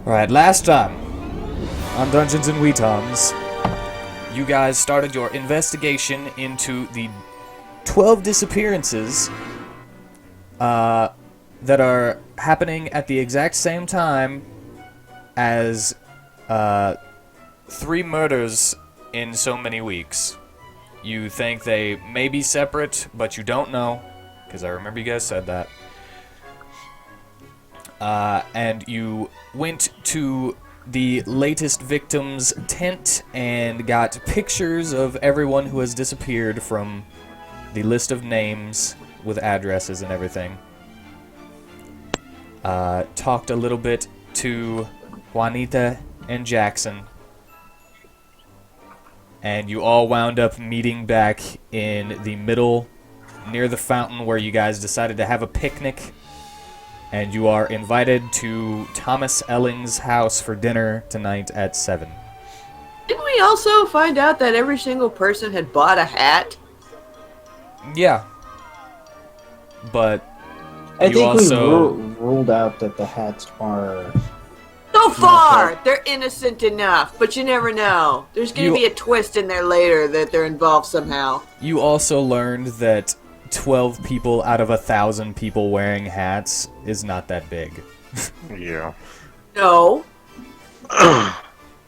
Alright, last time on Dungeons and WheatTons, you guys started your investigation into the 12 disappearances that are happening at the exact same time as 3 murders in so many weeks. You think they may be separate, but you don't know, because I remember you guys said that. And you went to the latest victim's tent and got pictures of everyone who has disappeared from the list of names with addresses and everything. Talked a little bit to Juanita and Jackson. And you all wound up meeting back in the middle, near the fountain where you guys decided to have a picnic. And you are invited to Thomas Elling's house for dinner tonight at 7. Didn't we also find out that every single person had bought a hat? Yeah. But I you think also... we ruled out that the hats are... So far, they're innocent enough, but you never know. There's going to be a twist in there later that they're involved somehow. You also learned that 12 people out of 1,000 people wearing hats is not that big. Yeah. No.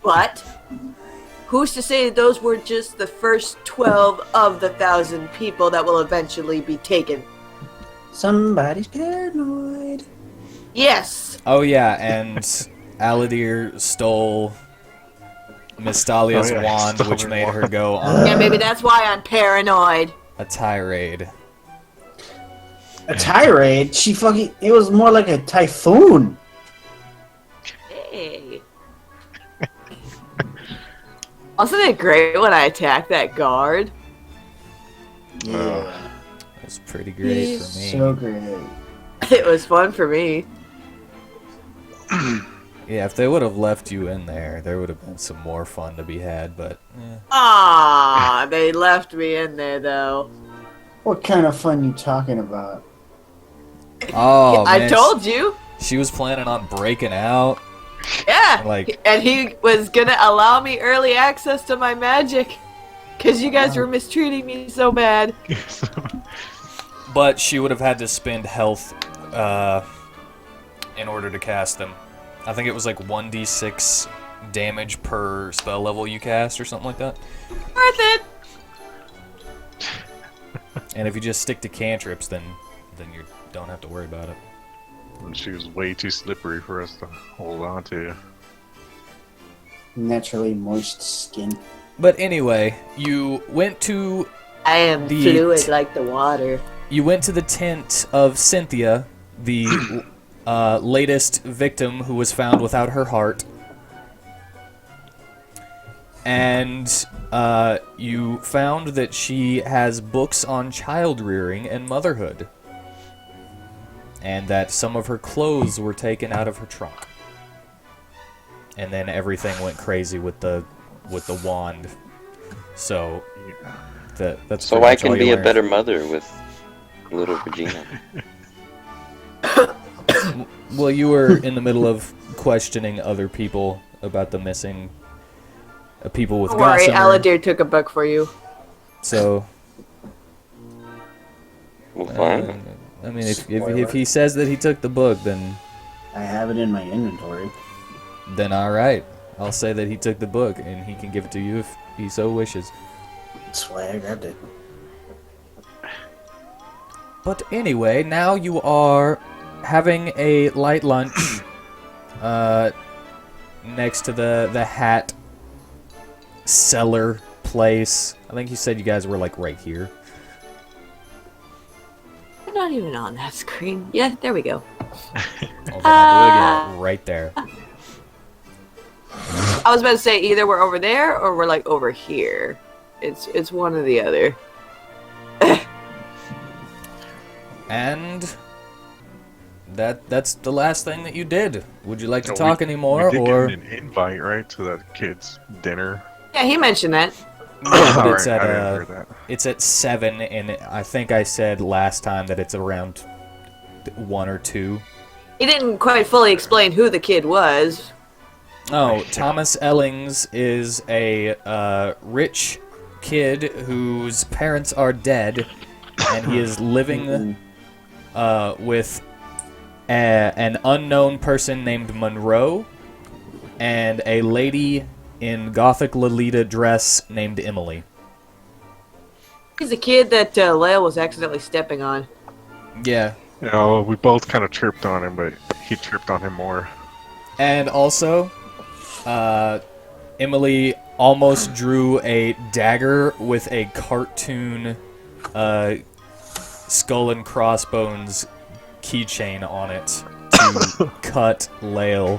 But who's to say that those were just the first 12 of the 1,000 people that will eventually be taken? Somebody's paranoid. Yes. Oh yeah, and Aladir stole Miss Dahlia's wand, which made her go on Yeah, maybe that's why I'm paranoid. a tirade. A tirade? It was more like a typhoon. Hey. Wasn't it great when I attacked that guard? Yeah. It was pretty great for me. So great. It was fun for me. Yeah, if they would have left you in there would have been some more fun to be had, but... Ah, they left me in there, though. What kind of fun you talking about? Oh, I man, told you. She was planning on breaking out. Yeah, Like- and he was gonna allow me early access to my magic. Because you guys were mistreating me so bad. But she would have had to spend health in order to cast them. I think it was like 1d6 damage per spell level you cast or something like that. Worth it. And if you just stick to cantrips, then you don't have to worry about it. And she was way too slippery for us to hold on to. Naturally moist skin. But anyway, you went to I am The fluid like the water. you went to the tent of Cynthia, the latest victim who was found without her heart. And you found that she has books on child rearing and motherhood. And that some of her clothes were taken out of her trunk. And then everything went crazy with the wand. So that's So pretty I much all can you be a learned. better mother with little Regina. Well, you were in the middle of questioning other people about the missing people with Don't worry, gossamer. Aladir took a book for you. So, Well, fine. I mean, if he says that he took the book, then I have it in my inventory. all right. I'll say that he took the book, and he can give it to you if he so wishes. That's why I grabbed it. But anyway, now you are having a light lunch next to the hat cellar place. I think you said you guys were like right here. I'm not even on that screen. Yeah, there we go. Oh, I'll do it again, right there. I was about to say either we're over there or we're like over here. It's one or the other. And that's the last thing that you did. Would you like to No, talk we anymore, did or get an invite, right, to that kid's dinner. Yeah, he mentioned that. but Alright, it's at I didn't hear that. it's at 7, and I think I said last time that it's around 1 or 2. He didn't quite fully explain who the kid was. Oh, Thomas Ellings is a rich kid whose parents are dead, and he is living with an unknown person named Monroe and a lady in Gothic Lolita dress named Emily. He's a kid that Lyle was accidentally stepping on. Yeah. You know, we both kind of tripped on him, but he tripped on him more. And also, Emily almost drew a dagger with a cartoon skull and crossbones keychain on it to cut Lael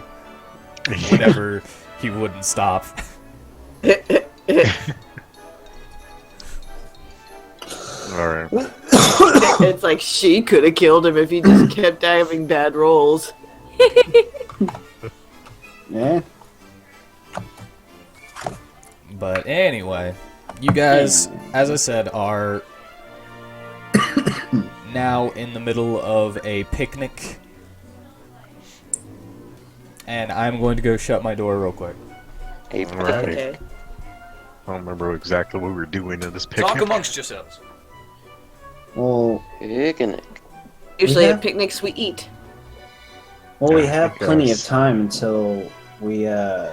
whenever he wouldn't stop. Alright. It's like she could have killed him if he just kept having bad rolls. Yeah. But anyway, you guys, as I said, are now in the middle of a picnic. And I'm going to go shut my door real quick. Alright. Okay. I don't remember exactly what we were doing in this picnic. Talk amongst yourselves. Well, Picnic. Usually We at have- picnics we eat. we Yeah, have I plenty of guess. time until we have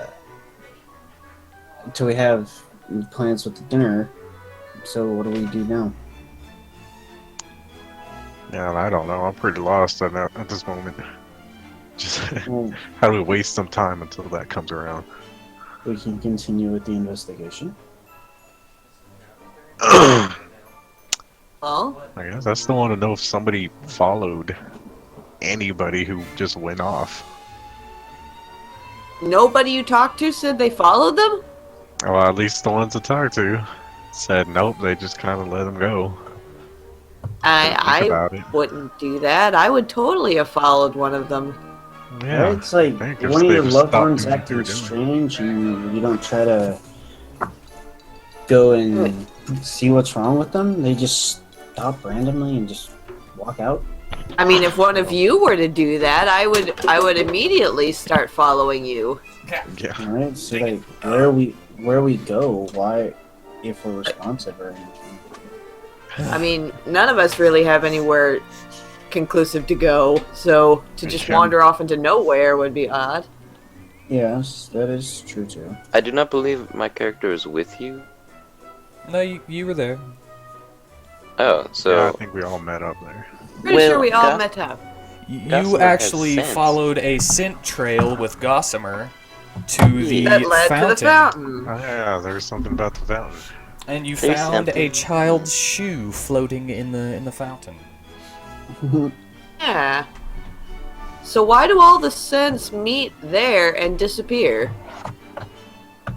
plans with the dinner. So what do we do now? Yeah, I don't know. I'm pretty lost at this moment. Just Well, how do we waste some time until that comes around? we can continue with the investigation. Well, I guess I still want to know if somebody followed anybody who just went off. nobody you talked to said they followed them? Well, at least the ones I talked to said nope. They just kind of let them go. I about it. wouldn't do that. I would totally have followed one of them. Yeah, Right? It's like I guess one of they your just loved stopped ones doing what they were acting doing. strange, and you don't try to go and see what's wrong with them. They just stop randomly and just walk out. I mean, if one of you were to do that, I would immediately start following you. Yeah. All right, so like where we go, why, if we're responsive or anything. I mean, none of us really have anywhere conclusive to go, so to just Sure. wander off into nowhere would be odd. Yes, that is true too. I do not believe my character is with you. No, you were there. Oh, so Yeah, I think we all met up there. Pretty Well, sure we all Gus- met up. You Gossamer actually has scent. followed a scent trail with Gossamer to the That led fountain, to the fountain. Oh, yeah, there was something about the fountain. and you There's found a something. child's shoe floating in the fountain. Yeah. So why do all the scents meet there and disappear?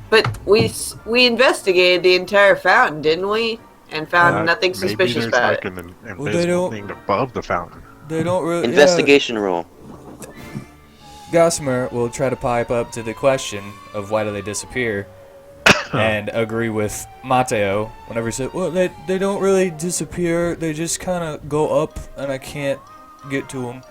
But we investigated the entire fountain, didn't we? And found nothing suspicious maybe about there's it. like an Well, they invisible don't- thing above the fountain. They don't really. investigation roll. Gossamer will try to pipe up to the question of why do they disappear, and agree with Mateo whenever he said, "Well, they don't really disappear. They just kind of go up, and I can't get to them."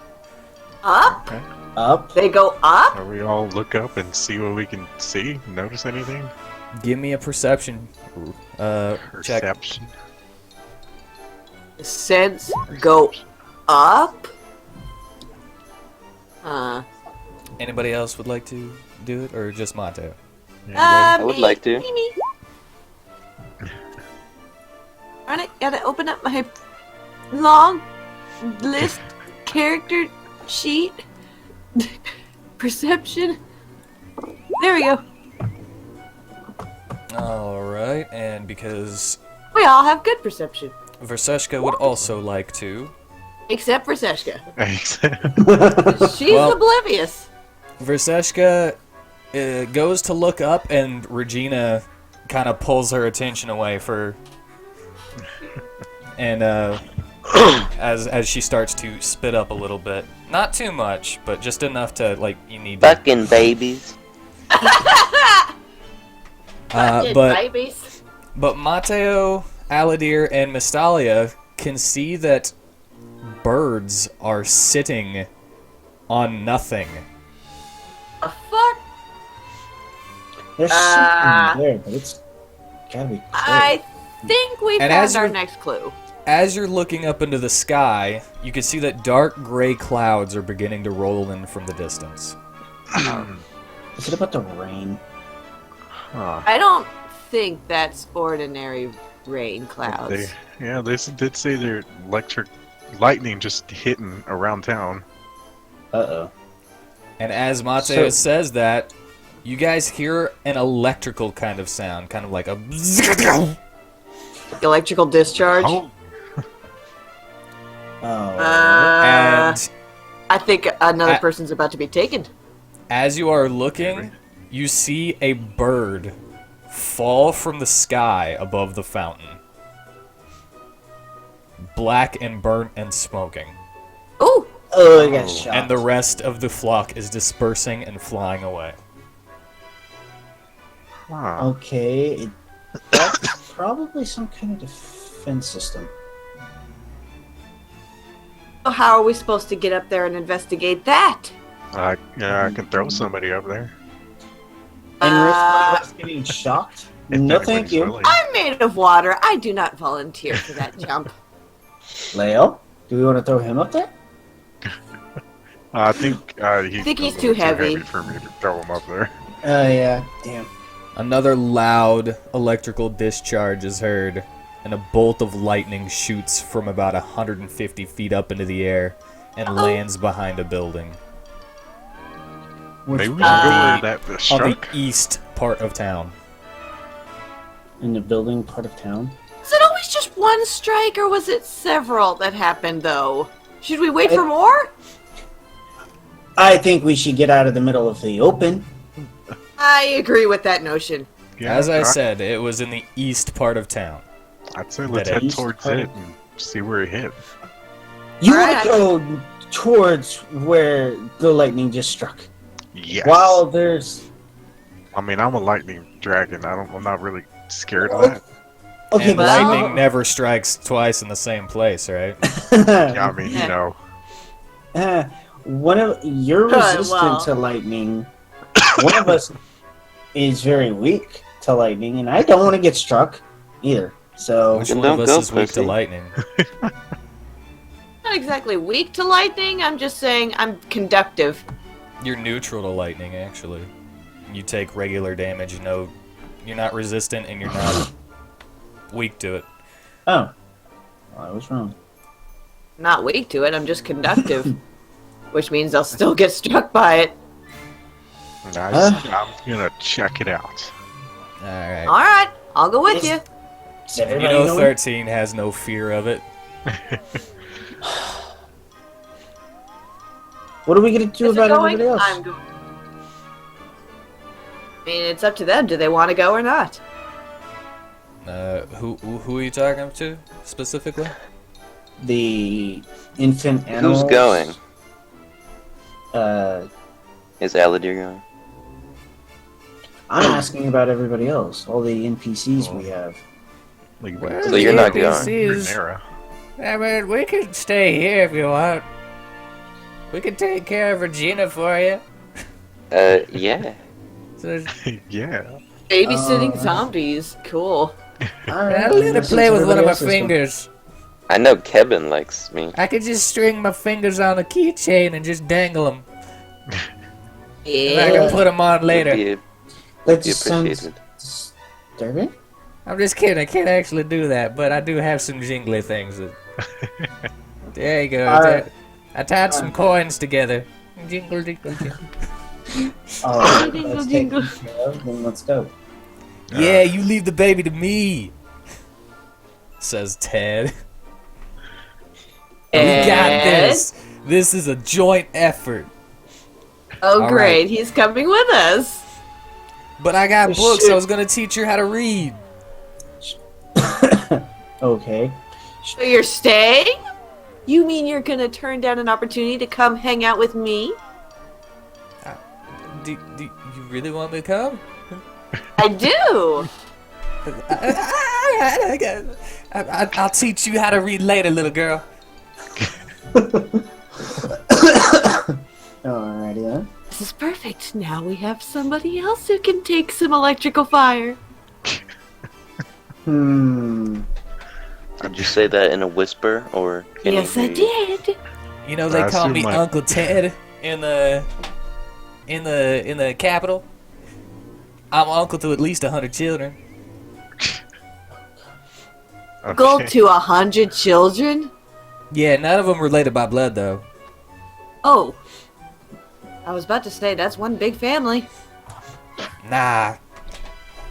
Up? Up. They go up? Are we all look up and see what we can see? Notice anything? Give me a perception check. Perception. The scents go up? Anybody else would like to do it, or just Mateo? Yeah, I would like to. Me. Gotta open up my long list character sheet. Perception. There we go. Alright, and because We all have good perception. Verseshka would also like to, Except for Seshka. Thanks. She's Well- oblivious. Verseshka goes to look up, and Regina kind of pulls her attention away and as she starts to spit up a little bit. Not too much, but just enough to, like, you need to... Fucking babies. Fucking but babies. Mateo, Aladir, and Mystalia can see that birds are sitting on nothing. The fuck? There's something there, but it's gotta be close. I think we And found as our you're- next clue. As you're looking up into the sky, you can see that dark gray clouds are beginning to roll in from the distance. Is it about the rain? Huh. I don't think that's ordinary rain clouds. They did say their electric lightning just hitting around town. Uh-oh. And as Mateus So- says that, you guys hear an electrical kind of sound, kind of like a Electrical discharge. Oh, Oh. and I think another I- person's about to be taken. as you are looking, you see a bird fall from the sky above the fountain. Black and burnt and smoking. Ooh! Oh, I got shot. And the rest of the flock is dispersing and flying away. huh. Okay, that's probably some kind of defense system. How are we supposed to get up there and investigate that? I can throw somebody up there. And risk one of us getting shocked? If No, anybody's thank you. willing. I'm made of water. I do not volunteer for that jump. Leo, do we want to throw him up there? I think he's, I think a he's little too heavy. for me to throw him up there. Oh, yeah. Damn. Another loud electrical discharge is heard, and a bolt of lightning shoots from about 150 feet up into the air and lands behind a building Which Maybe we part? should go where that on the struck. east part of town. In the building part of town? Was it always just one strike, or was it several that happened, though? Should we wait for more? I think we should get out of the middle of the open. I agree with that notion. Yeah, As I said, it was in the east part of town. I'd say let's that head east towards part. it and see where it hit. You Alright. want to go towards where the lightning just struck. Yes. While there's... I mean, I'm a lightning dragon. I'm not really scared of Oh, that. Okay, And but lightning never strikes twice in the same place, right? Yeah, I mean, you know. One of you're Well. resistant to lightning. One of us is very weak to lightning, and I don't want to get struck either. So Which Then one of don't us go, is weak to pussy. lightning? Not exactly weak to lightning. I'm just saying I'm conductive. You're neutral to lightning, actually. You take regular damage. No, you're not resistant, and you're not weak to it. oh, well, I was wrong. Not weak to it. I'm just conductive, which means I'll still get struck by it. I'm gonna check it out. All right. All right, I'll go with Is- you. Does And you everybody know, know 13 has no fear of it. what are we gonna do Is it about going? everybody else? I'm going. I mean, it's up to them. Do they want to go or not? Who are you talking to specifically? The infant animals. Who's going? Uh, Is Aladir going? I'm asking about everybody else. All the NPCs we have. Like, So you're not going. Renera. I mean, we can stay here if you want. We can take care of Regina for you. Yeah. So, Yeah. Babysitting zombies. Cool. All right, I'll let her listen play to with one everybody of my else's one. fingers. I know Kevin likes me. I could just string my fingers on a keychain and just dangle them. I Yeah. can put them on later. Be, That be just sounds appreciated. disturbing. I'm just kidding. I can't actually do that, but I do have some jingly things. There you go. Alright. I tied some coins together. Jingle, jingle, jingle. Oh, Jingle, that's jingle. taken care of, then let's go. Yeah, you leave the baby to me, says Ted. We got Ed? this. This is a joint effort. Oh, All great. right. He's coming with us. But I got Oh, books. shit. I was gonna teach her how to read. Okay. So you're staying? You mean you're gonna turn down an opportunity to come hang out with me? Do you really want me to come? I do. I'll teach you how to read later, little girl. Alrighty then. This is perfect. Now we have somebody else who can take some electrical fire. Did you say that in a whisper, or can Yes, he I hear you? did. You know, they I call assume me my- Uncle Ted in the capital. I'm uncle to at least 100 children. Go Okay. to 100 children? Yeah, none of them related by blood, though. Oh. I was about to say, that's one big family. Nah.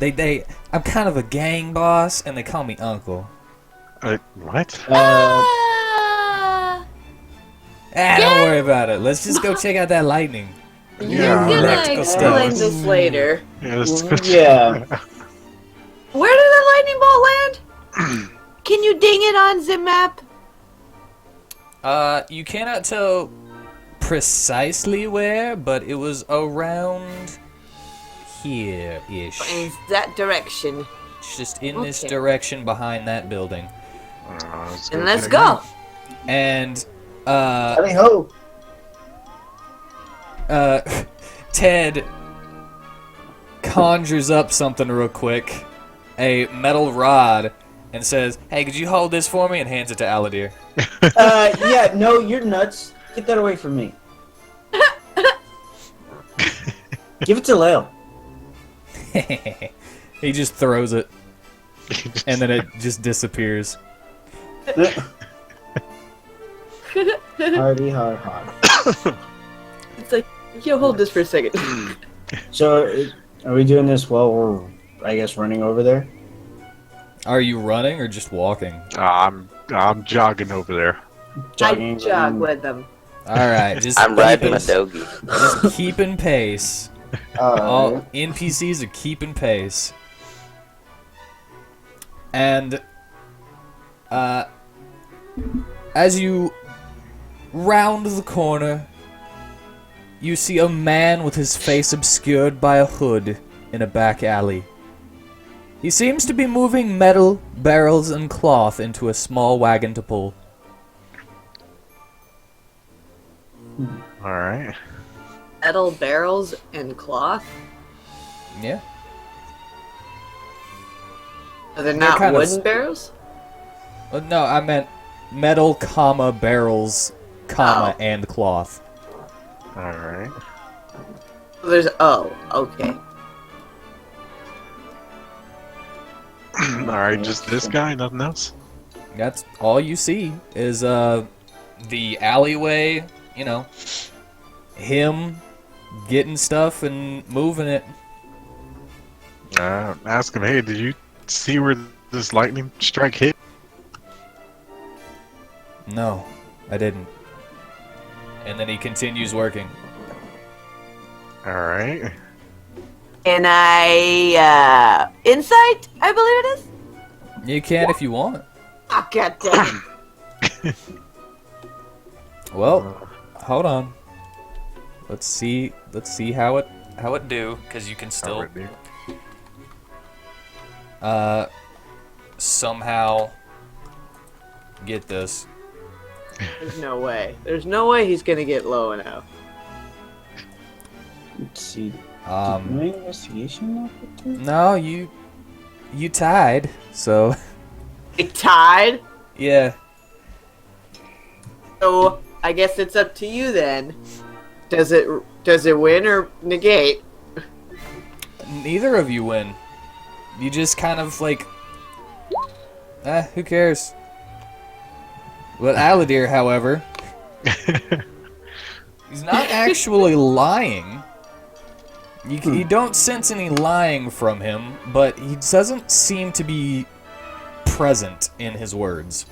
I'm kind of a gang boss, and they call me Uncle. What? Ah! Don't worry about it. Let's just go check out that lightning. You're Yeah, gonna electrical explain stuff. this later. Yeah, let's Yeah. Where did the lightning bolt land? Can you ding it on the map? You cannot tell precisely where, but it was around here-ish. In that direction. It's just in this Okay. direction behind that building. And let's go. And, Howdy ho. Ted conjures up something real quick, a metal rod, and says, "Hey, could you hold this for me?" and hands it to Aladir. Yeah, no, you're nuts. Get that away from me. Give it to Lale. He just throws it, and then it just disappears. Hardy har har. It's like, yo, hold this for a second. So, are we doing this while we're, I guess, running over there? Are you running or just walking? I'm jogging over there. Jogging. I jog with them. All right, just I'm riding my keeping, doggy. just keeping pace. All Alright. NPCs are keeping pace. And as you round the corner, you see a man with his face obscured by a hood in a back alley. He seems to be moving metal, barrels, and cloth into a small wagon to pull. All right. Metal barrels and cloth. Yeah. Are they not kind of wooden barrels? No, I meant metal, comma, barrels, comma, Oh. and cloth. All right. There's okay. All right. Just this guy, nothing else. That's all you see is the alleyway, you know, him getting stuff and moving it. Ask him. Hey, did you see where this lightning strike hit? No, I didn't. And then he continues working. All right. And insight, I believe it is. You can if you want. Oh, god damn it. Well, hold on. Let's see how it do, because you can still All right, dude. somehow get this. There's no way. There's no way he's gonna get low enough. Let's see. Um, Doing investigation now? no, you tied, so It tied. yeah. So I guess it's up to you then. Does it win or negate? Neither of you win. You just kind of like, who cares? Well, Aladir, however, he's not actually lying. You don't sense any lying from him, but he doesn't seem to be present in his words.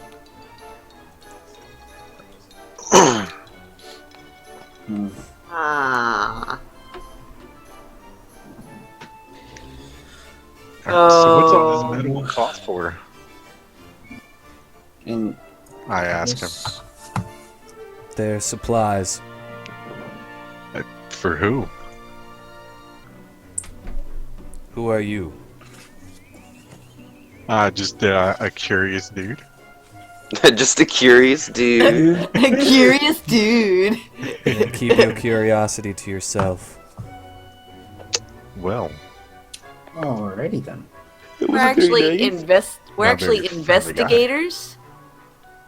Ah. So what's all this metal cloth for? And I ask him. this- Their supplies. For who? Who are you? Just a curious dude. Just a curious dude. A curious dude. And keep your curiosity to yourself. Well, Alrighty then. We're actually Not actually very friendly guy. investigators.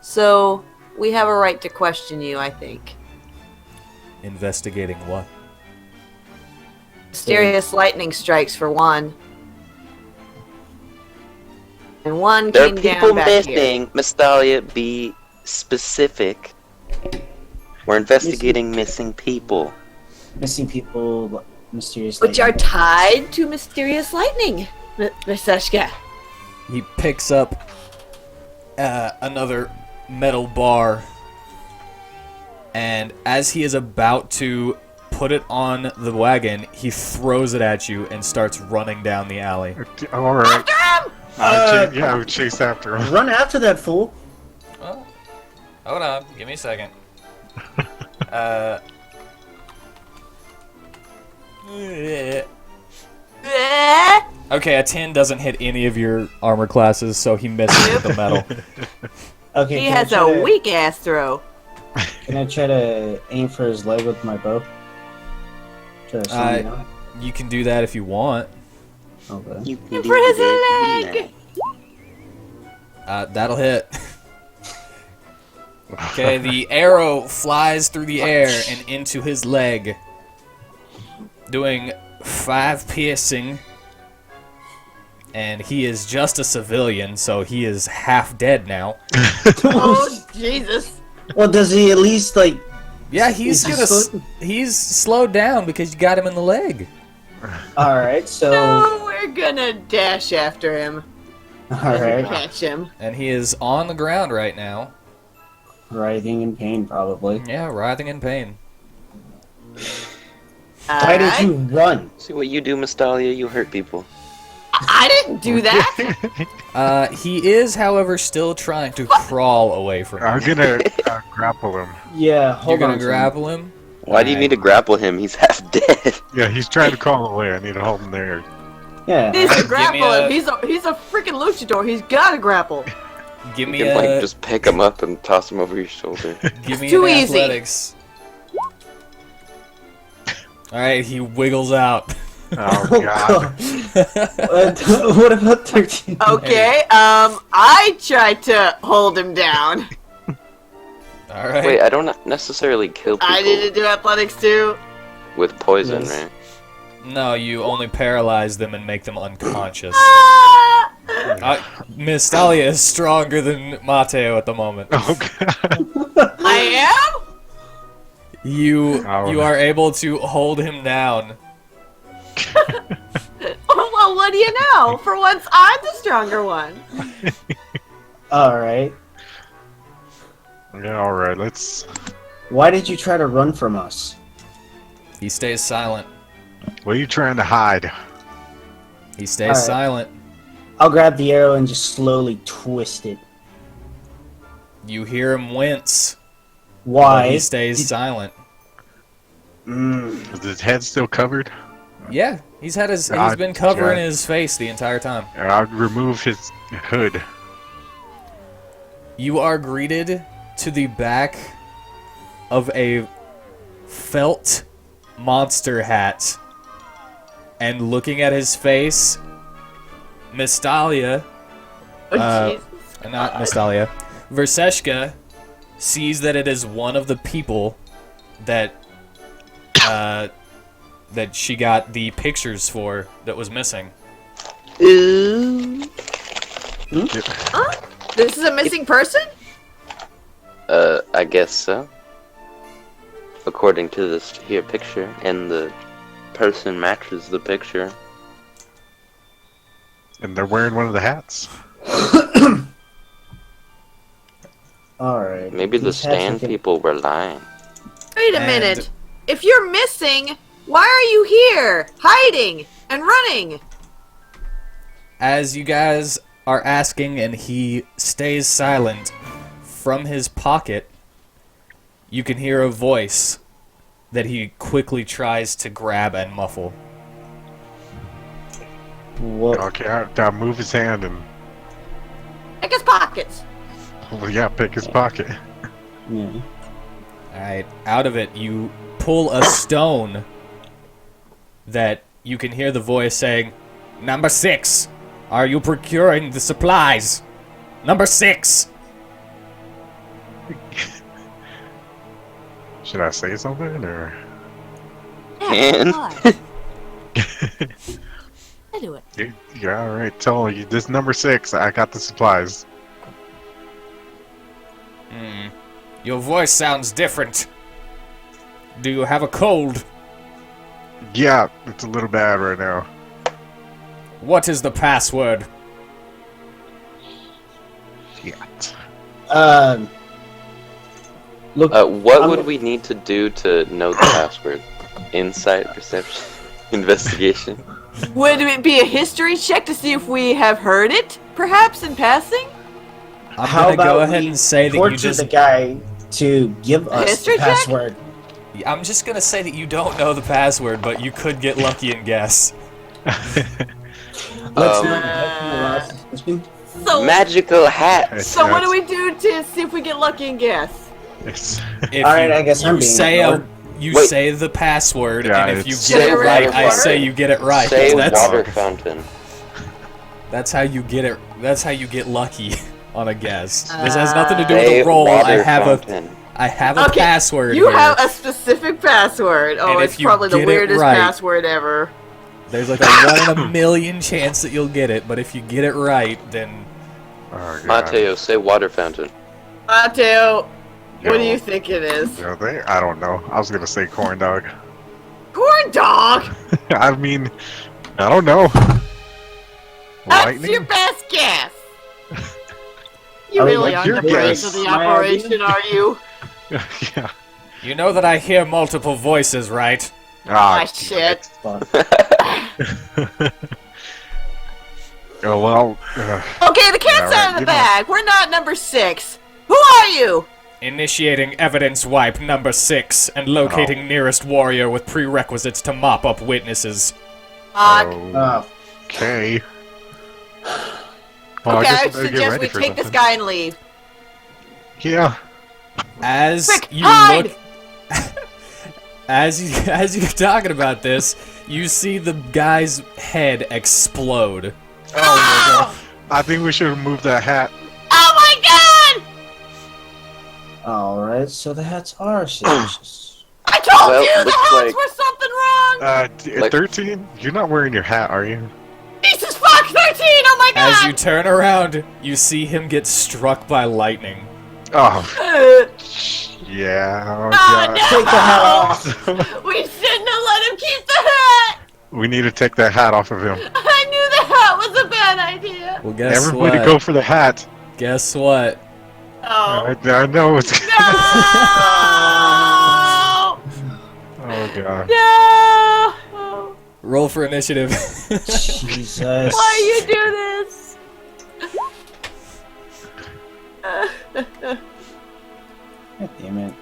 So we have a right to question you, I think. Investigating what? Mysterious lightning strikes for one. And one There came are down people back here. missing. Mystalia, be specific. We're investigating missing people. Missing people, mysterious. Which are lightning. tied to mysterious lightning, Miseshka. He picks up another metal bar, and as he is about to put it on the wagon, he throws it at you and starts running down the alley. all right. After him! I would chase after him. Run after that fool. Oh, hold on, give me a second. Okay, a 10 doesn't hit any of your armor classes, so he misses with the metal. Okay. He can I has try a to- weak ass throw. Can I try to aim for his leg with my bow? Try to shoot him down? You can do that if you want. Okay. You can For do his that. leg! That'll hit. Okay, the arrow flies through the air and into his leg, doing 5 piercing. And he is just a civilian, so he is half dead now. Oh, Jesus. Well, does he at least like? Yeah, he's Is he he's slowed down because you got him in the leg. All right. So. No, we're gonna dash after him. All And right. catch him. And he is on the ground right now. Writhing in pain, probably. Yeah, writhing in pain. Why did Alright. you run? See what you do, Mystalia? You hurt people. I didn't do that. He is, however, still trying to crawl away from I'm you. gonna grapple him. Yeah. You're Hold gonna on. grapple him? Why do you need to grapple him? He's half dead. Yeah, he's trying to crawl away. I need to hold him there. Yeah. He needs to Give me grapple a- him. He's a freaking luchador. He's gotta grapple. Give You me can like a just pick him up and toss him over your shoulder. give me too an easy. athletics. All right, he wiggles out. Oh god. What about 13? Okay. I tried to hold him down. All right. Wait, I don't necessarily kill people I didn't do athletics too. with poison, Yes. right? No, you only paralyze them and make them unconscious. Ah! Miss Thalia is stronger than Mateo at the moment. Oh god. I am. You Oh. you are able to hold him down. Well, what do you know? For once, I'm the stronger one. All right. Yeah, all right. Let's. Why did you try to run from us? He stays silent. What are you trying to hide? He stays All right. silent. I'll grab the arrow and just slowly twist it. You hear him wince. Why? But he stays silent. Mm. Is his head still covered? Yeah, he's God, been covering God. his face the entire time. I'll remove his hood. You are greeted to the back of a felt monster hat. And looking at his face, Mystalia, Oh, Jesus. not Mystalia, Verseshka sees that it is one of the people that that she got the pictures for that was missing. Ooh. This is a missing person? I guess so. According to this here picture, and the person matches the picture. And they're wearing one of the hats. All right. Maybe the These hats stand are good. people were lying. Wait a And- minute. If you're missing, why are you here, hiding and running? As you guys are asking and he stays silent, from his pocket, you can hear a voice that he quickly tries to grab and muffle. What? Okay, I'll move his hand and Check his pockets. Well, yeah, pick his pocket. Yeah. Alright, out of it, you pull a stone that you can hear the voice saying, "Number 6, are you procuring the supplies? Number 6! Should I say something or? And I do it. Yeah, all right. Tell you this number 6. I got the supplies. Your voice sounds different. Do you have a cold? Yeah, it's a little bad right now. What is the password?" Shit. Look. what I'm- would we need to do to know the password? Insight, perception, investigation. Would it be a history check to see if we have heard it, perhaps in passing? I'm How gonna about go ahead we and say that you torture just... the guy to give us History the check? password? I'm just gonna say that you don't know the password, but you could get lucky and guess. Let's Um, not allow suspicion. So, Magical hats. so what do we do to see if we get lucky and guess? It's, If Alright, you, I guess I'm you being say ignored. you Wait. say the password, Yeah, and if you it's- get it Say right, water I say fountain. you get it right. Say That's water fountain. that's how you get it. That's how you get lucky on a guess. This has nothing to do with Say the roll. I water have fountain. a Okay, password You here. have a specific password. Oh, And it's if you probably the get it weirdest right- password ever. There's like a 1 in a million chance that you'll get it, but if you get it right, then oh, God. Mateo, say water fountain. Mateo, what do Yo, you think it is? yo, I don't know. I was gonna say corn dog. Corn dog! I mean, I don't know. That's Lightning? your best guess! You Are we really like aren't your the brains guess? of the My operation, are you? Yeah. you know that I hear multiple voices, right? Ah, shit. Fuck. Oh, well, Okay, the cat's Yeah, right, out of the you know. bag. We're not number 6. Who are you? Initiating evidence wipe number 6 and locating nearest warrior with prerequisites to mop up witnesses. Oh, okay. Well, Okay, I I better get suggest ready we for take this something. guy and leave. Yeah. As Quick, you hide! look, as you're talking about this, you see the guy's head explode. Oh my god. I think we should have moved that hat. Oh my god! alright, so the hats are suspicious. I told Well, you the looks hats like- were something wrong! Like- 13? You're not wearing your hat, are you? Jesus fuck, 13! Oh my god! As you turn around, you see him get struck by lightning. Oh, Uh, yeah. Oh, oh god. Take the hat off! We shouldn't have let him keep the hat! We need to take that hat off of him. I knew the hat was a bad idea! Well, guess Everybody what? go for the hat. Guess what? Oh. I know it's. No! Oh god. No! Roll for initiative. Jesus. Why you do this? God damn it.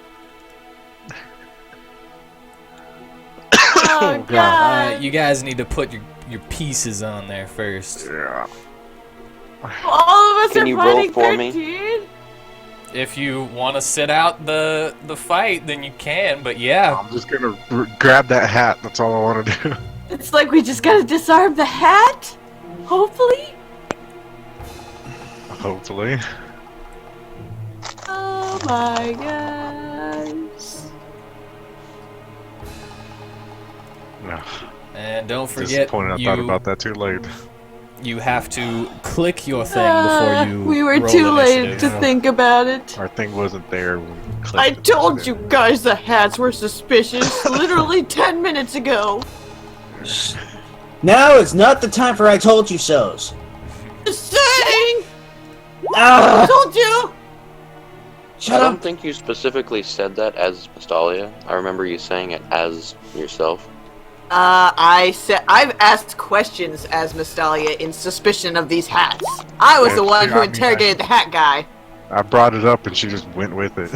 Oh god! You guys need to put your pieces on there first. Yeah. All of us Can are you roll fighting for me? 13? If you want to sit out the fight, then you can. But yeah, I'm just gonna grab that hat. That's all I want to do. It's like we just gotta disarm the hat? Hopefully? Hopefully. Oh my gosh. No. and don't forget Disappointed I thought about that too late. you have to click your thing before you. We were roll too late initiative. to think about it. Our thing wasn't there when we clicked I it. told you guys the hats were suspicious literally 10 minutes ago. Now it's not the time for I told you so's. Just saying! I Ah! told you! Shut I up! don't think you specifically said that as Mystalia. I remember you saying it as yourself. I've asked questions as Mystalia in suspicion of these hats. I was the one who interrogated the hat guy. I brought it up and she just went with it.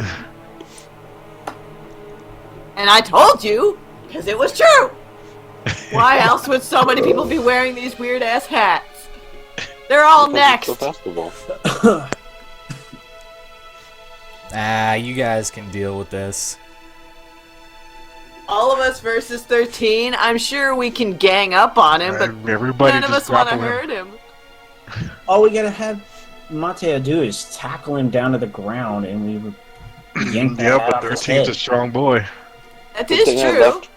And I told you, because it was true. Why else would so many people be wearing these weird ass hats? They're all Because it's next. so festival. You guys can deal with this. All of us versus 13. I'm sure we can gang up on him, but Everybody none of just us want to grapple him. hurt him. All we gotta have Mateo do is tackle him down to the ground, and we would yank that Yeah, hat but off his 13's head. a strong boy. That Good is thing I true. left-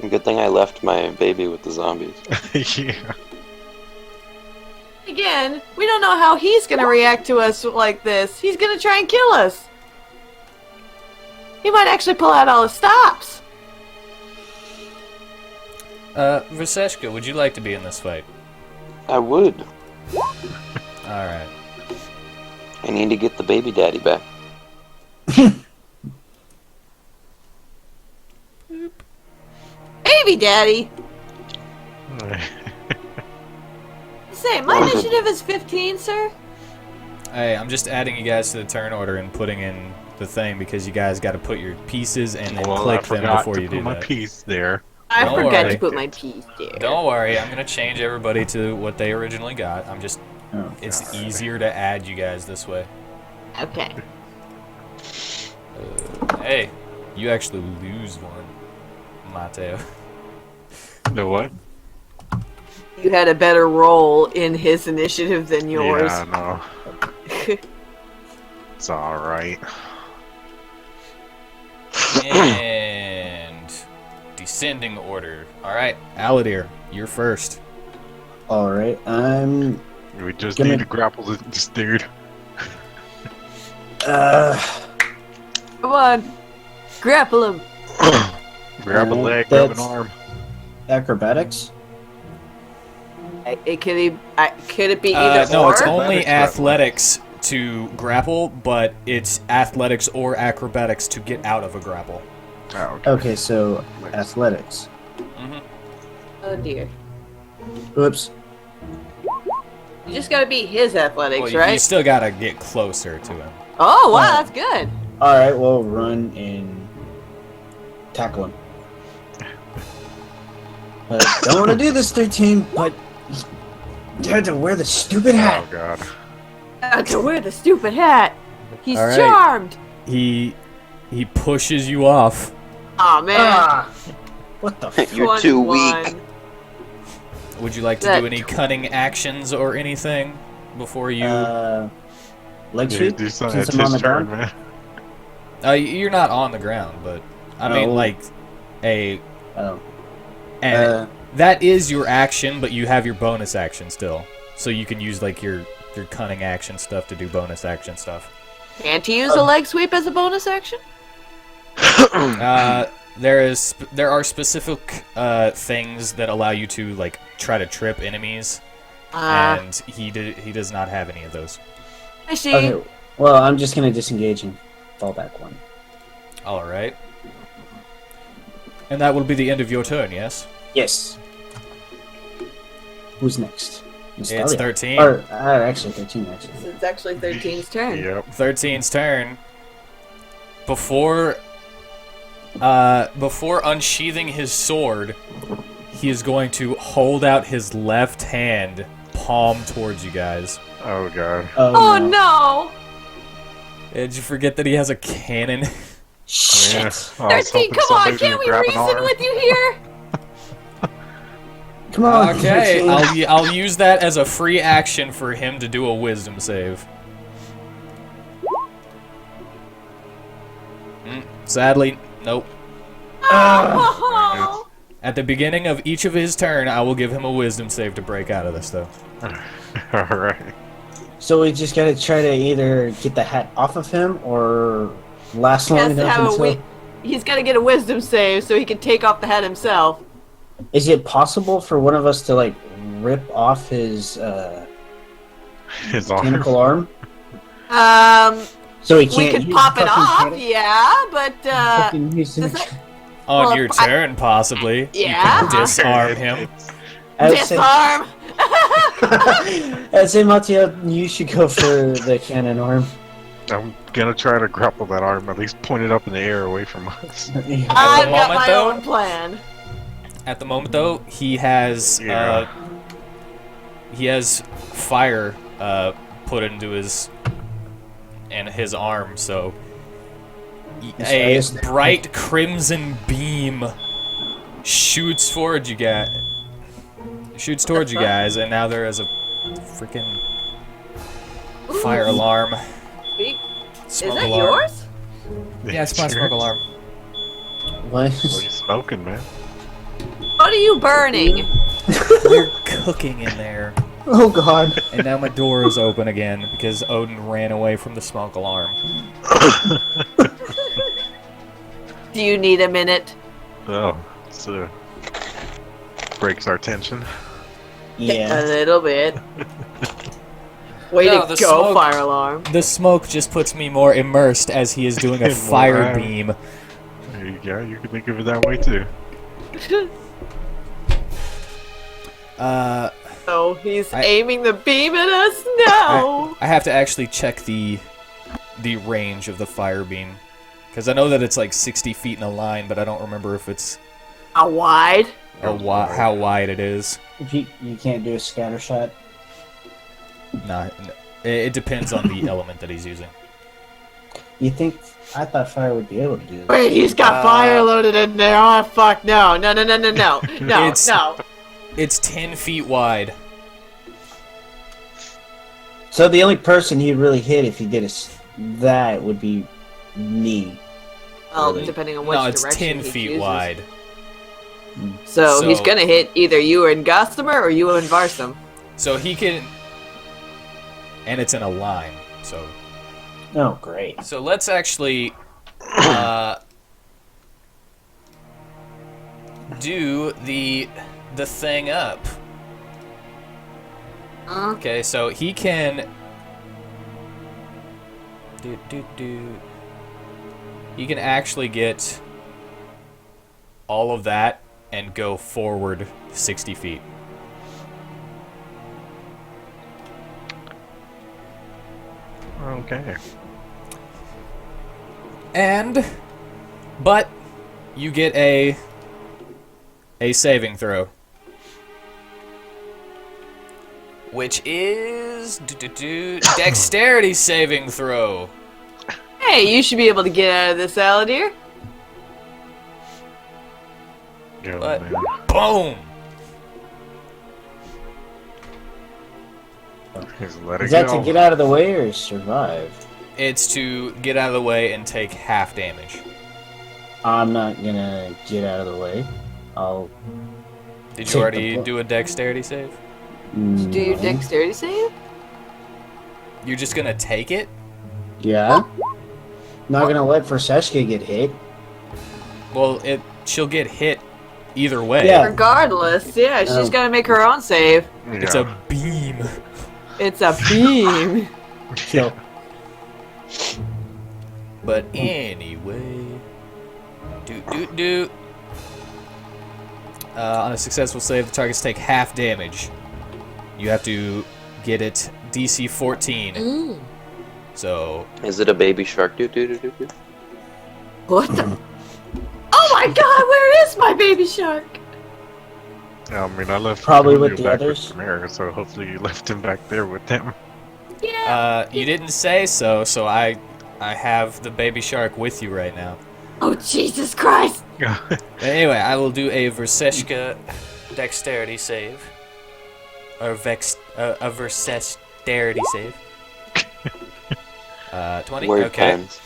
Good thing I left my baby with the zombies. Yeah. Again, we don't know how he's gonna react to us like this. He's gonna try and kill us. He might actually pull out all his stops. Vaseshka, would you like to be in this fight? I would. Alright. I need to get the baby daddy back. Baby daddy. Say, my initiative is 15, sir. Hey, I'm just adding you guys to the turn order and putting in the thing because you guys got to put your pieces and then Well, I click them forgot before to you put do my that. piece there. I Don't forgot worry. to put my piece there. Don't worry, I'm gonna change everybody to what they originally got. Oh, It's easier to add you guys this way. Okay. Hey, you actually lose one, Mateo. The what? You had a better role in his initiative than yours. Yeah, no. It's alright. And descending order. All right, Aladir, you're first. all right. I'm. We just Give me- need to grapple this dude. Come on. Grapple him. Grab a Alright, leg, grab an that's- arm. Acrobatics. Could it be either No, or? it's only Athletics, athletics to grapple, but it's athletics or acrobatics to get out of a grapple. Oh, okay. Okay, so athletics. Oh dear. Oops. You just gotta beat his athletics, Well, you right? still gotta get closer to him. Oh, wow, that's good. All right, we'll run and tackle him. But don't want to do this, 13. But you had to wear the stupid hat. Oh god. I have to wear the stupid hat. He's All right. charmed. He pushes you off. Aw, man. Ah, what the? F- You're too 21. weak. Would you like to That do any cunning actions or anything before you? leg Yeah, sweep. do something. Since It's I'm on his the turn, ground. man. You're not on the ground, but I mean, Oh. like a. Oh. And that is your action, but you have your bonus action still, so you can use like your cunning action stuff to do bonus action stuff. Can't you use a leg sweep as a bonus action? There are specific things that allow you to like try to trip enemies, and he does not have any of those. I see. Okay. Well, I'm just gonna disengage and fall back one. All right, and that will be the end of your turn. Yes, Yes. Who's next? it's Nostalgia. 13. Or actually 13. Actually. It's actually 13's turn. Yep. 13's turn. Before unsheathing his sword, he is going to hold out his left hand, palm towards you guys. Oh god. Oh no! Did you forget that he has a cannon? Shit. Yeah. I was 13, hoping come on, somebody can't would we grab an reason arm. with you here? Come on. Okay, 13. I'll use that as a free action for him to do a wisdom save. Sadly, nope. Oh, At the beginning of each of his turn, I will give him a wisdom save to break out of this, though. Alright. So we just gotta try to either get the hat off of him or last he long has to enough have until. he's got to get a wisdom save so he can take off the hat himself. Is it possible for one of us to like rip off his His arm. tentacle arm? So he We can't. could use pop the it fucking off, tentacle? yeah, but Fucking use does it. that- On Well, your I- turn, possibly. Yeah. You can disarm him. I would say, disarm. I'd say, Mateo, you should go for the cannon arm. I'm gonna try to grapple that arm, at least point it up in the air away from us. I've got moment, my though- own plan. At the moment, though, he has Yeah. fire put into his and his arm, so I a just- bright crimson beam shoots towards you guys. And now there is a freaking fire alarm. Is Smoke that alarm. yours? Yeah, it's my smoke alarm. What? What are you smoking, man? What are you burning? We're cooking in there. Oh God. And now my door is open again because Odin ran away from the smoke alarm. Do you need a minute? Oh, breaks our tension. A Yeah. little bit. Way No, to the go, smoke- fire alarm. The smoke just puts me more immersed as he is doing a More fire iron. beam. There you go. You can think of it that way too. Oh, he's I- aiming the beam at us now. I have to actually check the range of the fire beam. Because I know that it's like 60 feet in a line, but I don't remember if it's How wide? how wide it is. If you can't do a scatter shot. Nah, it depends on the element that he's using. You think? I thought fire would be able to do that. Wait, he's got fire loaded in there. Oh, fuck, no. No. No, It's- no. It's 10 feet wide. So the only person he'd really hit if he did that would be me. Well, Really? depending on which No, it's direction 10 he feet chooses. wide. So he's So- gonna hit either you and Gossamer or you and Varsum. So he can... And it's in a line, so... Oh, great. So let's actually... do the thing up. Okay, so he can... He can actually get all of that and go forward 60 feet. Okay. But you get a saving throw, which is dexterity saving throw. Hey, you should be able to get out of this, Aladir. Go, What? man. Boom! Just let it Is that go. to get out of the way or survive? It's to get out of the way and take half damage. I'm not gonna get out of the way. I'll. Did Take you the already blo- do a dexterity save? Do your No. dexterity save? You're just gonna take it? Yeah. Not gonna let Verseshka get hit. Well, she'll get hit either way. Yeah. Regardless, yeah, she's Oh. gonna make her own save. It's Yeah. a beam. It's a beam. So, But anyway, on a successful save, the targets take half damage. You have to get it DC 14. So Is it a baby shark? Do. What the? Oh my god, where is my baby shark? I mean, I left Probably Julio with the back others. with Samara, so hopefully you left him back there with them. Yeah. you didn't say so. So I have the baby shark with you right now. Oh Jesus Christ! But anyway, I will do a Verseshka dexterity save. Or a Verseshterity save. 20? Word Okay. times.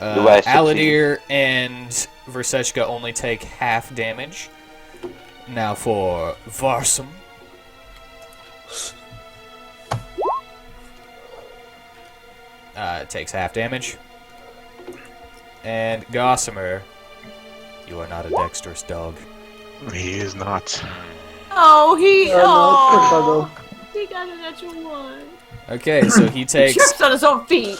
Do I succeed? Aladir and Verseshka only take half damage. Now for Varsum. It takes half damage. And Gossamer, you are not a dexterous dog. He is not. Oh, he. Oh, Oh, he got an extra one. Okay, so he He takes... trips on his own feet.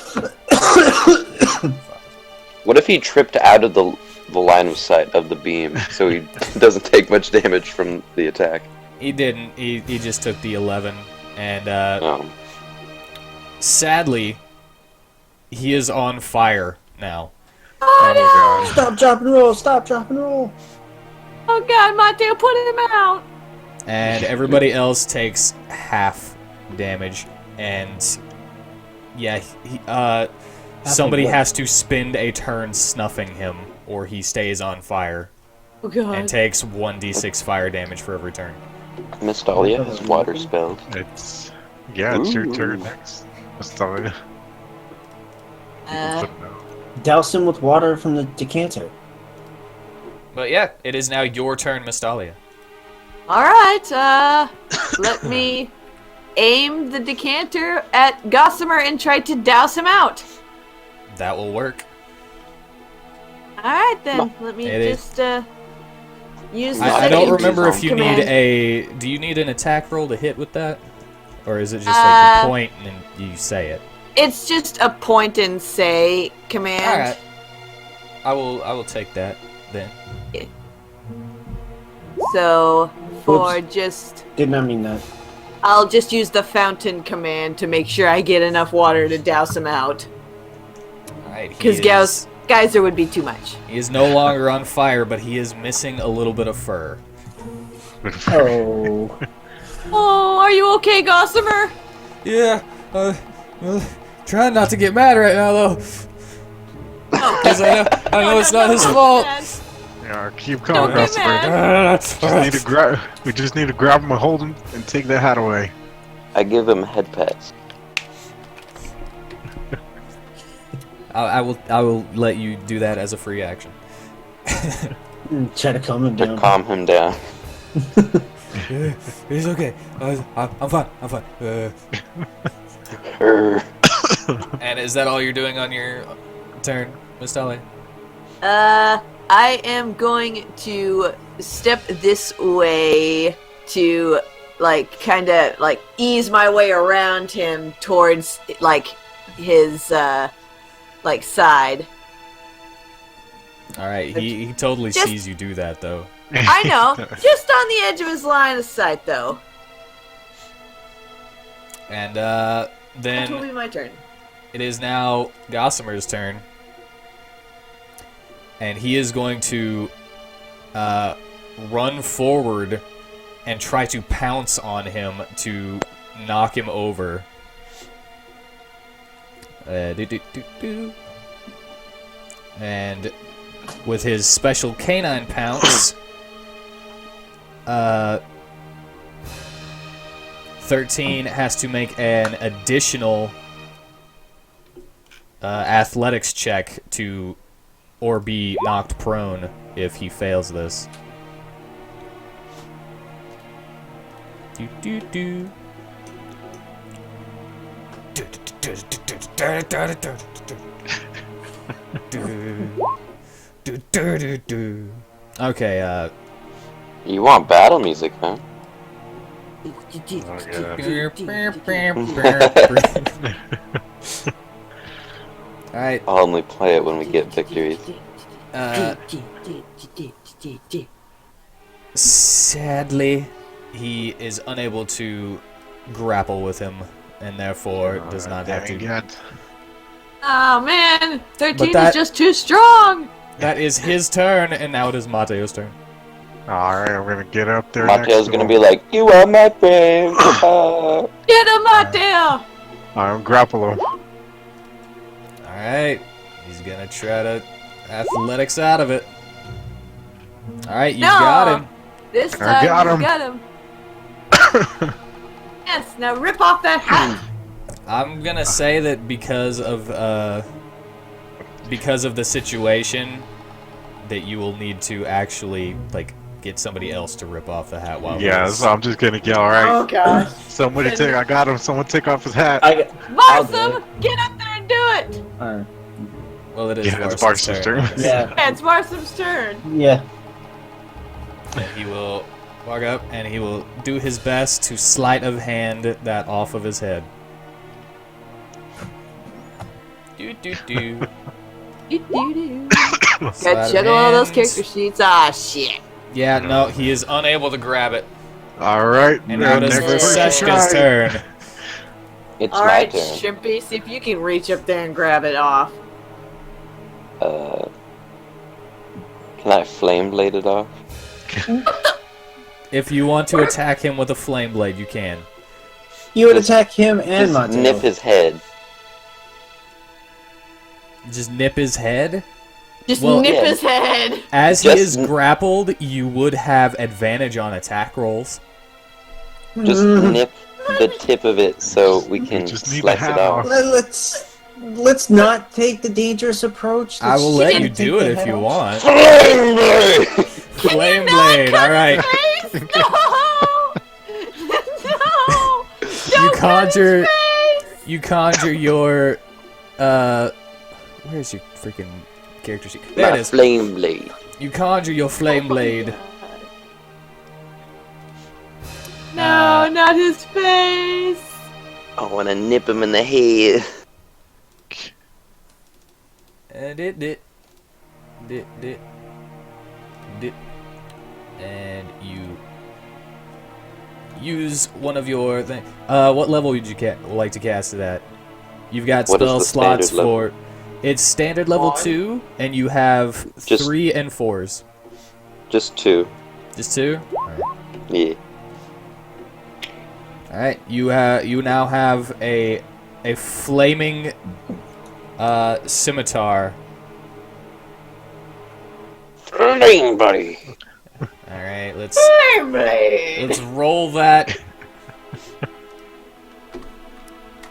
What if he tripped out of the line of sight of the beam, so he doesn't take much damage from the attack? He didn't. He just took the 11. And Um, sadly, he is on fire now. Oh no! stop, drop, and roll. Stop, drop, and roll. Oh god, Mateo, put him out. And everybody else takes half damage. And Yeah, somebody has to spend a turn snuffing him, or he stays on fire Oh god. and takes 1d6 fire damage for every turn. Miss Dahlia has water spells. It's your Ooh. turn next. Astalia. Douse him with water from the decanter. But yeah, it is now your turn, Miss Dahlia. Alright, let me aim the decanter at Gossamer and try to douse him out. That will work. Alright then, let me It is- just use the I don't second remember if you command. need a... Do you need an attack roll to hit with that? Or is it just like you point and you say it? It's just a point and say command. Alright. I will take that then. So, for Whoops. just... Did not mean that. I'll just use the fountain command to make sure I get enough water to douse him out. Alright, Because geyser would be too much. he is no longer on fire, but he is missing a little bit of fur. Oh. Oh, are you okay, Gossamer? Yeah, trying not to get mad right now, though. Because I know it's not his fault. Yeah, keep Don't calm, be Gossamer. We just need to grab him and hold him and take that hat away. I give him head pats. I will let you do that as a free action. Try to calm him To down. calm him down. It's okay. I'm fine. I'm fine. Err. And is that all you're doing on your turn, Miss Dolly? I am going to step this way to, like, kind of, like, ease my way around him towards, like, his, like, side. All right. He totally Just- sees you do that, though. I know, just on the edge of his line of sight, though. And That will then be my turn. it is now Gossamer's turn, and he is going to run forward and try to pounce on him to knock him over. And with his special canine pounce, 13 has to make an additional athletics check to, or be knocked prone if he fails this. Do do do. Okay, You want battle music, huh? Alright, I'll only play it when we get victories. sadly, he is unable to grapple with him, and therefore does not have to. Oh man, 13 that- is just too strong. That is his turn, and now it is Mateo's turn. Alright, I'm gonna get up there. Mateo's gonna be like, "You are my friend." Get him, Mateo. I'm grapple him. Alright, he's gonna try to athletics out of it. Alright, you No. got him. This I time got you him. got him. Yes, now rip off that hat. I'm gonna say that because of the situation, that you will need to actually like get somebody else to rip off the hat while Yeah, he's- so I'm just gonna get alright. gosh. Somebody take. I got him. Someone take off his hat. I'll do Varsum, get up there and do it. Alright. Well, it is Yeah, it's Varsum's Varsum's turn. turn. Yeah. Yeah, it's Varsum's turn. Yeah. And he will walk up and he will do his best to sleight of hand that off of his head. Do do do. Got juggle all those character sheets. Ah, shit. Yeah, no, he is unable to grab it. Alright, And now it is next person Verseshka's turn. It's All my right, turn. Shrimpy, see if you can reach up there and grab it off. Can I flame blade it off? If you want to attack him with a flame blade, you can. You would attack him and Just Mateo. nip his head. Just nip his head? Just Well, nip yeah. his head. As he Just is grappled, you would have advantage on attack rolls. Just nip the tip of it so we can just need the slice hat it off. off. Let's not take the dangerous approach. I will let you Let's do take it the if head you off. want. Flame blade! Flame blade, alright. Face? No! No! You Don't cut his conjure face! you conjure your where's your freaking character sheet? There My it is. flame blade. You conjure your flame blade. No, not his face. I want to nip him in the head. And and you use one of your thing. What level would you like to cast it at? You've got What is spell the slots standard level? for. It's standard level 2, and you have Just- 3 and 4s. Just 2. Just 2. All right. Yeah. All right. You now have a flaming scimitar. Flame buddy. All right. Let's Flame blade. Let's roll that.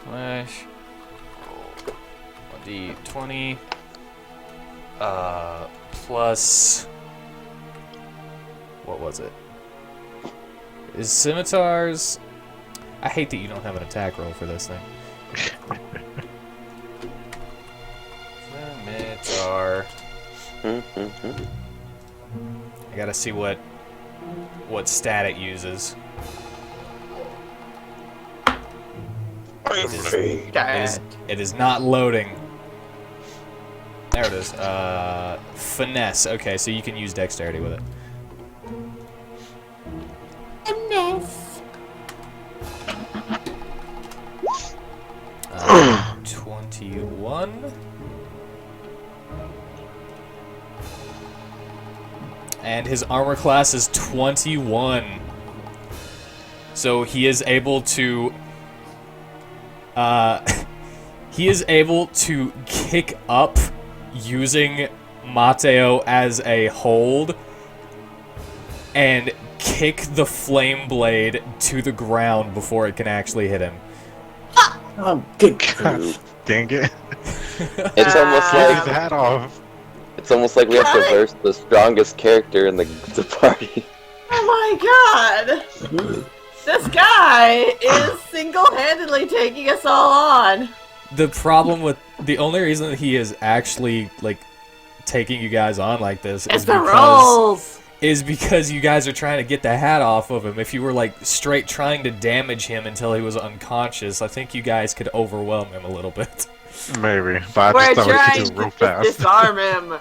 Flash. 1d20. Plus. What was it? Is scimitars. I hate that you don't have an attack roll for this thing. Scimitar. Mm-hmm. I gotta see what stat it uses. It is not loading. There it is. Finesse. Okay, so you can use dexterity with it. Finesse. 21. And his armor class is 21. So he is able to he is able to kick up using Mateo as a hold and kick the flame blade to the ground before it can actually hit him. Oh, good God grief. dang it. It's almost Get his like hat off. it's almost like we have to verse the strongest character in the party. Oh my god! This guy is single-handedly taking us all on. The problem with the only reason that he is actually like taking you guys on like this It's the rolls. is because you guys are trying to get the hat off of him. If you were like straight trying to damage him until he was unconscious, I think you guys could overwhelm him a little bit. Maybe. But I We're just thought we trying could do it real to fast. disarm him.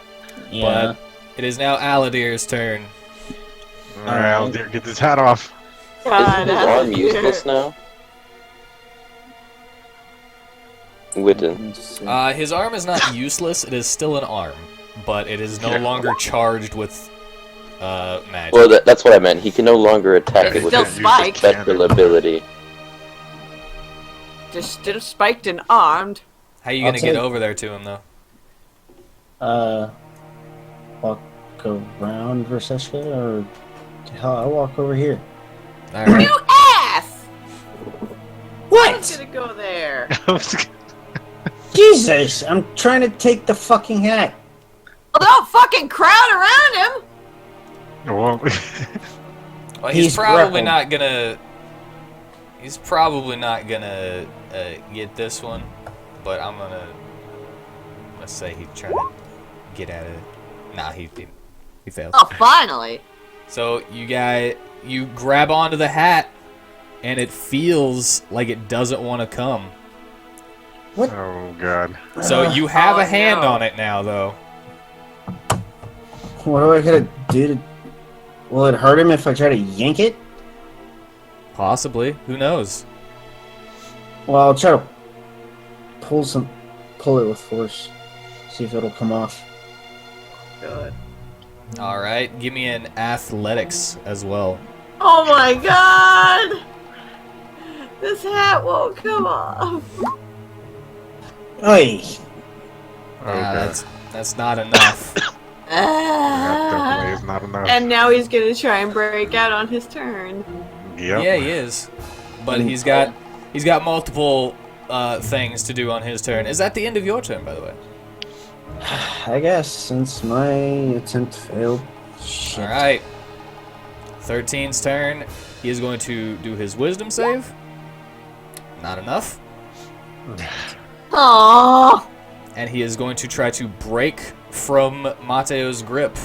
Yeah. But it is now Aladir's turn. Alright, I'll get this hat off. God, Isn't his arm useless now? WheatTon. His arm is not useless. It is still an arm, but it is no longer charged with magic. Well, that's what I meant. He can no longer attack it with Still his spiked. special ability. Just still spiked and armed. How you I'll gonna get take- over there to him though? Walk around Verseshka, or hell, I'll walk over here. All right. You ass! I was What? gonna go there. Jesus! I'm trying to take the fucking hat. Well, don't fucking crowd around him. Well, Well, he's He's probably grappled. not gonna. He's probably not gonna get this one, but I'm gonna. Let's say he's trying to get at it. Nah, he fails. Oh, finally. So you grab onto the hat, and it feels like it doesn't want to come. oh god. So you have Oh, a hand no. on it now, though. What do I gotta do to... Will it hurt him if I try to yank it? Possibly. Who knows? Well, I'll try to pull it with force. See if it'll come off. Good. All right. Give me an athletics as well. Oh my god! This hat won't come off. Oi! Okay. That's not enough. That definitely is not enough. And now he's gonna try and break out on his turn. Yep. Yeah, he is. But he's got multiple things to do on his turn. Is that the end of your turn, by the way? I guess, since my attempt failed. Shit. All right. 13's turn. He is going to do his wisdom save. Not enough. Aww. And he is going to try to break from Mateo's grip.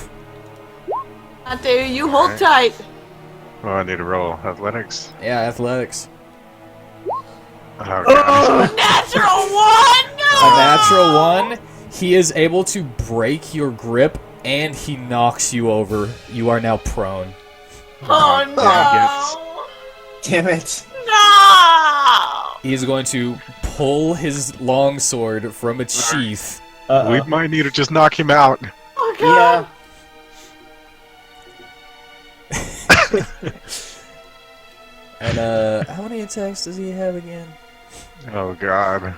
Mateo, you hold tight. Oh, I need to roll athletics. Yeah, athletics. Oh god. Natural one! A natural 1. He is able to break your grip, and he knocks you over. You are now prone. Oh no! Damn it. No! He is going to pull his longsword from its sheath. We might need to just knock him out. Oh god! Yeah. And how many attacks does he have again? Oh god.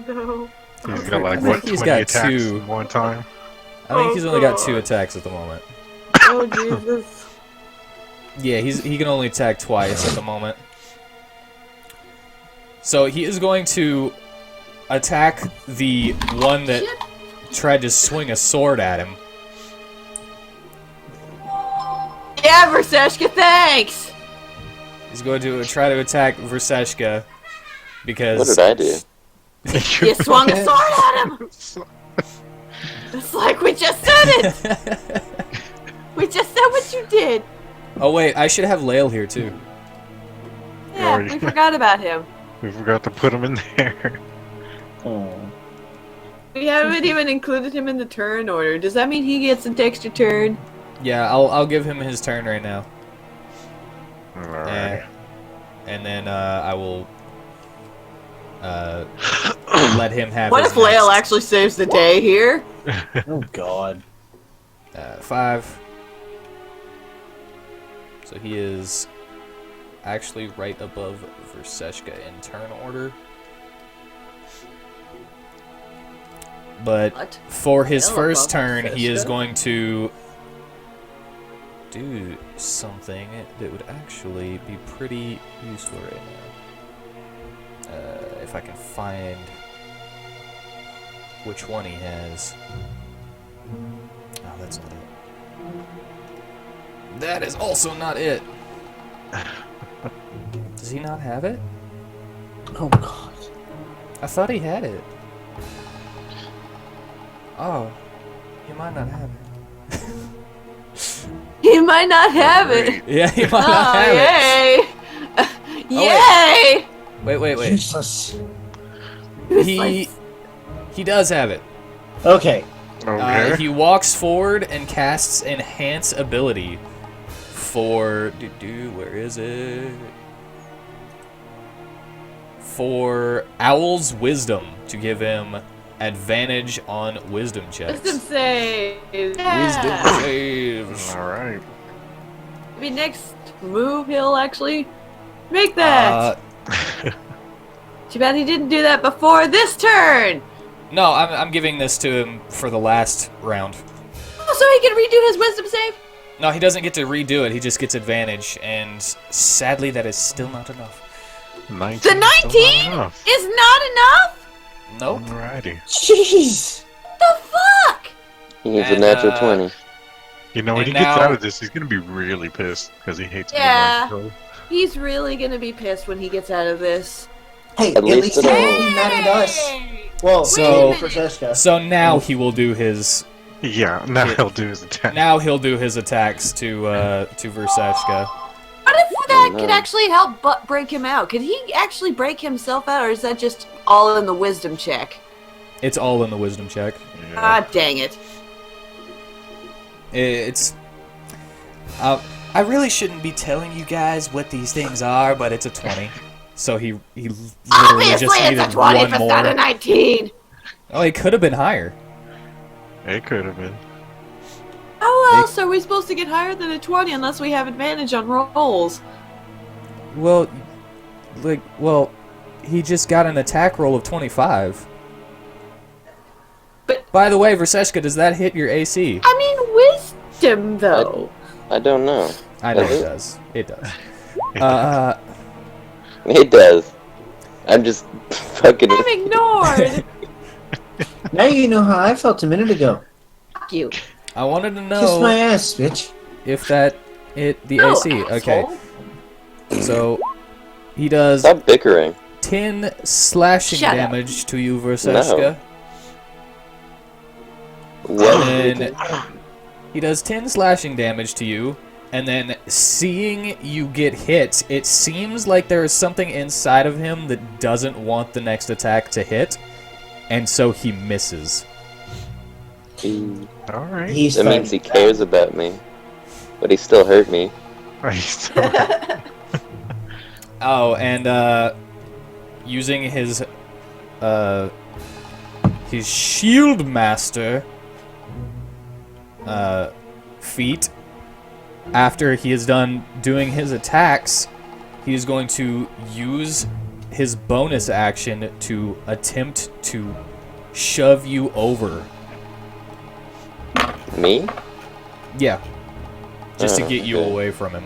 No. He's got like I think what, he's 20 got attacks 2. in one time? I think he's only got 2 attacks at the moment. Oh Jesus. Yeah, he can only attack twice at the moment. So he is going to attack the one that tried to swing a sword at him. Yeah, Verseshka, thanks! He's going to try to attack Verseshka because... What did I do? You swung a sword at him! It's like we just said it! We just said what you did! Oh wait, I should have Lael here too. Yeah, we forgot about him. We forgot to put him in there. Oh. We haven't even included him in the turn order. Does that mean he gets an extra turn? Yeah, I'll give him his turn right now. Alright. And then I will let him have What his if Lael next. actually saves the day here? Oh god. 5. So he is actually right above Verseshka in turn order. But What? for his Well first above turn, he is Verseshka? going to do something that would actually be pretty useful right now. If I can find which one he has. Oh, that's not it. That is also not it. Does he not have it? Oh god. I thought he had it. Oh, he might not have it. He might not have it. Yeah, he might Oh, not have it. yay! Yay! Wait. Useless. He does have it. Okay. Okay. He walks forward and casts Enhance ability for where is it? For Owl's Wisdom to give him advantage on wisdom checks. Wisdom save. Wisdom Yeah. saves. Alright. Maybe next move he'll actually make that. Too bad he didn't do that before this turn. No, I'm giving this to him for the last round. Oh, so he can redo his wisdom save? No, he doesn't get to redo it. He just gets advantage, and sadly, that is still not enough. 19 The 19 is not enough? Nope. Alrighty. Jeez. The fuck? He needs And, a natural 20. You know, when And he gets now- out of this, he's gonna be really pissed because he hates Yeah. being like, He's really gonna be pissed when he gets out of this. Hey, At at least least it'll- he'll be mad at us. Well, So- for Jessica. So now he will do his. Yeah, now he'll do his attack. Now he'll do his attacks to Verseshka. What if that no. could actually help break him out? Could he actually break himself out, or is that just all in the wisdom check? It's all in the wisdom check. Yeah. Ah, dang it. It's. I really shouldn't be telling you guys what these things are, but it's a 20. So he literally Obviously, just it's needed a 20 one if it's not a more. 19. Oh, it could have been higher. It could have been. How else are we supposed to get higher than a 20 unless we have advantage on rolls? Well, he just got an attack roll of 25. By the way, Verseshka, does that hit your AC? I mean, wisdom, though. I don't know. I know Does it it? does. It does. It does. I'm just fucking with I'm ignored. Now you know how I felt a minute ago. Fuck you. I wanted to Kiss my know ass, bitch. if that hit the Oh, AC. Okay, asshole. so he does Stop bickering. 10 slashing Shut up. damage to you, Verseshka. What? And then he does 10 slashing damage to you, and then seeing you get hit, it seems like there is something inside of him that doesn't want the next attack to hit, and so he misses. All right. He's That means he fighting cares about me, but he still hurt me. Oh, and using his shield master feat, after he is done doing his attacks, he is going to use his bonus action to attempt to shove you over. Me? Yeah. Just to Oh, get you okay. away from him.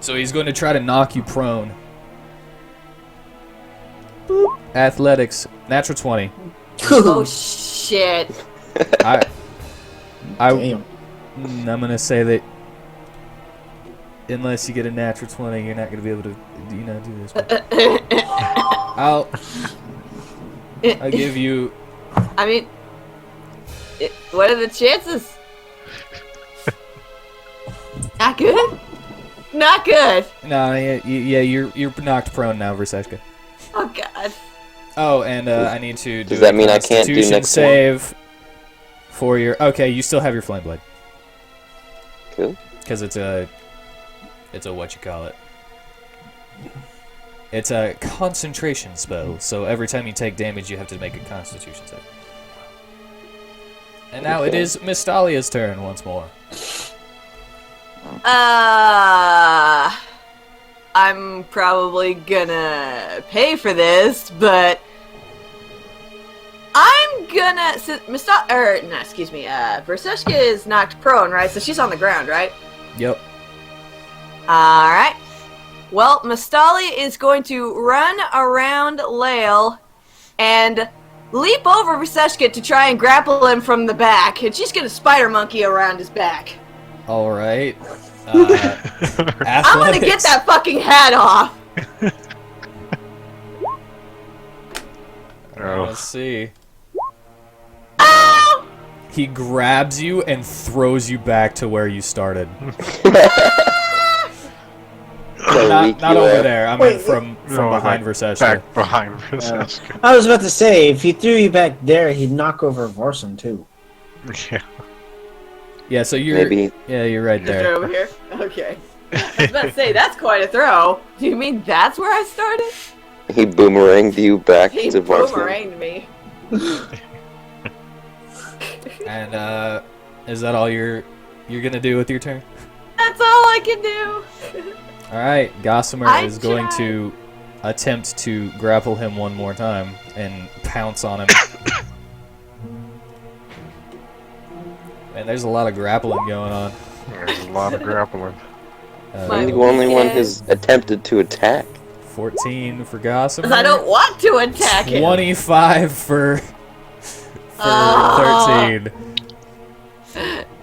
So he's going to try to knock you prone. Boop. Athletics, natural 20. Oh, shit. I'm Damn. gonna say that unless you get a natural 20, you're not gonna be able to, do this. I'll give you. I mean, what are the chances? Not good? Not good. No, yeah, you're knocked prone now, Verseshka. Oh, God. Oh, and I need to do Does that a mean I can't do Constitution next save for your. Okay, you still have your flame blade Cool. because it's a what you call it. It's a concentration spell, so every time you take damage, you have to make a Constitution save. And now it Okay. is Miss Dahlia's turn once more. I'm probably gonna pay for this, but I'm gonna. Verseshka is knocked prone, right? So she's on the ground, right? Yep. Alright. Well, Mistalia is going to run around Lael and leap over Verseshka to try and grapple him from the back, and she's gonna spider monkey around his back. All right. I'm gonna get Athletics. that fucking hat off! Let's see. Ow! He grabs you and throws you back to where you started. So Not weak you over are. there. I mean Wait, from behind Verseshka. Back behind Verseshka. I was about to say, if he threw you back there, he'd knock over Vorson too. Yeah. Yeah, so you're. Maybe. Yeah, you're right Just there. over here? Okay. I was about to say, that's quite a throw. Do you mean that's where I started? He boomeranged you back He to Varsity. boomeranged me. And is that all you're gonna do with your turn? That's all I can do. All right, Gossamer I is going tried. to attempt to grapple him one more time and pounce on him. Man, there's a lot of grappling going on. There's a lot of grappling. I'm the only one who's attempted to attack. 14 for Gossamer. Because I don't want to attack him. 25 for Oh. 13.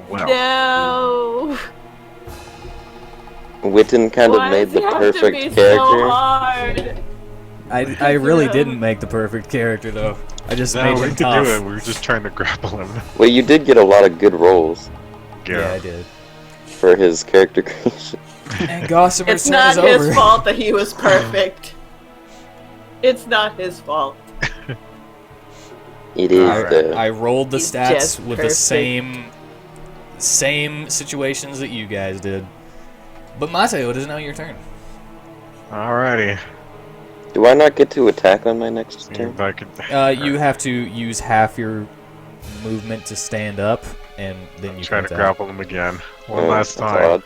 Wow. No. Witten kind Why of made does the it have perfect to be so character. hard? I really didn't make the perfect character though. I just No, made we it could tough. do it. We were just trying to grapple him. Well, you did get a lot of good rolls Yeah, I did. for his character creation. And Gossamer's It's turn not is his over. fault that he was perfect. It's not his fault. It is I rolled the He's stats just with perfect. the same situations that you guys did. But Mateo, it is now your turn. Alrighty. Do I not get to attack on my next See turn? if I could. You have to use half your movement to stand up, and then you Try can to attack. grapple him again. One Oh, last that's time. odd.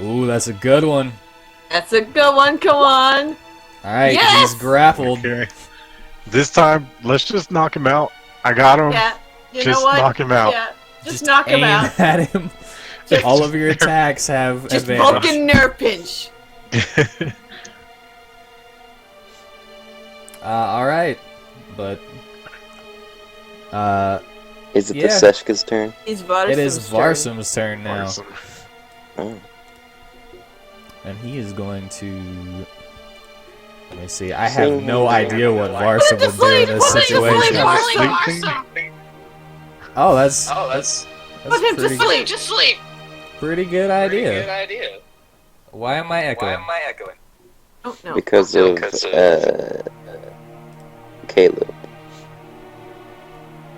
Ooh, that's a good one. That's a good one, come on. All right, Yes! he's grappled. Okay. This time, let's just knock him out. I got him. Yeah. You Just know what? knock him out. Yeah. Just knock him aim out. at him. All of your attacks have Just advantage. Vulcan nerve pinch. Alright. But Is it Yeah. the Seshka's turn? He's Varsum's it is turn. Varsum's turn now. Awesome. Oh. And he is going to... Let me see. I have no idea what Varsum would do in this situation. Oh, that's Put him to pretty, sleep. Just sleep. pretty good idea. Why am I echoing? Oh no. Because of Caleb.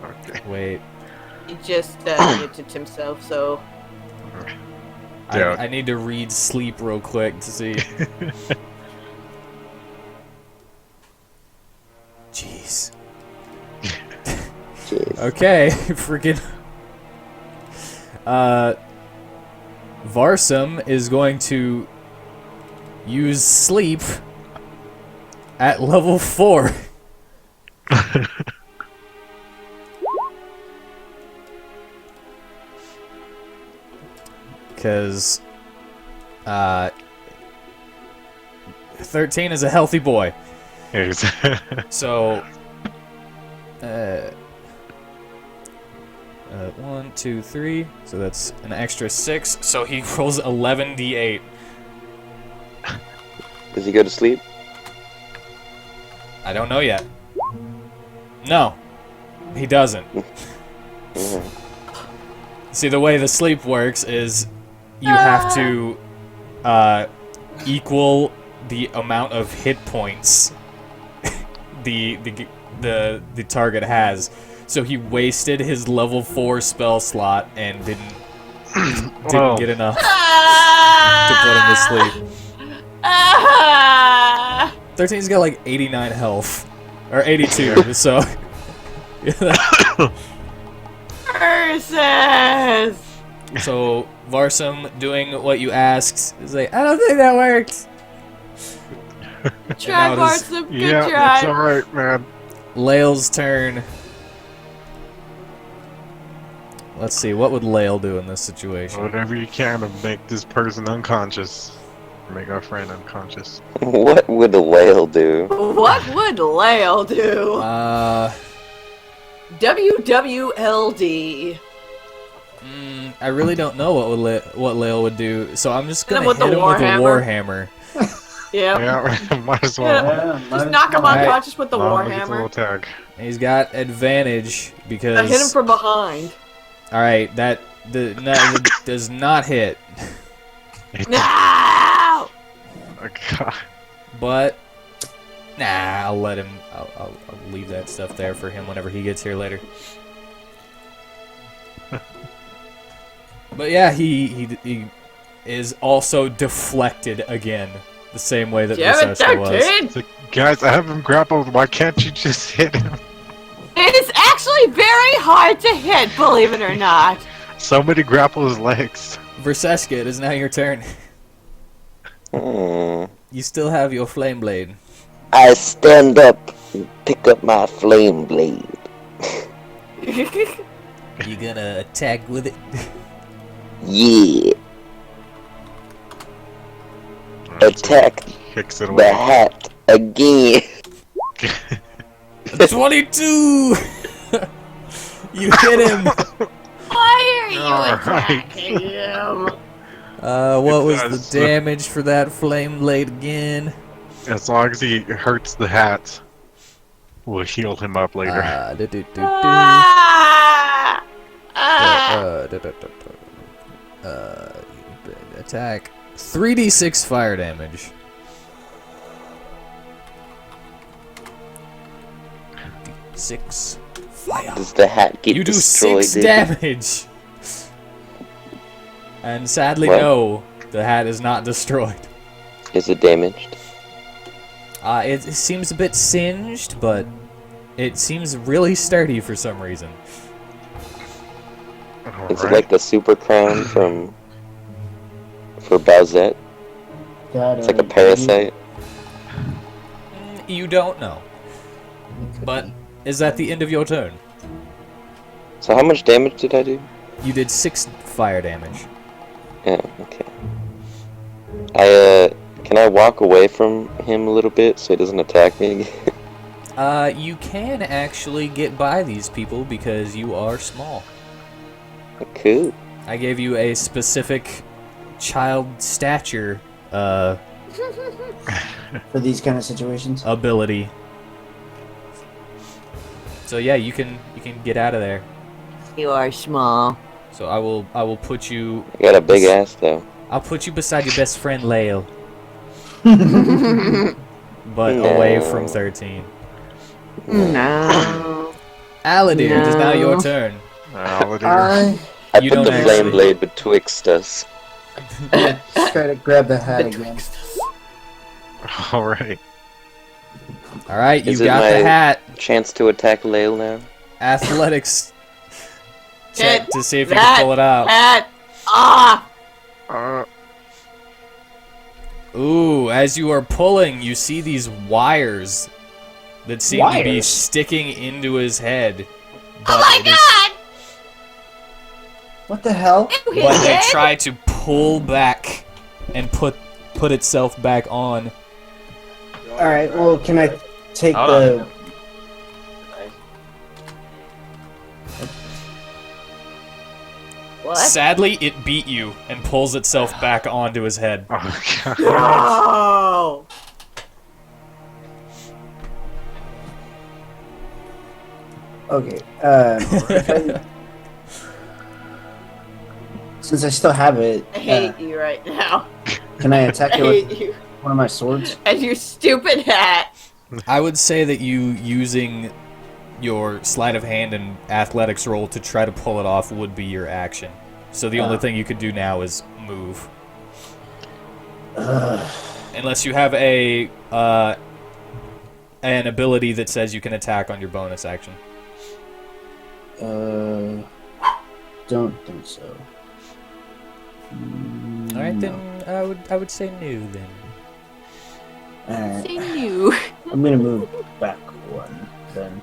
Okay. Wait. He just muted himself, so. Yeah. I need to read sleep real quick to see. Jeez. Jeez. Okay, freaking. Varsum is going to use sleep at level 4. Because 13 is a healthy boy. Here's- So, 1, 2, 3. So that's an extra 6. So he rolls 11d8. Does he go to sleep? I don't know yet. No, he doesn't. Yeah. See, the way the sleep works is you have to equal the amount of hit points the target has. So he wasted his level 4 spell slot and didn't Whoa. get enough to put him to sleep. 13's got like 89 health. Or 82, so... Curses! So, Varsum doing what you asked is like, I don't think that worked! Try, now it is- Varsum. Good yeah, try. it's alright, man. Lael's turn. Let's see, what would Lael do in this situation? Whatever you can to make this person unconscious. Make our friend unconscious. What would a whale do? What would Lael do? WWLD. I really don't know what Lael would do, so I'm just gonna Hit hit him him with with the a Warhammer. Warhammer. Yep. Yeah, might as well. Yeah, Just knock him Alright. unconscious with the Mom gets a Warhammer. little tag. He's got advantage because... Hit him from behind. Alright, that does not hit. No! Oh, God. But nah, I'll let him. I'll leave that stuff there for him whenever he gets here later. But yeah, he is also deflected again, the same way that Damn it, Visesha was. 13! It's like, guys, I have him grappled. Why can't you just hit him? It is actually very hard to hit, believe it or not. Somebody grapple his legs. Verseska, it is now your turn. You still have your flame blade. I stand up and pick up my flame blade. You gonna attack with it? Yeah. Attack Kicks it the away. hat again. 22. You hit him. Why are you Alright. attacking him? What was does. the damage for that flame blade again? As long as he hurts the hat, we'll heal him up later. Ah! Ah! Attack 3d6 fire damage. D6 fire. Does the hat get You do destroyed? 6 damage. And sadly, What? no, the hat is not destroyed. Is it damaged? It seems a bit singed, but it seems really sturdy for some reason. Is it Alright. like the super crown for Bowsette? That, It's like a parasite. You don't know. But is that the end of your turn? So how much damage did I do? You did 6 fire damage. Yeah, okay. Can I walk away from him a little bit so he doesn't attack me again? You can actually get by these people because you are small. Cool. I gave you a specific child stature For these kind of situations. ability. So yeah, you can get out of there. You are small. So I will put you. I got a big ass though. I'll put you beside your best friend Lael. But away from 13. No. Aladir, it is now your No. turn. Aladir. I You put don't the flame actually- blade betwixt us. Try to grab the hat again. All right. All right, you Is it got the my- hat. Chance to attack Lael now. Athletics check Get to see if you that can pull it out. hat off. Uh, Ooh, as you are pulling, you see these wires that seem to be Wires? sticking into his head. But Oh my it is- god! What the hell? but they try to pull back and put itself back on. Alright, well, can I take Hold the... What? Sadly, it beat you and pulls itself back onto his head. oh god. No! Okay, since I still have it, I hate you right now. can I attack I it with hate you. one of my swords? And your stupid hat. I would say that you using your sleight of hand and athletics roll to try to pull it off would be your action. So the only thing you could do now is move. Unless you have an ability that says you can attack on your bonus action. Don't think so. All right, then I would say no then. Alright, Say you. I'm gonna move back one, then.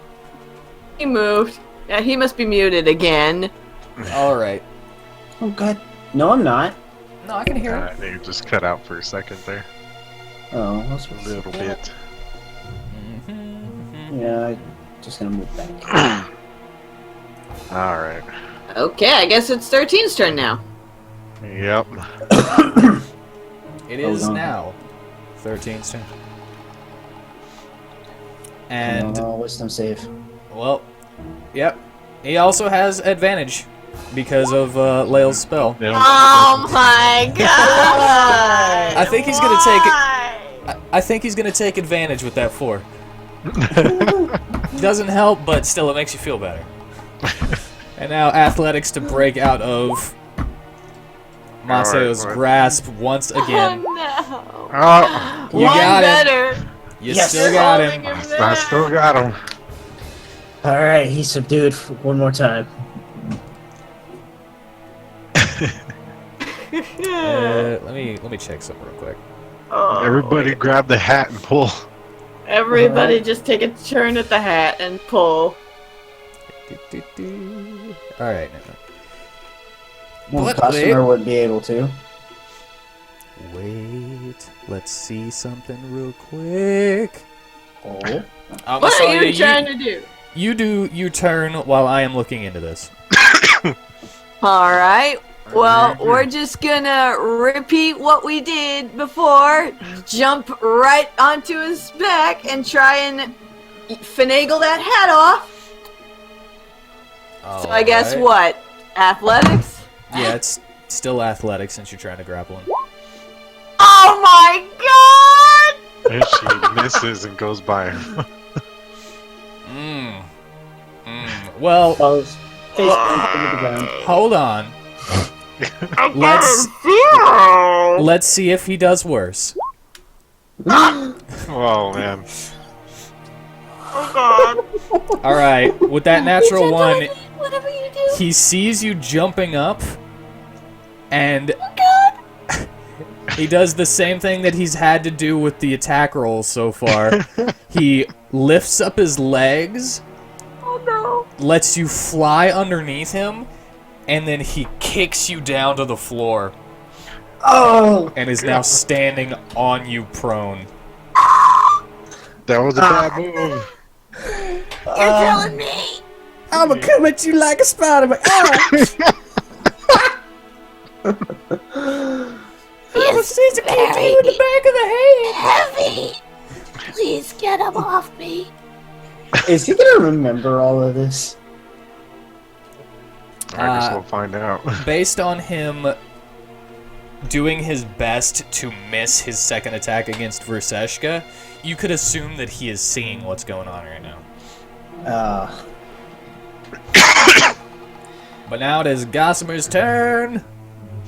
He moved. Yeah, he must be muted again. All right. Oh god. No, I'm not. No, I can hear it. You just cut out for a second there. Oh, that's A little bit. yeah, I'm just gonna move back. All right. Okay, I guess it's 13's turn now. Yep. It is Hold on. now 13's turn. And No, wisdom save. well, yep. He also has advantage because of Lael's spell. Yep. Oh my god! I think he's gonna take it. Why? I think he's gonna take advantage with that 4. Doesn't help, but still, it makes you feel better. And now athletics to break out of Mateo's Alright, grasp once again. Oh no! Oh, You One got him. better. You Yes. still got him. I still got him. Alright, he's subdued for one more time. Let me check something real quick. Oh. Everybody grab the hat and pull. Everybody just take a turn at the hat and pull. All right. One What? customer wouldn't be able to. Wait. Let's see something real quick. Oh. What are you trying to do? You do your turn while I am looking into this. Alright. Well, we're just gonna repeat what we did before. Jump right onto his back and try and finagle that hat off. So I guess Alright. what? Athletics? Yeah, it's still athletics since you're trying to grapple him. Oh my god! And she misses and goes by him. Well, Falls face plant into the ground. hold on. I got Let's- a 0! Let's see if he does worse. Oh man. Oh god. All right, with that natural one, Whatever you do. he sees you jumping up, and he does the same thing that he's had to do with the attack rolls so far. He lifts up his legs, Oh no! lets you fly underneath him, and then he kicks you down to the floor Oh! and is now standing on you prone. That was a bad move. You're telling me? I'ma come at you like a Spider-Man. I'ma seize a in the back of the head. heavy. Please get him off me. Is he gonna remember all of this? I guess we'll find out. Based on him doing his best to miss his second attack against Verseshka, you could assume that he is seeing what's going on right now. But now it is Gossamer's turn.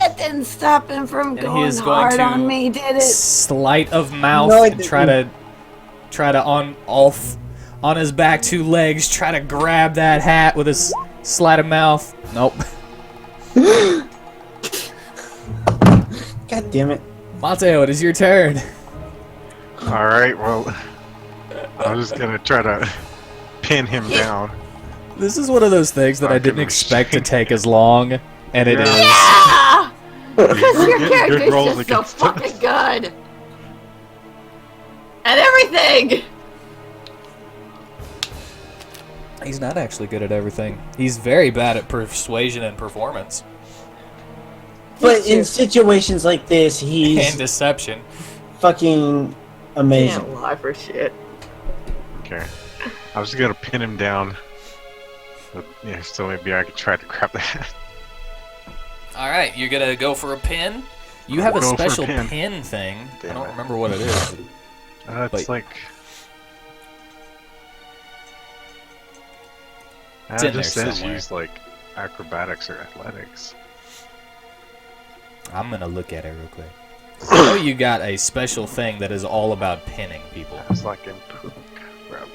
That didn't stop him from And he going is going hard to on me, did it? Sleight of mouth No, it and try to on his back two legs, try to grab that hat with his sleight of mouth. Nope. God damn it. Mateo, it is your turn. Alright, well, I'm just gonna try to pin him down. This is one of those things that I didn't Fucking expect to machine. take as long, and it Yeah. is. Yeah! Because You're your getting good character's rolls just so against us. fucking good. At everything! He's not actually good at everything. He's very bad at persuasion and performance. But in situations like this, he's And deception. fucking amazing. Can't lie for shit. Okay. I was just gonna pin him down. But, yeah, so maybe I could try to grab the hat. Alright, you're gonna go for a pin? You have a Go for a special pin. pin thing. I Damn don't it. remember what it is. It's But- like... It's it in just there says somewhere. use like acrobatics or athletics. I'm gonna look at it real quick. I know you got a special thing that is all about pinning people. It's like improve grab.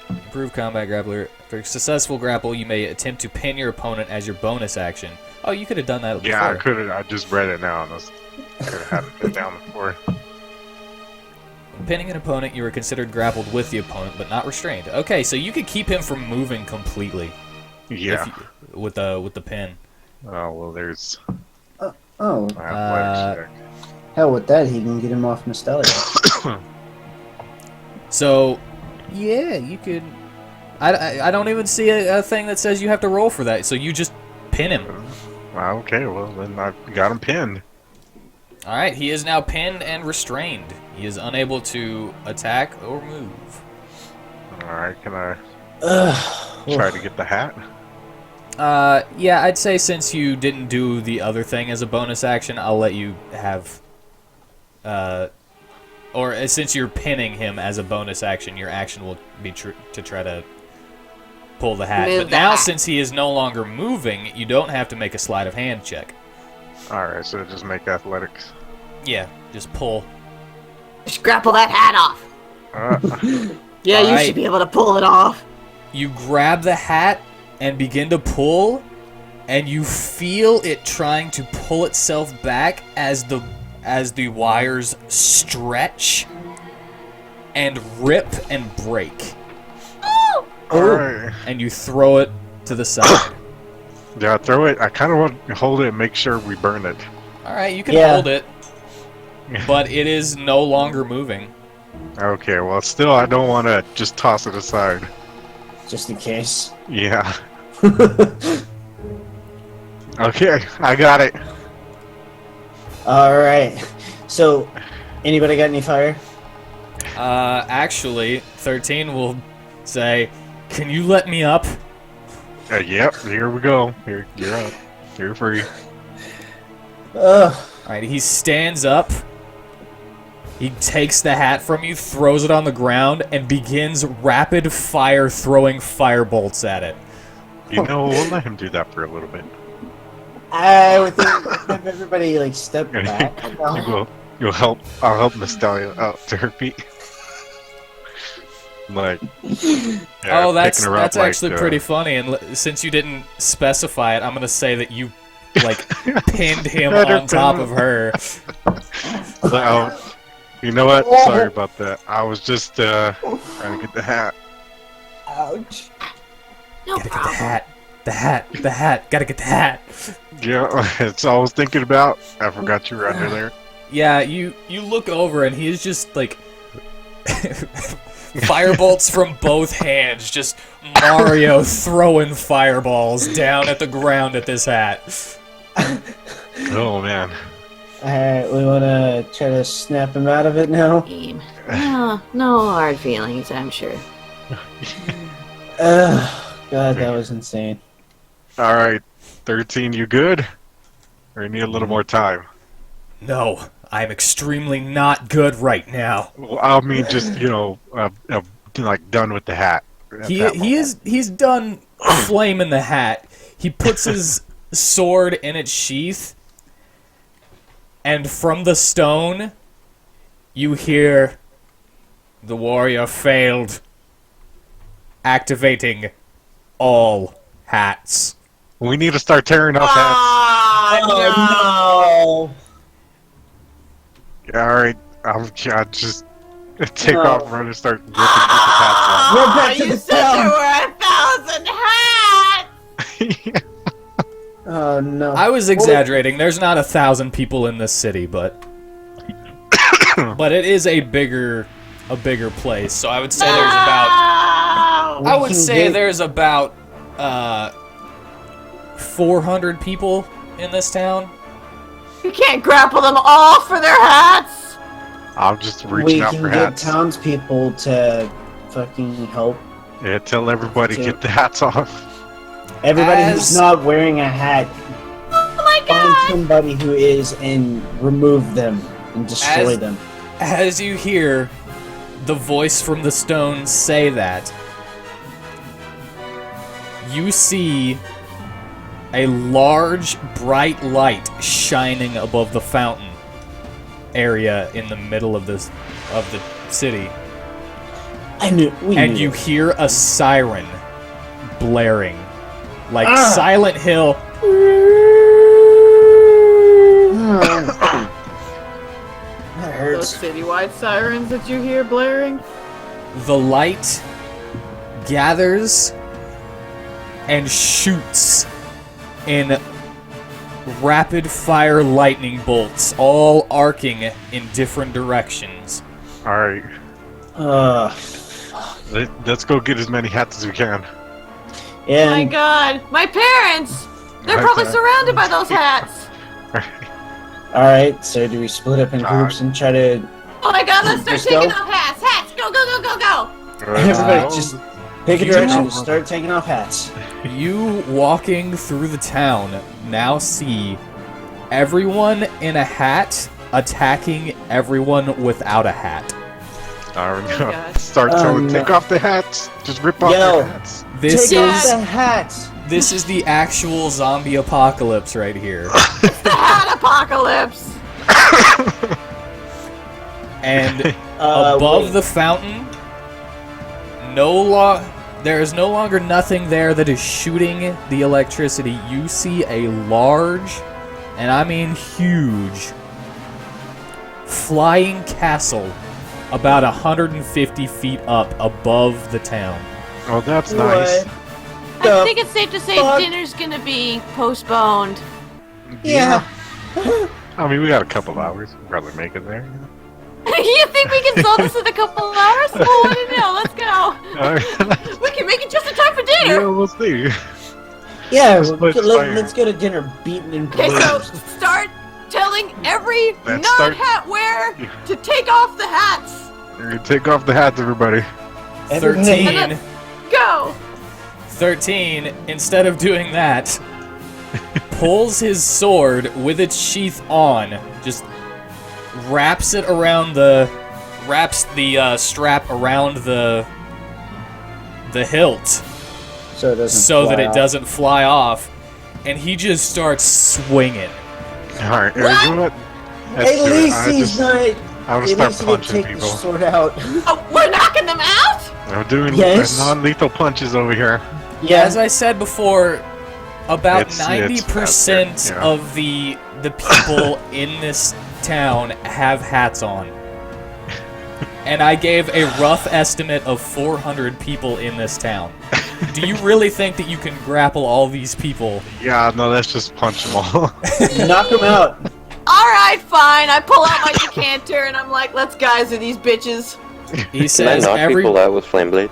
Improve combat grappler. For successful grapple, you may attempt to pin your opponent as your bonus action. Oh, you could have done that before. Yeah, I could have. I just read it now, and I could have had it put down before. When pinning an opponent, you are considered grappled with the opponent, but not restrained. Okay, so you could keep him from moving completely. Yeah. With the pin. Oh well, there's Oh, my athletics hell with that, he can get him off Nostalgia. So, yeah, you could. I don't even see a thing that says you have to roll for that. So you just pin him. check. Okay, well then I got him pinned. All right, he is now pinned and restrained. He is unable to attack or move. All right, can I Ugh. try to get the hat? Yeah, I'd say since you didn't do the other thing as a bonus action, I'll let you have, or since you're pinning him as a bonus action, your action will be to try to pull the hat. Move But the now, hat. since he is no longer moving, you don't have to make a sleight of hand check. All right, so just make athletics. Yeah, just pull. Just grapple that hat off. Yeah, you Alright. should be able to pull it off. You grab the hat and begin to pull, and you feel it trying to pull itself back as the wires stretch and rip and break, All right. and you throw it to the side. Yeah, I throw it. I kind of want to hold it and make sure we burn it. All right, you can Yeah. hold it, but it is no longer moving. Okay, well, still, I don't want to just toss it aside. Just in case. Yeah. Okay, I got it. Alright. So, anybody got any fire? Actually, 13 will say, "Can you let me up?" Yep, here we go. You're up. You're free. Ugh. All right, he stands up. He takes the hat from you, throws it on the ground, and begins rapid fire throwing firebolts at it. You know, we'll let him do that for a little bit. I would think have everybody like step back. You'll help. I'll help Nostalgia out to her feet. Like, yeah, Oh, that's picking her up like, actually pretty funny. And since you didn't specify it, I'm gonna say that you like pinned him Had her on top pinned. of her. So You know what? Sorry about that. I was just trying to get the hat. Ouch. No Gotta get the problem. hat. The hat. Gotta get the hat. Yeah, it's all I was thinking about. I forgot you were under there. Yeah, you look over and he's just like firebolts from both hands, just Mario throwing fireballs down at the ground at this hat. Oh man. Alright, we wanna try to snap him out of it now? Game. No hard feelings, I'm sure. God, that was insane. Alright, 13, you good? Or you need a little more time? No, I'm extremely not good right now. Well, I mean, just, like done with the hat. He's done flaming the hat. He puts his sword in its sheath, and from the stone, you hear the warrior failed, activating all hats. We need to start tearing off hats. Oh, Alright, I'll just take off, run, and start ripping people's hats off. no! We're back to You the said there town! were 1,000 hats! Oh no. I was exaggerating. There's not 1,000 people in this city, but it is a bigger place. So I would say there's about No! I would say there's about 400 people in this town. You can't grapple them all for their hats! I'm just We reaching out can for get hats. townspeople to fucking help. Yeah, tell everybody get the hats off. Everybody As- who's not wearing a hat, Oh my find god! somebody who is and remove them and destroy As- them. As you hear the voice from the stone say that, you see a large, bright light shining above the fountain area in the middle of the city, I knew. We and knew you it. hear a siren blaring, like Ah! Silent Hill. That Those hurts. citywide sirens that you hear blaring? The light gathers and shoots in rapid fire lightning bolts, all arcing in different directions. Alright, let's go get as many hats as we can. Oh my And god! My parents! They're probably surrounded by those hats! alright, so do we split up in groups and try to Oh my god, let's start Just taking go? off hats! Hats! Go, go, go, go, go! everybody just pick a you direction know- and start taking off hats? You walking through the town now see everyone in a hat attacking everyone without a hat. Alright, Oh my God. start Oh, telling, no. take off the hats. Just rip off Yo. the hats. This Take off is the hats. this is the actual zombie apocalypse right here. The hat apocalypse! And above wait. the fountain, there is no longer nothing there that is shooting the electricity. You see a large, and I mean huge, flying castle about 150 feet up above the town. Oh, that's nice. What I the think it's safe to say fuck? dinner's gonna be postponed. Yeah. I mean, we got a couple hours. We'll probably make it there. You think we can solve this in a couple of hours? Well, let me know. Let's go. Alright. We can make it just in time for Yeah, dinner. we'll see. Yeah, Split fire. let's go to dinner beaten and Okay, so bruised. start telling every Let's start- non-hat wearer to take off the hats. We're gonna take off the hats, everybody. Everybody- 13, Go. 13, instead of doing that, pulls his sword with its sheath on, just wraps the strap around the hilt So it doesn't so that fly it off. doesn't fly off, and he just starts swinging. Alright, you know what? Let's At do it. least I he's just- not. I want At to least start he didn't punching take the people. sword out. Oh, we're knocking them out. I'm doing Yes. non-lethal punches over here. As I said before, about It's 90% that's it, yeah. of the people in this town have hats on. and I gave a rough estimate of 400 people in this town. Do you really think that you can grapple all these people? Yeah, no, let's just punch them all. Knock him out. Alright, fine. I pull out my decanter and I'm like, let's geyser these bitches. He Can I says knock people out with flame blade?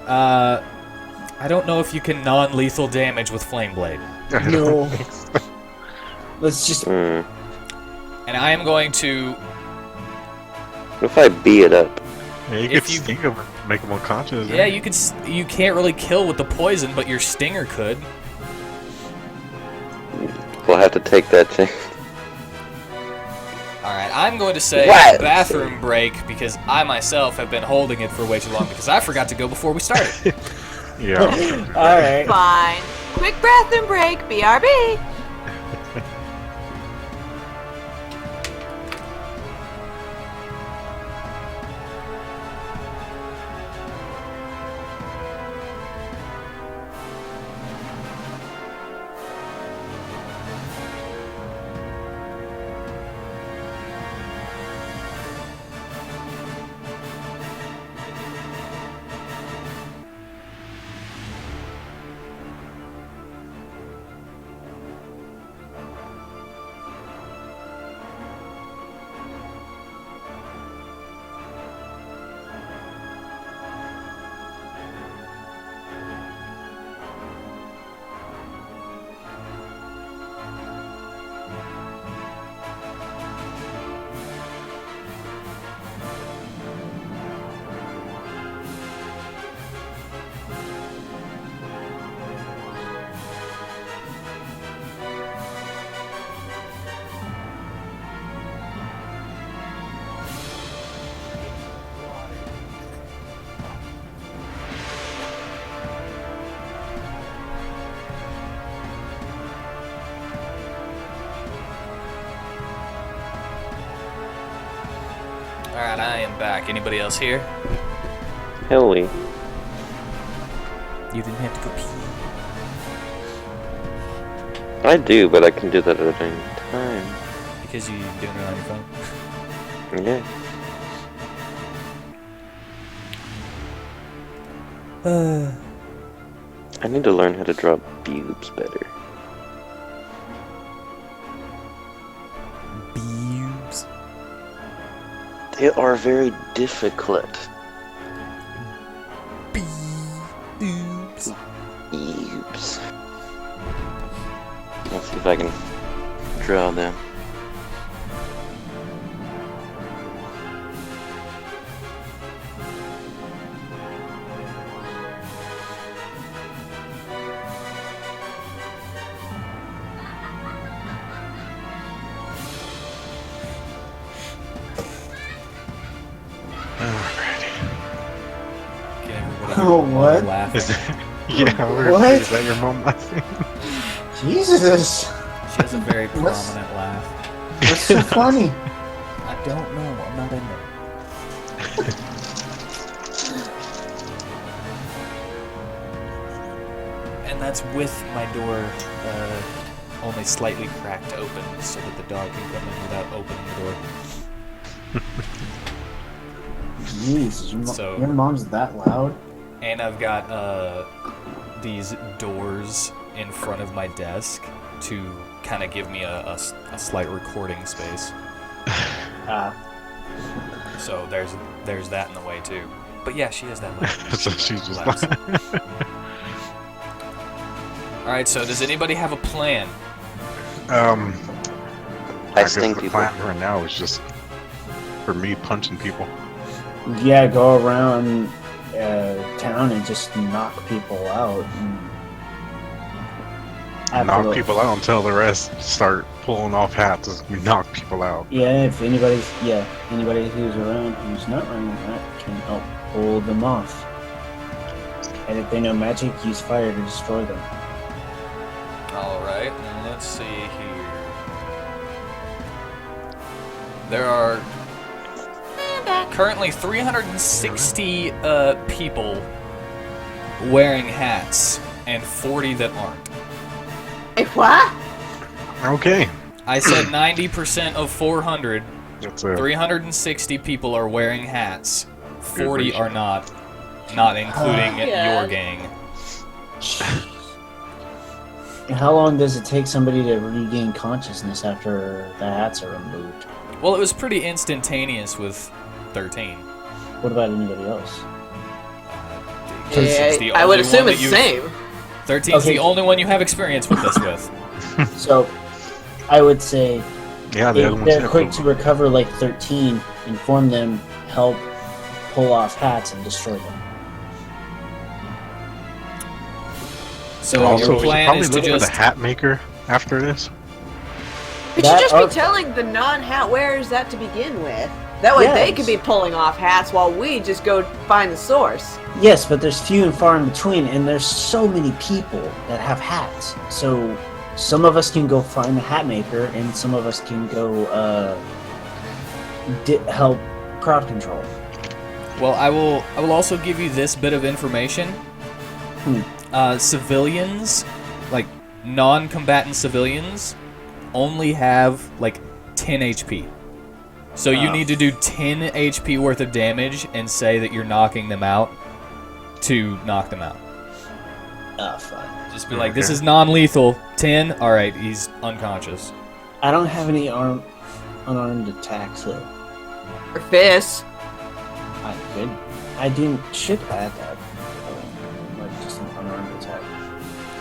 I don't know if you can non-lethal damage with Flame Blade. No. Let's just. And I am going to... What if I beat it up? Yeah, you If could you- sting them and make them unconscious. Yeah, you could. You can't really kill with the poison, but your stinger could. We'll have to take that chance. Alright, I'm going to say What? bathroom break because I myself have been holding it for way too long because I forgot to go before we started. Yeah. Alright. Fine. Quick bathroom break. BRB. Alright, I am back. Anybody else here? Helly. You didn't have to go pee. I do, but I can do that at any time. Because you doing it on your phone? Yeah. I need to learn how to draw boobs better. Boobs. They are very difficult. Boobs. Boobs. Let's see if I can draw them. Can everybody Oh, hear what? Mom laughing? Is that, yeah, What? is that your mom laughing? Jesus. She has a very What's- prominent laugh. What's so funny? I don't know. I'm not in there. And that's with my door only slightly cracked open so that the dog can come in without opening the door. Jeez, So- your mom's that loud? And I've got these doors in front of my desk to kind of give me a slight recording space. Ah. So there's that in the way too. But yeah, she has that laugh. So she's just Laughs. All right. So does anybody have a plan? I guess sting the people. plan right now is just for me punching people. Yeah, go around town and just knock people out. And Knock after- people out until the rest start pulling off hats as we knock people out. Yeah, if anybody who's around who's not wearing a hat can help pull them off. And if they know magic, use fire to destroy them. All right. And let's see here. There are currently 360 people wearing hats and 40 that aren't. Hey, what? Okay. I said 90% of 400 That's a 360 people are wearing hats. 40 ratio. are not including Yeah. your gang. How long does it take somebody to regain consciousness after the hats are removed? Well, it was pretty instantaneous with 13. What about anybody else? 13's the I would only assume one it's that the you've- same. 13's Okay. the only one you have experience with this with. So, I would say yeah. The other if ones they're have quick to- to recover like 13, inform them, help pull off hats and destroy them. So Also, your we should plan probably is to look for the just hat maker after this. We That should just are- be telling the non-hat wearers that to begin with. That way they Yes. could be pulling off hats while we just go find the source. Yes, but there's few and far in between, and there's so many people that have hats. So some of us can go find the hat maker, and some of us can go help crowd control. Well, I will also give you this bit of information. Civilians, like non-combatant civilians, only have like 10 HP. So you Oh. need to do 10 HP worth of damage and say that you're knocking them out to knock them out. Oh, fuck. Just be like, this Okay. is non-lethal. 10, alright, he's unconscious. I don't have any unarmed attacks, though. Or fists. I could. I didn't. Should add that. Like just an unarmed attack.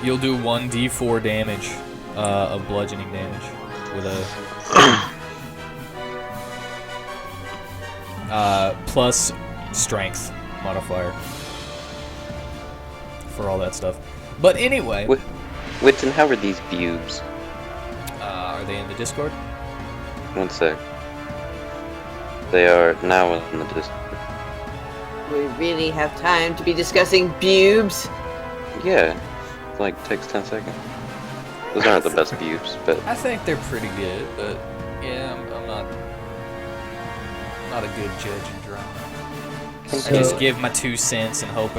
You'll do 1d4 damage of bludgeoning damage with a plus strength modifier for all that stuff. But anyway, WheatTon, how are these bubes? are they in the Discord? One sec. They are now in the Discord. We really have time to be discussing bubes. Yeah, it like takes 10 seconds. Those aren't the best bubes, but I think they're pretty good, but yeah, I'm not a good judge in drama. I just give my 2 cents and hope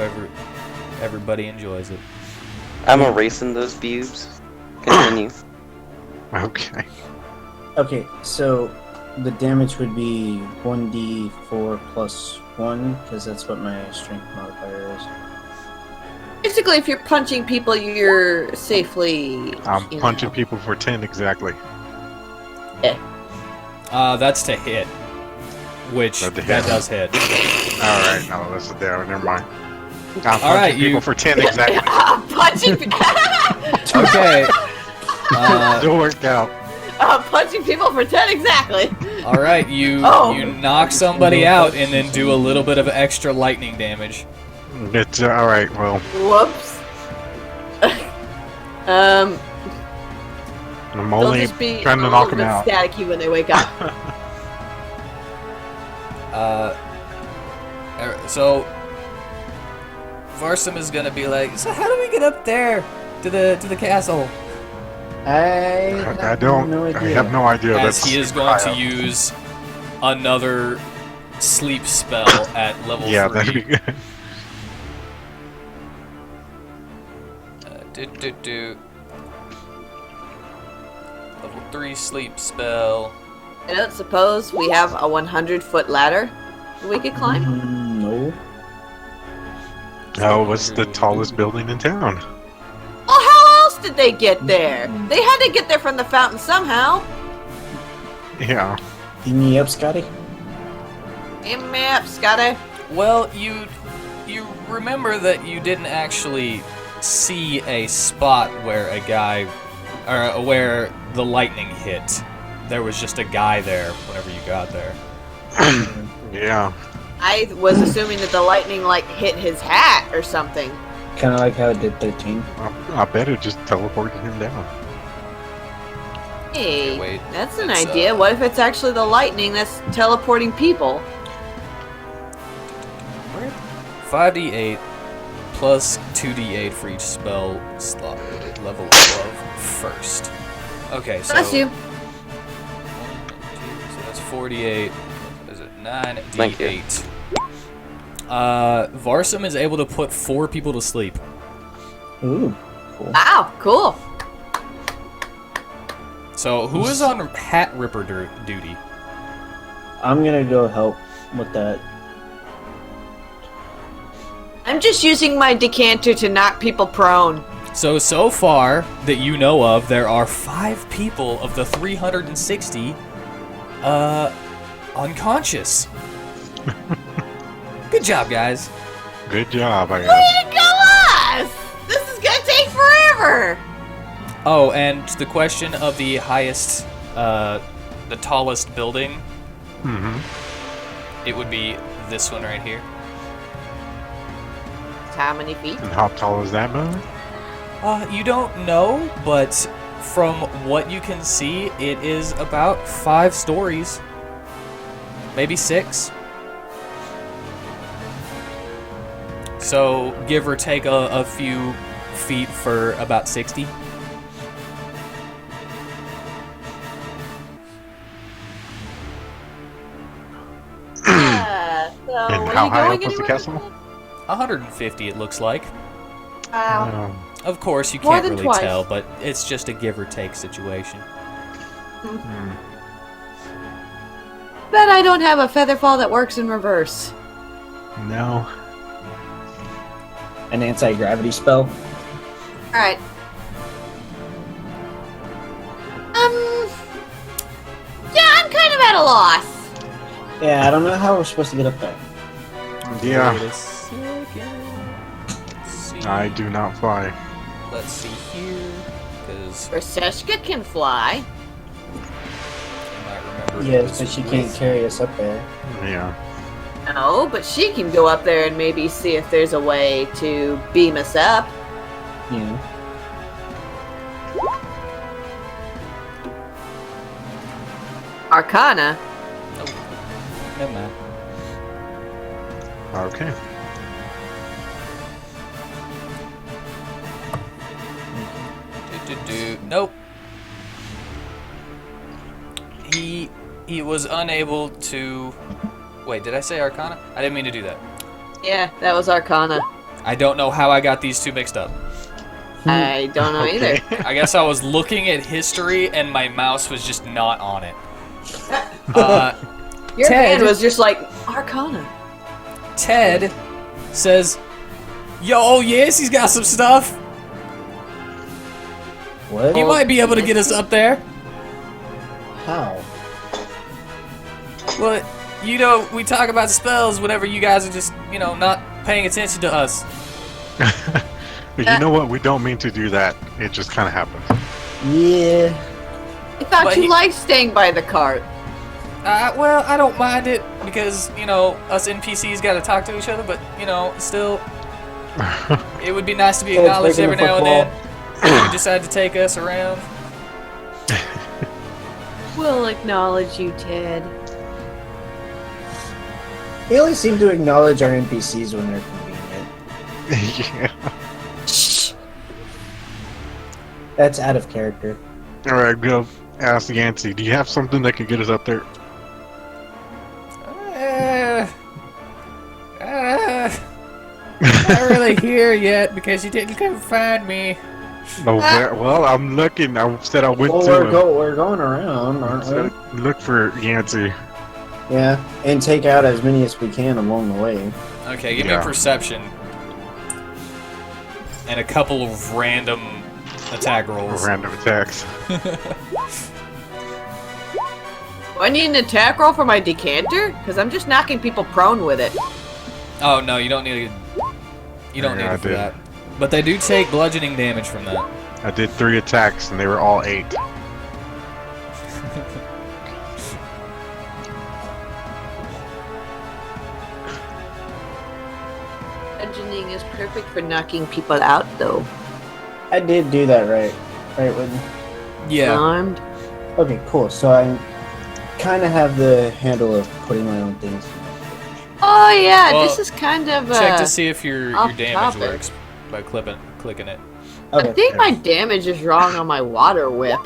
everybody enjoys it. I'm erasing those bubes. Continue. Okay. Okay, so the damage would be 1d4 plus 1, because that's what my strength modifier is. Basically, if you're punching people, you're safely. I'm you punching know. people for 10 exactly. That's to hit, which That to that hit. does hit. Alright, no, that's a down. Never mind. I'm punching Alright, people you- for 10 exactly. punching. Okay. It'll work out. Punching people for 10 exactly. All right, you Oh. you knock somebody out and then do a little bit of extra lightning damage. It's alright, well, Whoops. I'm They'll only just be trying to a knock little them bit out. staticky when they wake up. So Varsum is gonna be like, so how do we get up there to the castle? I don't. No I idea. have no idea. As That's he is going to high up. use another sleep spell at level Yeah, 3. that'd be good. Level 3 sleep spell. I don't suppose we have a 100-foot ladder that we could climb? No. Oh, what's the tallest building in town? Well, how else did they get there? They had to get there from the fountain somehow. Yeah. Beam me up, Scotty. Hey, map, Scotty. Well, you remember that you didn't actually see a spot where a guy, or where the lightning hit. There was just a guy there whenever you got there. Yeah. I was assuming that the lightning, like, hit his hat or something. Kind of like how it did 13. I bet it just teleported him down. Hey, wait, that's an it's, idea. What if it's actually the lightning that's teleporting people? 5d8 plus 2d8 for each spell slot level above first. Okay, so Bless you. 1, 2, so that's 48. What is it? 9 Thank you. d8. Varsum is able to put 4 people to sleep. Ooh. Cool. Wow, cool. So who is on hat ripper duty? I'm gonna go help with that. I'm just using my decanter to knock people prone. So far that you know of, there are 5 people of the 360 unconscious. Good job, guys. Good job, I Way guess. to go us! This is gonna take forever! Oh, and the question of the highest, the tallest building, Mm-hmm. it would be this one right here. How many feet? And how tall is that building? You don't know, but from what you can see, it is about 5 stories. Maybe 6. So, give or take a few feet for about 60. So And are how you high going up was the anywhere? castle? 150, it looks like. Wow. Of course, you More can't than really twice. tell, but it's just a give or take situation. Bet I don't have a featherfall that works in reverse. No. An anti-gravity spell. Alright. Yeah, I'm kind of at a loss. Yeah, I don't know how we're supposed to get up there. Wait Yeah, a second. Let's see. I do not fly. Let's see here, because Roseshka can fly. I might remember. Yes, but this she with- can't carry us up there. Yeah. No, but she can go up there and maybe see if there's a way to beam us up. Yeah. Arcana. Never mind. Okay. Nope. He was unable to. Wait, did I say Arcana? I didn't mean to do that. Yeah, that was Arcana. I don't know how I got these two mixed up. I don't know either. I guess I was looking at history and my mouse was just not on it. Your Ted. hand was just like Arcana. Ted says, "Yo, oh yes, he's got some stuff. What? He might be able to get us up there." How? Well, you know, we talk about spells whenever you guys are just, you know, not paying attention to us. But you know what? We don't mean to do that. It just kind of happens. Yeah. I thought But you he- liked staying by the cart. Well, I don't mind it because, you know, us NPCs got to talk to each other, but, you know, still, it would be nice to be Ted's acknowledged making every the now and football. then. If you decide to take us around. We'll acknowledge you, Ted. They only seem to acknowledge our NPCs when they're convenient. Yeah. Shh. That's out of character. All right, go ask Yancy. Do you have something that could get us up there? Not really here yet because you didn't come find me. No, well, I'm looking. I said I went Well, to him. we're going around, aren't we? So look for Yancy. Yeah, and take out as many as we can along the way. Okay, give me Yeah. a perception. And a couple of random attack rolls. Random attacks. Do I need an attack roll for my decanter? Because I'm just knocking people prone with it. Oh no, you don't need You don't Yeah, need I it for did. that. But they do take bludgeoning damage from that. I did 3 attacks and they were all 8. Bludgeoning is perfect for knocking people out, though. I did do that right. Right, Whitney? Yeah. Armed. Okay, cool. So I kind of have the handle of putting my own things. Oh yeah, Well, this is kind of. Check to see if your off damage topic. works by clicking it. Okay. I think my damage is wrong on my water whip.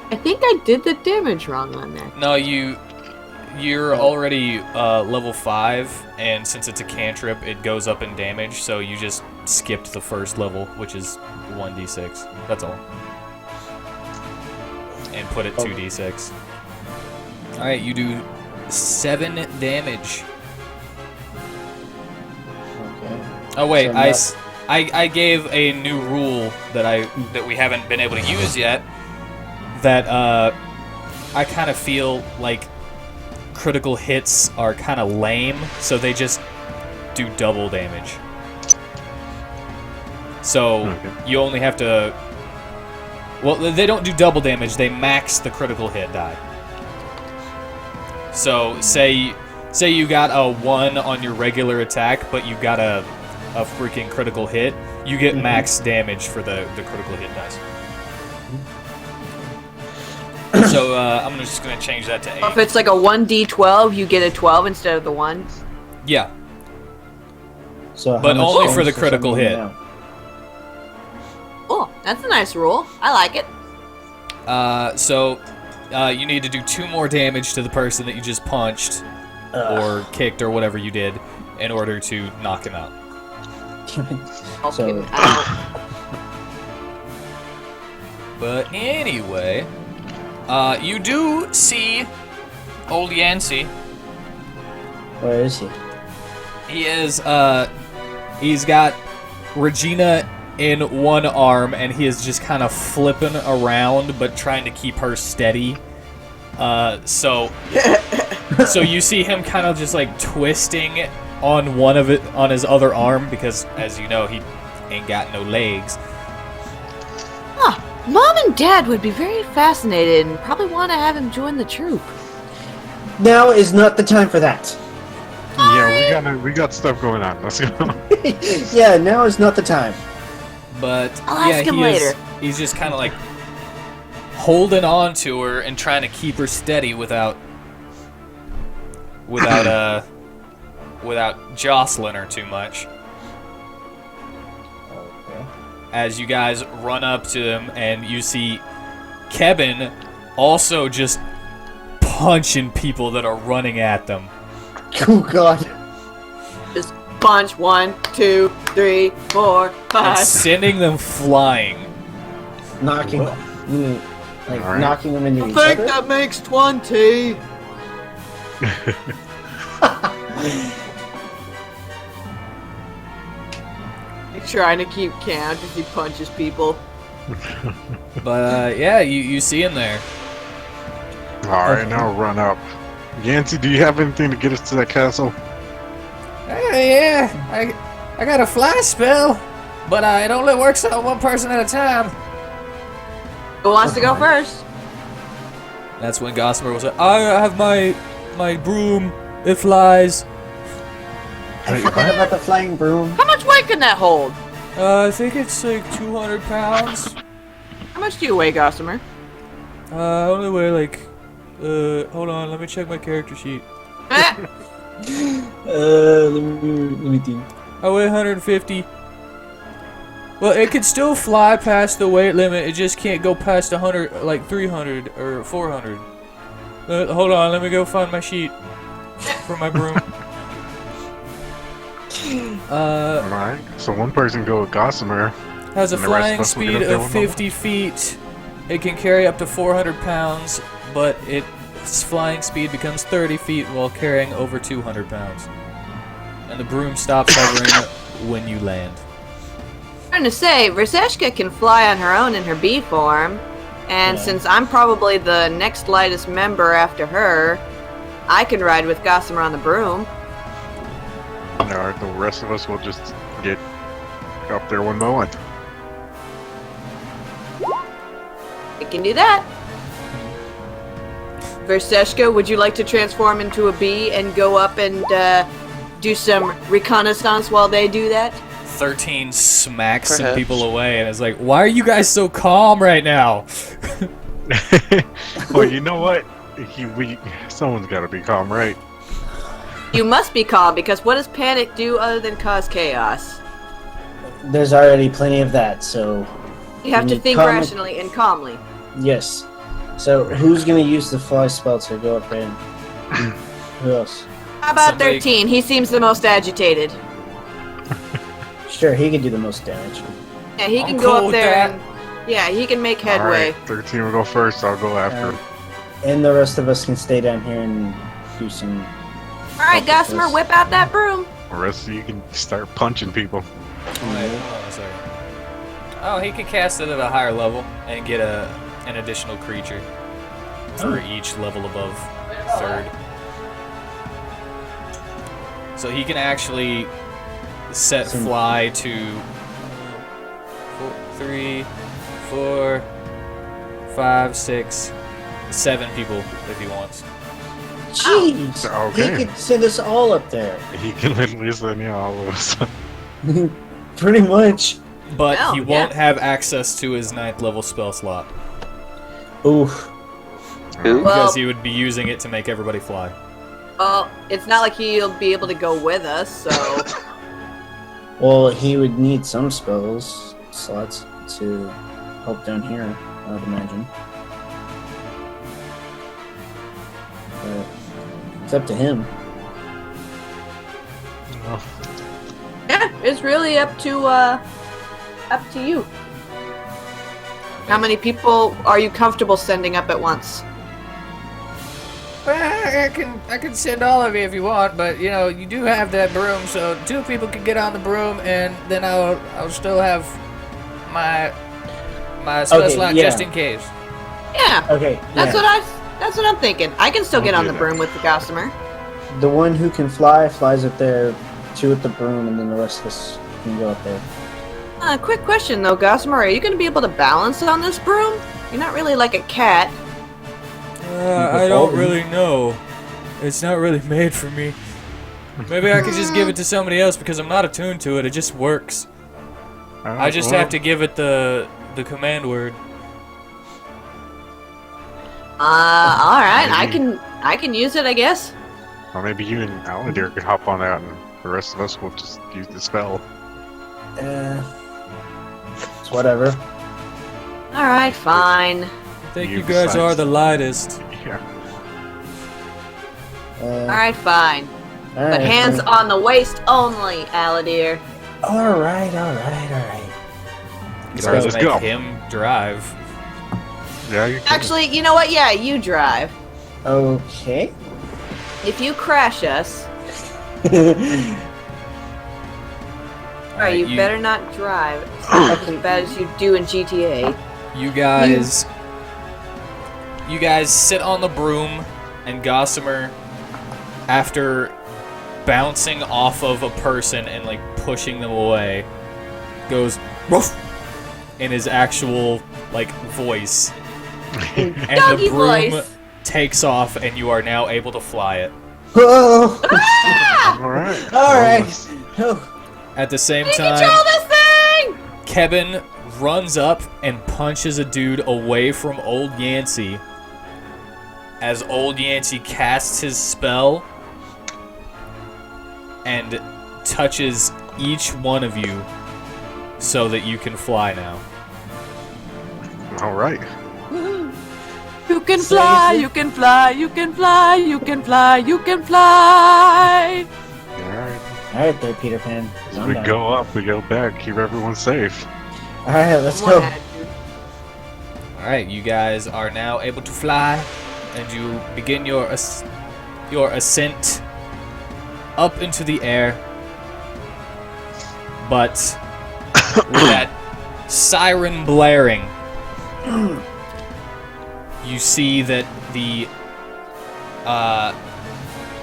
I think I did the damage wrong on that. No, you're already level 5, and since it's a cantrip, it goes up in damage, so you just skipped the first level, which is 1d6. That's all. And put it 2d6. Alright, you do 7 damage. Okay. Oh wait, So I gave a new rule that we haven't been able to use yet. That I kind of feel like critical hits are kind of lame, so they just do double damage. So you only have to. Well, they don't do double damage. They max the critical hit die. So say you got a 1 on your regular attack, but you got a freaking critical hit. You get max damage for the critical hit dice. So I'm just gonna change that to 8. If it's like a 1d12, you get a 12 instead of the 1. Yeah, So how but much only damage for the does critical something hit. now? Oh, that's a nice rule. I like it. So you need to do 2 more damage to the person that you just punched or kicked or whatever you did in order to knock him out. So But anyway, you do see old Yancey. where is he? He is, he's got Regina in one arm, and he is just kind of flipping around, but trying to keep her steady. So you see him kind of just like twisting on his other arm, because as you know, he ain't got no legs. Huh. Mom and Dad would be very fascinated and probably want to have him join the troop. Now is not the time for that. Yeah, we got stuff going on. Let's go. Yeah, now is not the time. But I'll yeah, ask him later. He's just kind of like holding on to her and trying to keep her steady without jostling her too much. Okay. As you guys run up to him, and you see Kevin also just punching people that are running at them. Oh God. Just punch 1, 2, 3, 4, 5. And sending them flying. Knocking, Alright. knocking them into I each think other. that makes 20. He's trying to keep count as he punches people. But yeah, you see him there. Alright, now run up. Yancey, do you have anything to get us to that castle? Yeah, I got a fly spell, but it only works on one person at a time. Who wants to go first? That's when Gossamer was like, I have my broom, it flies. I forgot about the flying broom. How much weight can that hold? I think it's like 200 pounds. How much do you weigh, Gossamer? I only weigh like, hold on, let me check my character sheet. Let me think. I weigh 150. Well, it could still fly past the weight limit. It just can't go past 100, like 300 or 400. Hold on, let me go find my sheet for my broom. Alright, so one person go with Gossamer. Has a And the rest flying of us will get speed up there of with normal? 50 feet. It can carry up to 400 pounds, but its flying speed becomes 30 feet while carrying over 200 pounds. And the broom stops hovering when you land. I'm trying to say, Verseshka can fly on her own in her bee form, and Yeah. since I'm probably the next lightest member after her, I can ride with Gossamer on the broom. Alright, the rest of us will just get up there one moment. We can do that. Verseshka, would you like to transform into a bee and go up and do some reconnaissance while they do that? 13 smacks some Perhaps. people away and is like, why are you guys so calm right now? Well, you know what? Someone's got to be calm, right? You must be calm, because what does panic do other than cause chaos? There's already plenty of that, so You have to need think calm- rationally and calmly. yes. So who's gonna use the fly spell to go up there? And who else? How about Somebody- 13? He seems the most agitated. Sure, he can do the most damage. Yeah, he I'm can cool go up with there that. and... Yeah, he can make headway. Alright, 13 will go first, I'll go after. And the rest of us can stay down here and do some. All right, Gossamer, whip out that broom. The rest of you can start punching people. Wait, hold on a second. Oh, he could cast it at a higher level and get an additional creature for each level above 3rd. So he can actually set fly to 3, 4, 5, 6, 7 people if he wants. Jeez! Okay. He could send us all up there. He can literally send you all of us. Pretty much. But Well, he won't have access to his 9th level spell slot Oof. Who? Well- because he would be using it to make everybody fly. Oh, it's not like he'll be able to go with us, so. Well, he would need some spells slots to help down here, I would imagine. But it's up to him. Yeah, it's really up to you. How many people are you comfortable sending up at once? Well, I can send all of you if you want, but you know you do have that broom, so 2 people can get on the broom, and then I'll still have my spell Okay, slot yeah. just in case. Yeah, Okay, that's what I'm thinking. I can still I'll get on do the that. broom with the Gossamer. The one who can fly flies up there, 2 with the broom, and then the rest of us can go up there. Quick question though, Gossamer, are you going to be able to balance on this broom? You're not really like a cat. I don't really know. It's not really made for me. Maybe I could just give it to somebody else because I'm not attuned to it. It just works. I just have to give it the command word. All right, Maybe. I can use it, I guess. Or maybe you and Aladir could hop on out, and the rest of us will just use the spell. It's whatever. All right, fine. I think You you guys decide. are the lightest. Yeah. All right, fine. All But right, hands fine. on the waist only, Aladir. All right. You All right, guys let's make go. him drive. Yeah, you can. Actually, you know what? Yeah, you drive. Okay. If you crash us, Alright, you better not drive as bad as you do in GTA. You guys sit on the broom, and Gossamer, after bouncing off of a person and like pushing them away, goes woof in his actual like voice, and Doggy the broom voice. takes off, and you are now able to fly it. Whoa! All right. All right. Oh, At the same Control time, this thing! Kevin runs up and punches a dude away from Old Yancey as Old Yancey casts his spell and touches each one of you so that you can fly now. All right. You can fly, you can fly, you can fly, you can fly, you can fly. All right. all right, there, Peter Pan. As Calm we down. go up, we go back. Keep everyone safe. All right, let's Someone go. had to. Alright, you guys are now able to fly, and you begin your ascent up into the air. But with that siren blaring, you see that the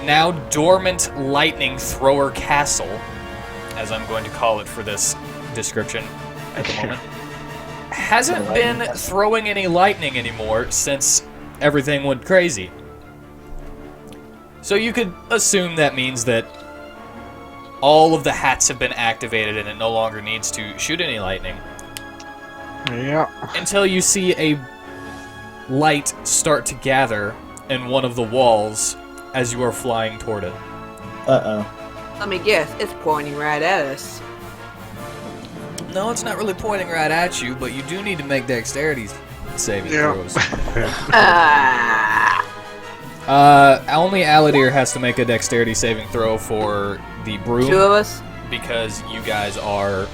now dormant lightning thrower castle, as I'm going to call it for this description at the moment, hasn't been throwing any lightning anymore since everything went crazy. So you could assume that means that all of the hats have been activated and it no longer needs to shoot any lightning. Yeah. Until you see a light start to gather in one of the walls as you are flying toward it. Uh-oh. Let me guess, it's pointing right at us. No, it's not really pointing right at you, but you do need to make dexterity saving throws. Ah. Only Aladir has to make a dexterity saving throw for the broom. 2 of us Because you guys are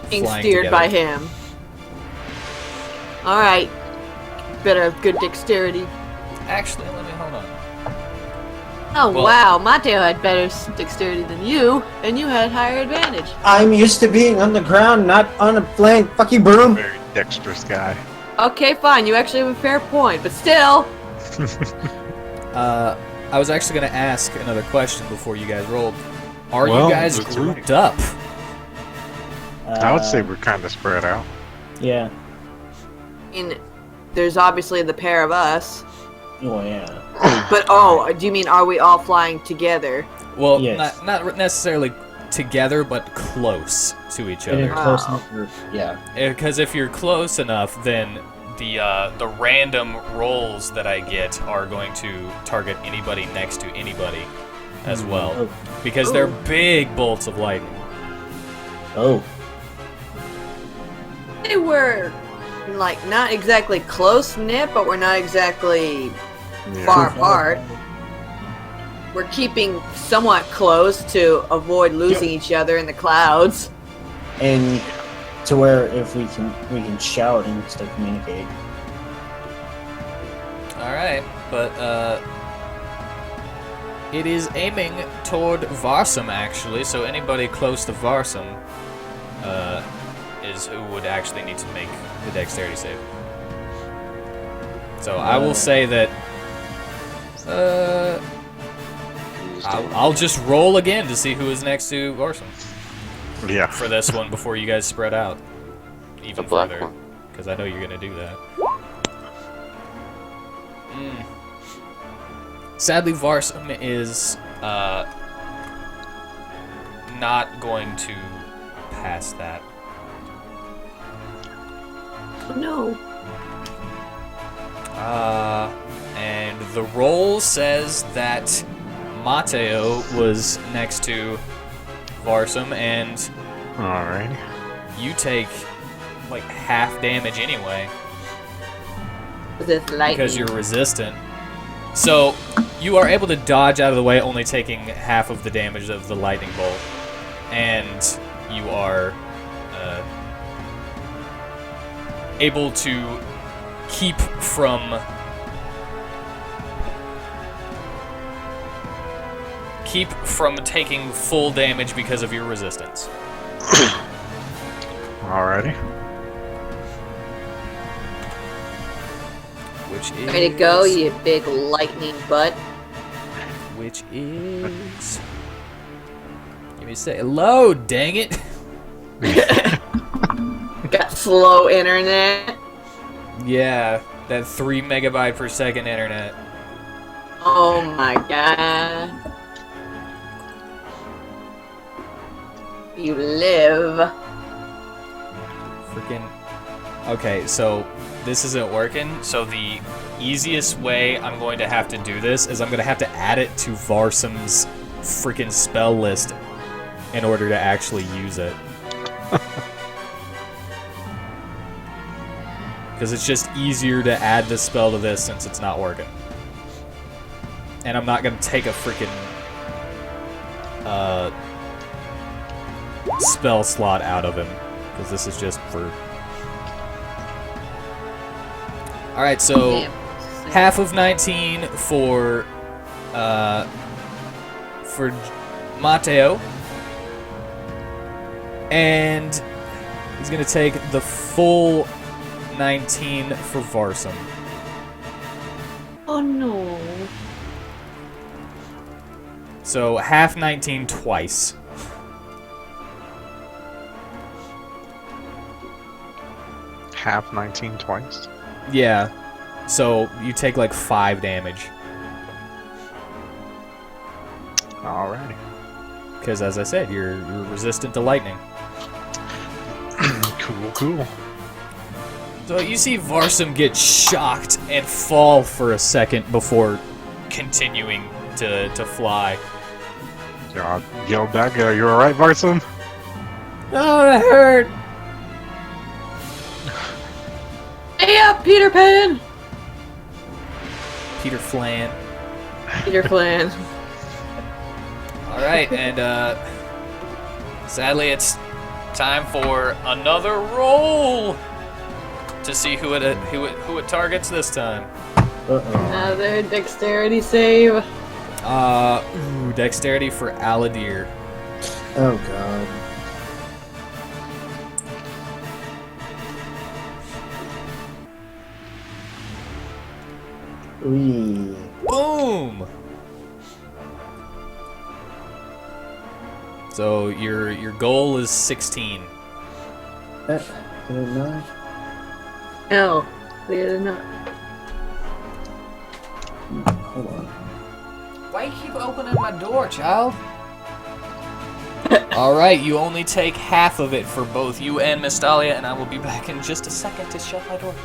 being flying steered together. by him. Alright. better have good dexterity. Actually, let me hold on. Oh Well- wow, Mateo had better dexterity than you, and you had higher advantage. I'm used to being on the ground, not on a flying fucking broom. Very dexterous guy. Okay, fine, you actually have a fair point, but still. I was actually going to ask another question before you guys rolled. Are Well, you guys that's grouped right. up? I would say we're kind of spread out. Yeah. I mean, there's obviously the pair of us. Oh, yeah. But do you mean are we all flying together? Well, Yes. not necessarily together, but close to each In a other. close enough group. Yeah. Because if you're close enough, then the random rolls that I get are going to target anybody next to anybody as well. Oh. Because they're big bolts of lightning. Oh. They were, like, not exactly close-knit, but we're not exactly Yeah. far apart. We're keeping somewhat close to avoid losing each other in the clouds. And to where if we can shout and still communicate. Alright, but it is aiming toward Varsum actually, so anybody close to Varsum is who would actually need to make the dexterity save. So I will say that I'll just roll again to see who is next to Varsum Yeah. for this one before you guys spread out even The black further, one. because I know you're gonna do that. Sadly, Varsum is not going to pass that. No. And the roll says that Mateo was next to Varsum, and Alrighty. you take like half damage anyway This lightning. because you're resistant. So you are able to dodge out of the way, only taking half of the damage of the lightning bolt, and you are able to keep from taking full damage because of your resistance. Alrighty. Which is Way to go, you big lightning butt. Which is give me a say hello, dang it. Got slow internet. Yeah, that 3 megabyte per second internet. Oh my god. You live. Freaking. Okay, so this isn't working. So the easiest way I'm going to have to do this is I'm going to have to add it to Varsum's freaking spell list in order to actually use it. Because it's just easier to add the spell to this since it's not working. And I'm not going to take a freaking spell slot out of him. Because this is just for... Alright, so Damn. half of 19 for Mateo. And he's going to take the full 19 for Varsum. Oh no. So half 19 twice. Half 19 twice. Yeah. So you take like 5 damage. Alrighty. Because as I said, you're resistant to lightning. Cool. So you see Varsum get shocked and fall for a second before continuing to fly. Yeah, I yelled back, you alright, Varsum? Oh, that hurt! Hey up, Peter Pan! Peter Flan. Peter Pan. Alright, and sadly it's time for another roll! to see who it targets this time. Another dexterity save. Dexterity for Aladir. Oh god. Ooh. Boom! So your goal is 16. Did it not? Oh, clear or not. Hold on. Why you keep opening my door, child? Alright, you only take half of it for both you and Miss Dahlia, and I will be back in just a second to shut my door.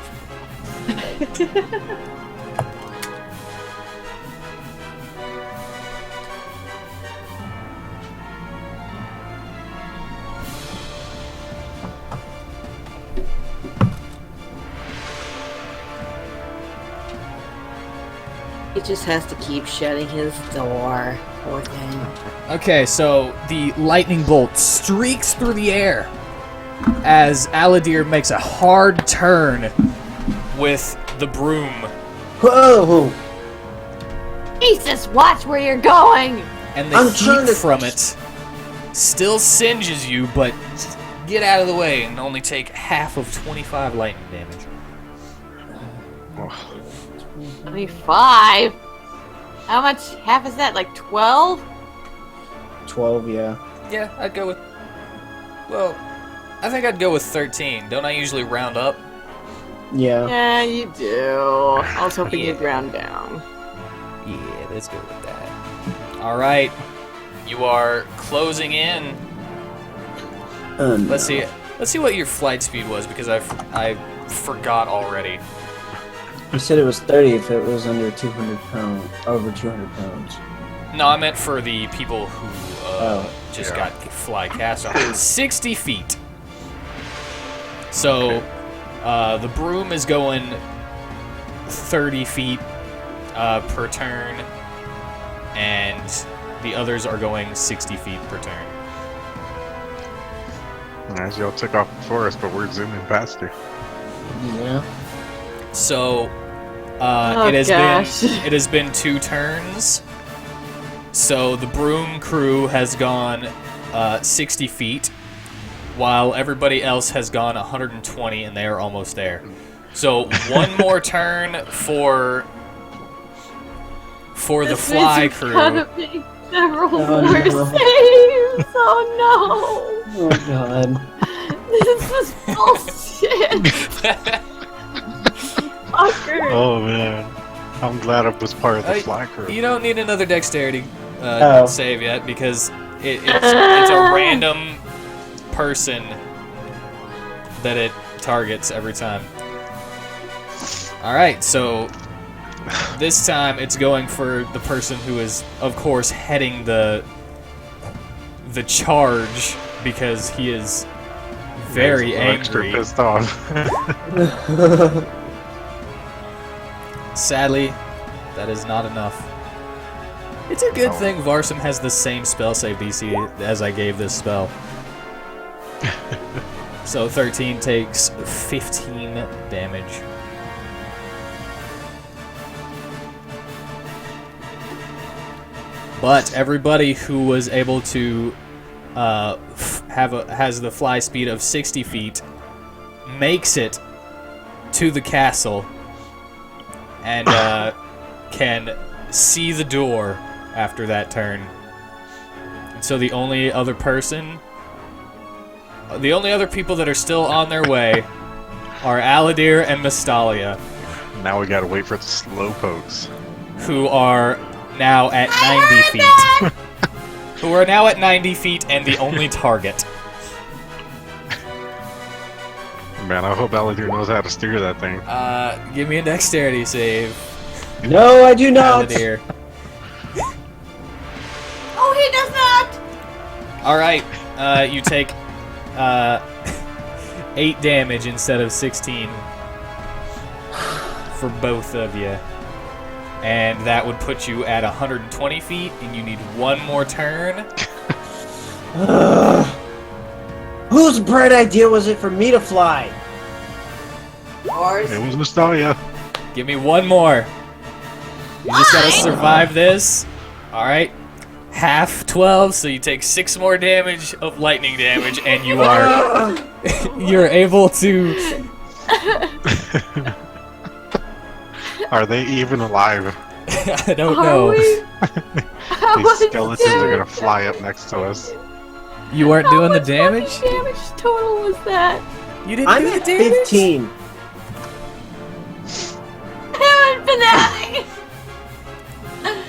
He just has to keep shutting his door. Poor thing. Okay, so the lightning bolt streaks through the air as Aladir makes a hard turn with the broom. Whoa! Jesus, watch where you're going! And the I'm trying heat to- from it still singes you, but get out of the way and only take half of 25 lightning damage. 25? How much? Half is that? Like 12? 12, yeah. Yeah, I'd go with... Well, I think I'd go with 13. Don't I usually round up? Yeah. Yeah, you do. I was hoping Yeah. you'd round down. Yeah, let's go with that. Alright, you are closing in. No. Let's see what your flight speed was, because I forgot already. You said it was 30 if it was under 200 pounds, over 200 pounds. No, I meant for the people who just Yeah. got fly cast on. 60 feet. So, the broom is going 30 feet per turn, and the others are going 60 feet per turn. As y'all took off before us, but we're zooming faster. Yeah. So, Oh, it gosh. has been 2 turns. So the broom crew has gone 60 feet, while everybody else has gone 120, and they are almost there. So one more turn for the This fly means crew. you've gotta make several Oh, more no. saves. Oh Oh god. no! This is bullshit. Fucker. Oh man, I'm glad I was part of the Hey, fly crew. You don't need another dexterity Oh. save yet, because it's a random person that it targets every time. Alright, so this time it's going for the person who is, of course, heading the charge, because he is very Extra angry. pissed off. Sadly, that is not enough. It's a good thing Varsum has the same spell save DC as I gave this spell. So 13 takes 15 damage. But everybody who was able to has the fly speed of 60 feet makes it to the castle and can see the door after that turn. And so the only other people that are still on their way are Aladir and Mystalia, Now we gotta wait for the slow pokes. who are now at 90 feet. Who are now at 90 feet and the only target. Man, I hope Aladir knows how to steer that thing. Give me a dexterity save, No, I do not. Aladir. Oh, he does not. Alright, you take 8 damage instead of 16 for both of you. And that would put you at 120 feet, and you need one more turn. Whose bright idea was it for me to fly? Ours. It was Nostalgia. Give me one more. You just gotta survive this. Alright. Half 12, so you take 6 more damage of lightning damage, and you are... you're able to... Are they even alive? I don't know. These skeletons are gonna fly up next to us. You weren't doing the damage? How much damage total was that? You didn't I'm do the at damage? 15. I haven't been adding.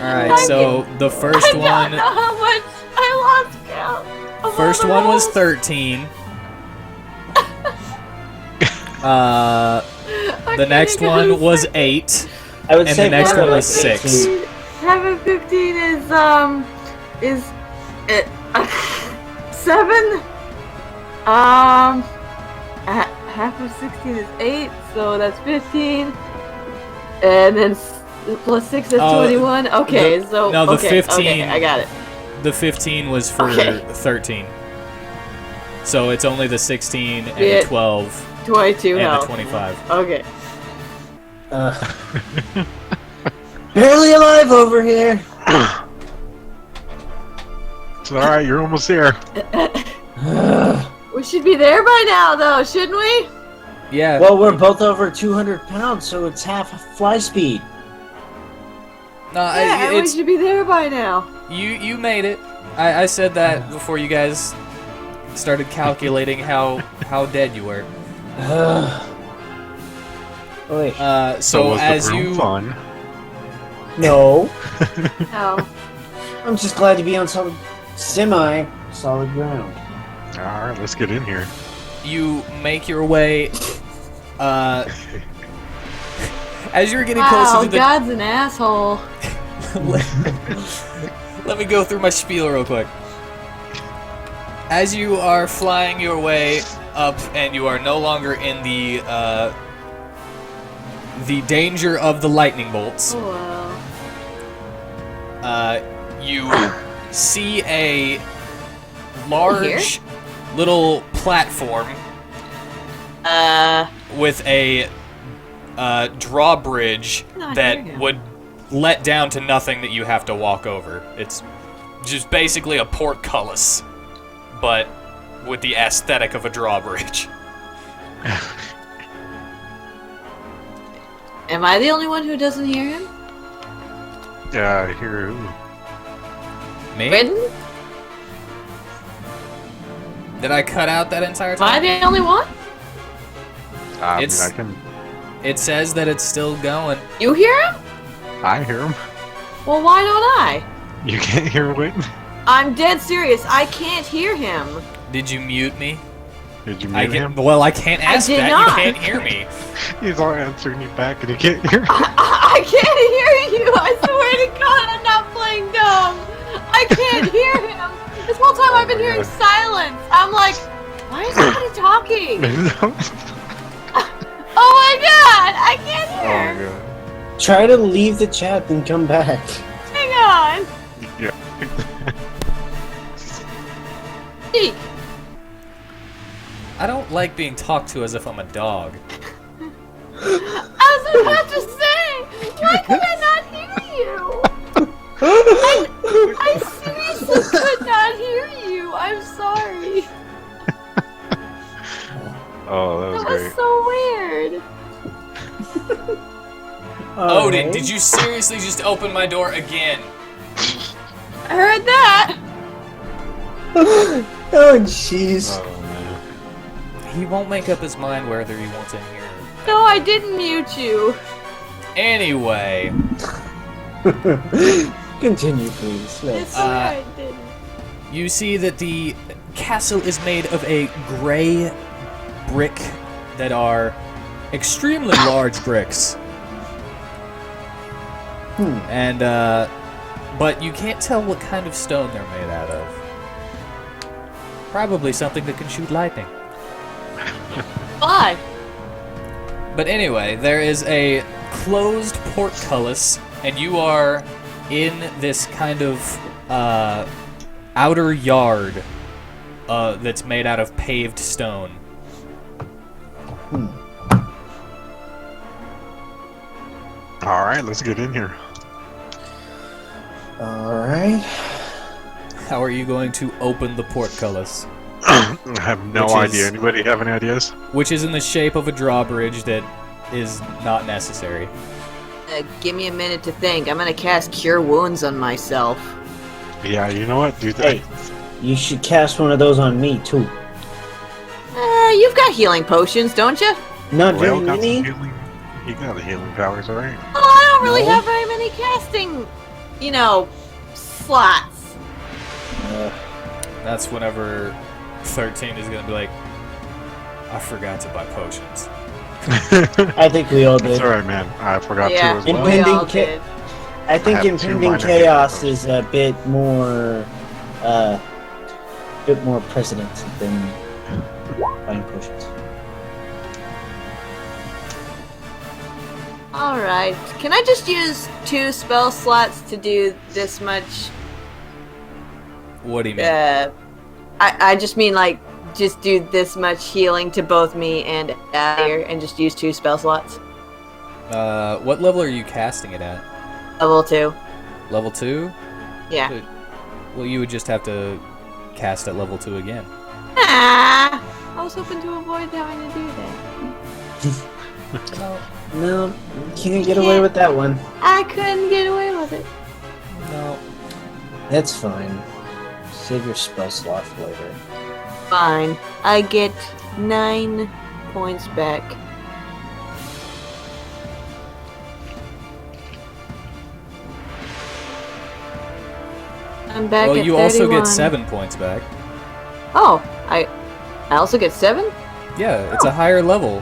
Alright, so the first I one... don't know how much I lost count. of First all the one was rolls. 13. I The next can't one even was second. 8. I would And say the next probably one was like 6. 18. Half of 15 is 7. Half of 16 is 8, so that's 15. And then plus 6 is Oh, 21. Okay, the- so no, the okay, 15 Okay, I got it. The 15 was for Okay. 13. So it's only the 16 and Yeah. the 12 22 and the health. 25. Okay. Barely alive over here. It's alright, you're almost there. We should be there by now, though, shouldn't we? Yeah. Well, we're both over 200 pounds, so it's half fly speed. No, Yeah, we it's should be there by now. you made it. I said that before you guys started calculating how dead you were. Wait, So was as the room you fun? no. Oh. I'm just glad to be on some semi-solid ground. Alright, let's get in here. you make your way as you're getting Wow, closer to the God's an asshole. Let me go through my spiel real quick. As you are flying your way up, and you are no longer in the danger of the lightning bolts, Oh, wow. you see a large little platform with a drawbridge Not that hear him. would let down to nothing that you have to walk over. It's just basically a portcullis, but with the aesthetic of a drawbridge. Am I the only one who doesn't hear him? Yeah, I hear. Me? Ridden? Did I cut out that entire Am I time? the only one? I mean, It's- I can. It says that it's still going. You hear him? I hear him. Well, why don't I? You can't hear Whitten? I'm dead serious. I can't hear him. Did you mute me? Did you I mute can, him? well, I can't ask did that. not. You can't hear me. He's all answering you back and he can't hear. I can't hear you. I swear to God, I'm not playing dumb. I can't hear him. This whole time I've been my hearing God. silence. I'm like, why is somebody talking? Oh my God, I can't Oh hear. my god. Try to leave the chat and come back. Hang on. Yeah. Speak. I don't like being talked to as if I'm a dog. I was about to say, why could I not hear you? I seriously could not hear you. I'm sorry. Oh, that was That was great. so weird. Odin, did you seriously just open my door again? I heard that. Oh, jeez. Oh man. He won't make up his mind whether he wants in here. No, I didn't mute you. Anyway, Continue, please. I Yes. swear I didn't. you see that the castle is made of a gray brick that are extremely large bricks. And, but you can't tell what kind of stone they're made out of. Probably something that can shoot lightning. Why? But anyway, there is a closed portcullis, and you are in this kind of outer yard that's made out of paved stone. All right, let's get in here. Alright. How are you going to open the portcullis? I have no Which idea. is- Anybody have any ideas? Which is in the shape of a drawbridge that is not necessary. Give me a minute to think. I'm gonna cast Cure Wounds on myself. Yeah, you know what? Do that. Hey, you should cast one of those on me, too. You've got healing potions, don't you? Not Well, very got some many. healing. You got the healing powers, alright? Oh, I don't really No. have very many casting, slots. That's whenever 13 is going to be like, I forgot to buy potions. I think we all That's did. alright, man. I forgot Yeah, to as In well. we Impending all ca- did. I think have two impending minor chaos hit is a bit more precedent than buying potions. Alright. Can I just use 2 spell slots to do this much? What do you mean? I just mean, just do this much healing to both me and Adir and just use 2 spell slots? What level are you casting it at? Level 2. Level 2? Yeah. Well, you would just have to cast at level 2 again. Ah! I was hoping to avoid having to do that. No, you can't get away with that one. I couldn't get away with it. No. That's fine. Save your spell slot for later. Fine. I get 9 points back. I'm back Well, at you also 31. get 7 points back. Oh, I also get 7? Yeah, it's a higher level.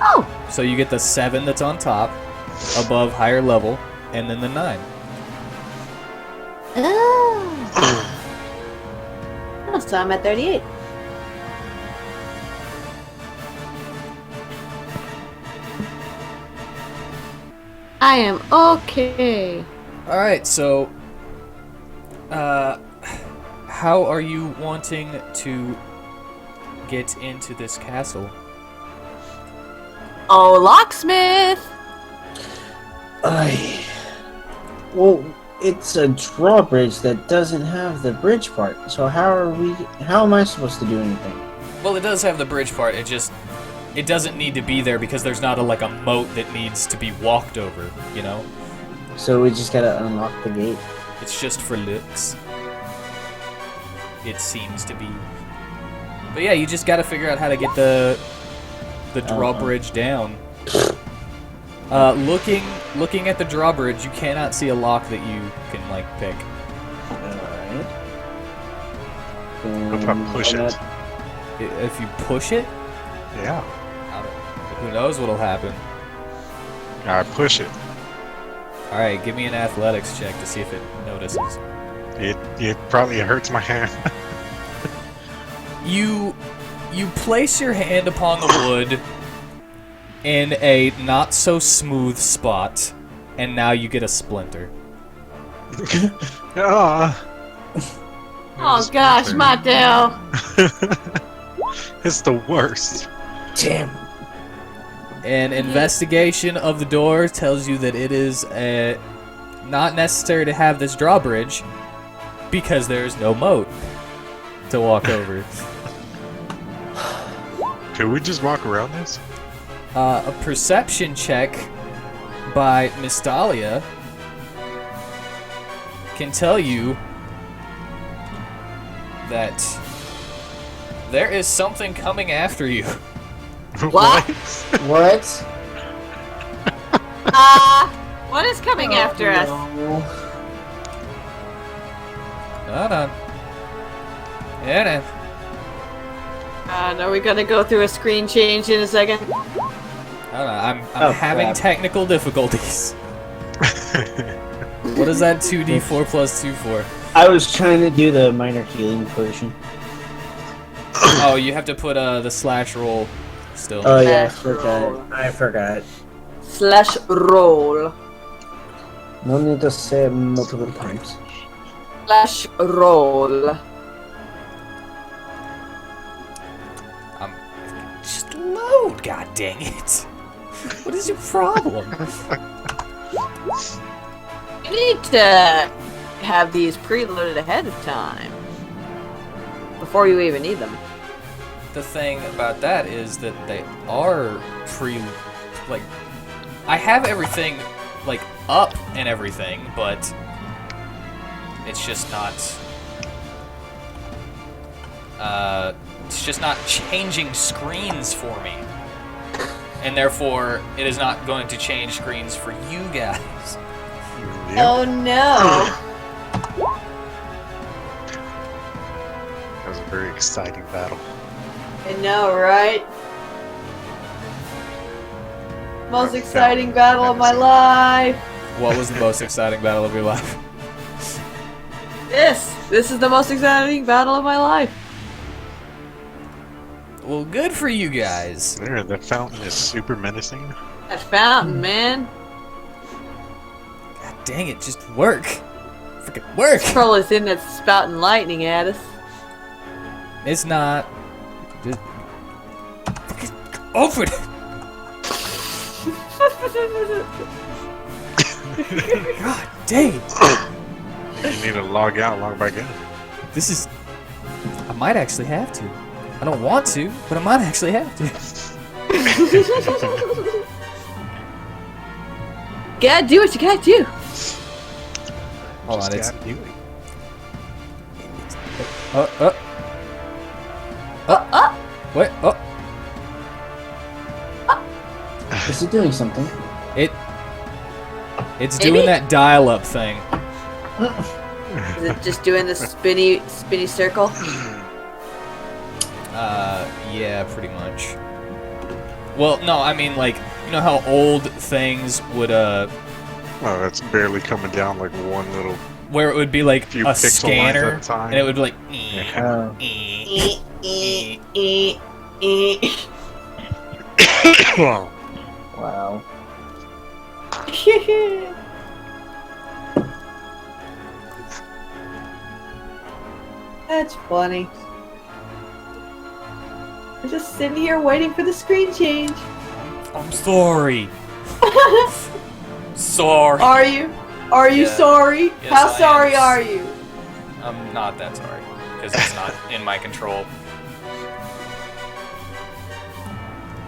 Oh, So you get the 7 that's on top, above higher level, and then the 9. oh. Oh, so I'm at 38. I am okay. Alright, so... how are you wanting to get into this castle? Oh, locksmith! Well, it's a drawbridge that doesn't have the bridge part. So how am I supposed to do anything? Well, it does have the bridge part, it doesn't need to be there because there's not a moat that needs to be walked over, you know? So we just gotta unlock the gate. It's just for looks. It seems to be. But yeah, you just gotta figure out how to get the drawbridge down. Looking at the drawbridge, you cannot see a lock that you can pick. Alright. What if I push it? If you push it, Yeah. who knows what'll happen. I push it. All right, give me an athletics check to see if it notices. It probably hurts my hand. You place your hand upon the wood in a not so smooth spot, and now you get a splinter. Ah. Oh gosh, Mateo! It's the worst. Damn. An investigation of the door tells you that it is not necessary to have this drawbridge because there is no moat to walk over. Could we just walk around this? A perception check by Miss Dahlia can tell you that there is something coming after you. What? What? What is coming after us? No. Hold on. Yeah, Are we gonna go through a screen change in a second? I don't know. I'm Oh, having crap. technical difficulties. What is that 2d4 plus 2 for? I was trying to do the minor healing version. Oh, you have to put the slash roll still. Oh yeah, I Slash roll. forgot. I forgot. Slash roll. No need to say it multiple times. Slash roll. Just load, god dang it. What is your problem? You need to have these preloaded ahead of time. Before you even need them. The thing about that is that they are like, I have everything, like, up and everything, but it's just not, changing screens for me. And therefore, it is not going to change screens for you guys. Yep. Oh no! That was a very exciting battle. I know, right? Most I exciting found battle of my menacing. life! What was the most exciting battle of your life? This is the most exciting battle of my life. Well, good for you guys. There, the fountain is super menacing. That fountain, man. God dang it, just work. Freaking work. Troll is in that's spouting lightning at us. It's not. Just open it. God dang it. You need to log out, log back in. This is... I might actually have to. I don't want to, but I might actually have to. Gotta do what you gotta do. Hold on, it's... Just gotta do it. Wait, Is it doing something? It's Maybe? doing that dial-up thing. Is it just doing the spinny circle? Yeah, pretty much. Well, no, I mean, like, you know how old things would, Oh, it's barely coming down like one little. where it would be like Few a pixel scanner, lines at a time. and it would be like, Oh. Wow. That's funny. I'm just sitting here waiting for the screen change. I'm sorry. Sorry. Are you? Are you Yeah. sorry? Yes, How I sorry am. are you? I'm not that sorry, because it's not in my control.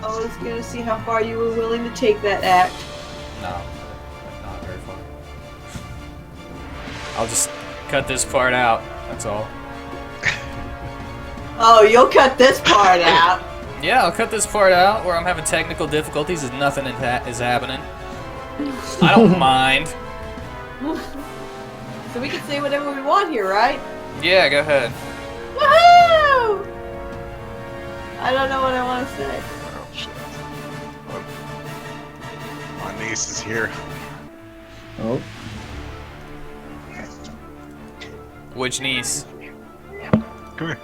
I was gonna see how far you were willing to take that act. No, not very far. I'll just cut this part out, that's all. Oh, you'll cut this part out. Yeah, I'll cut this part out where I'm having technical difficulties as nothing is happening. I don't mind. So we can say whatever we want here, right? Yeah, go ahead. Woohoo! I don't know what I want to say. Oh shit. Look. My niece is here. Oh. Which niece? Come here.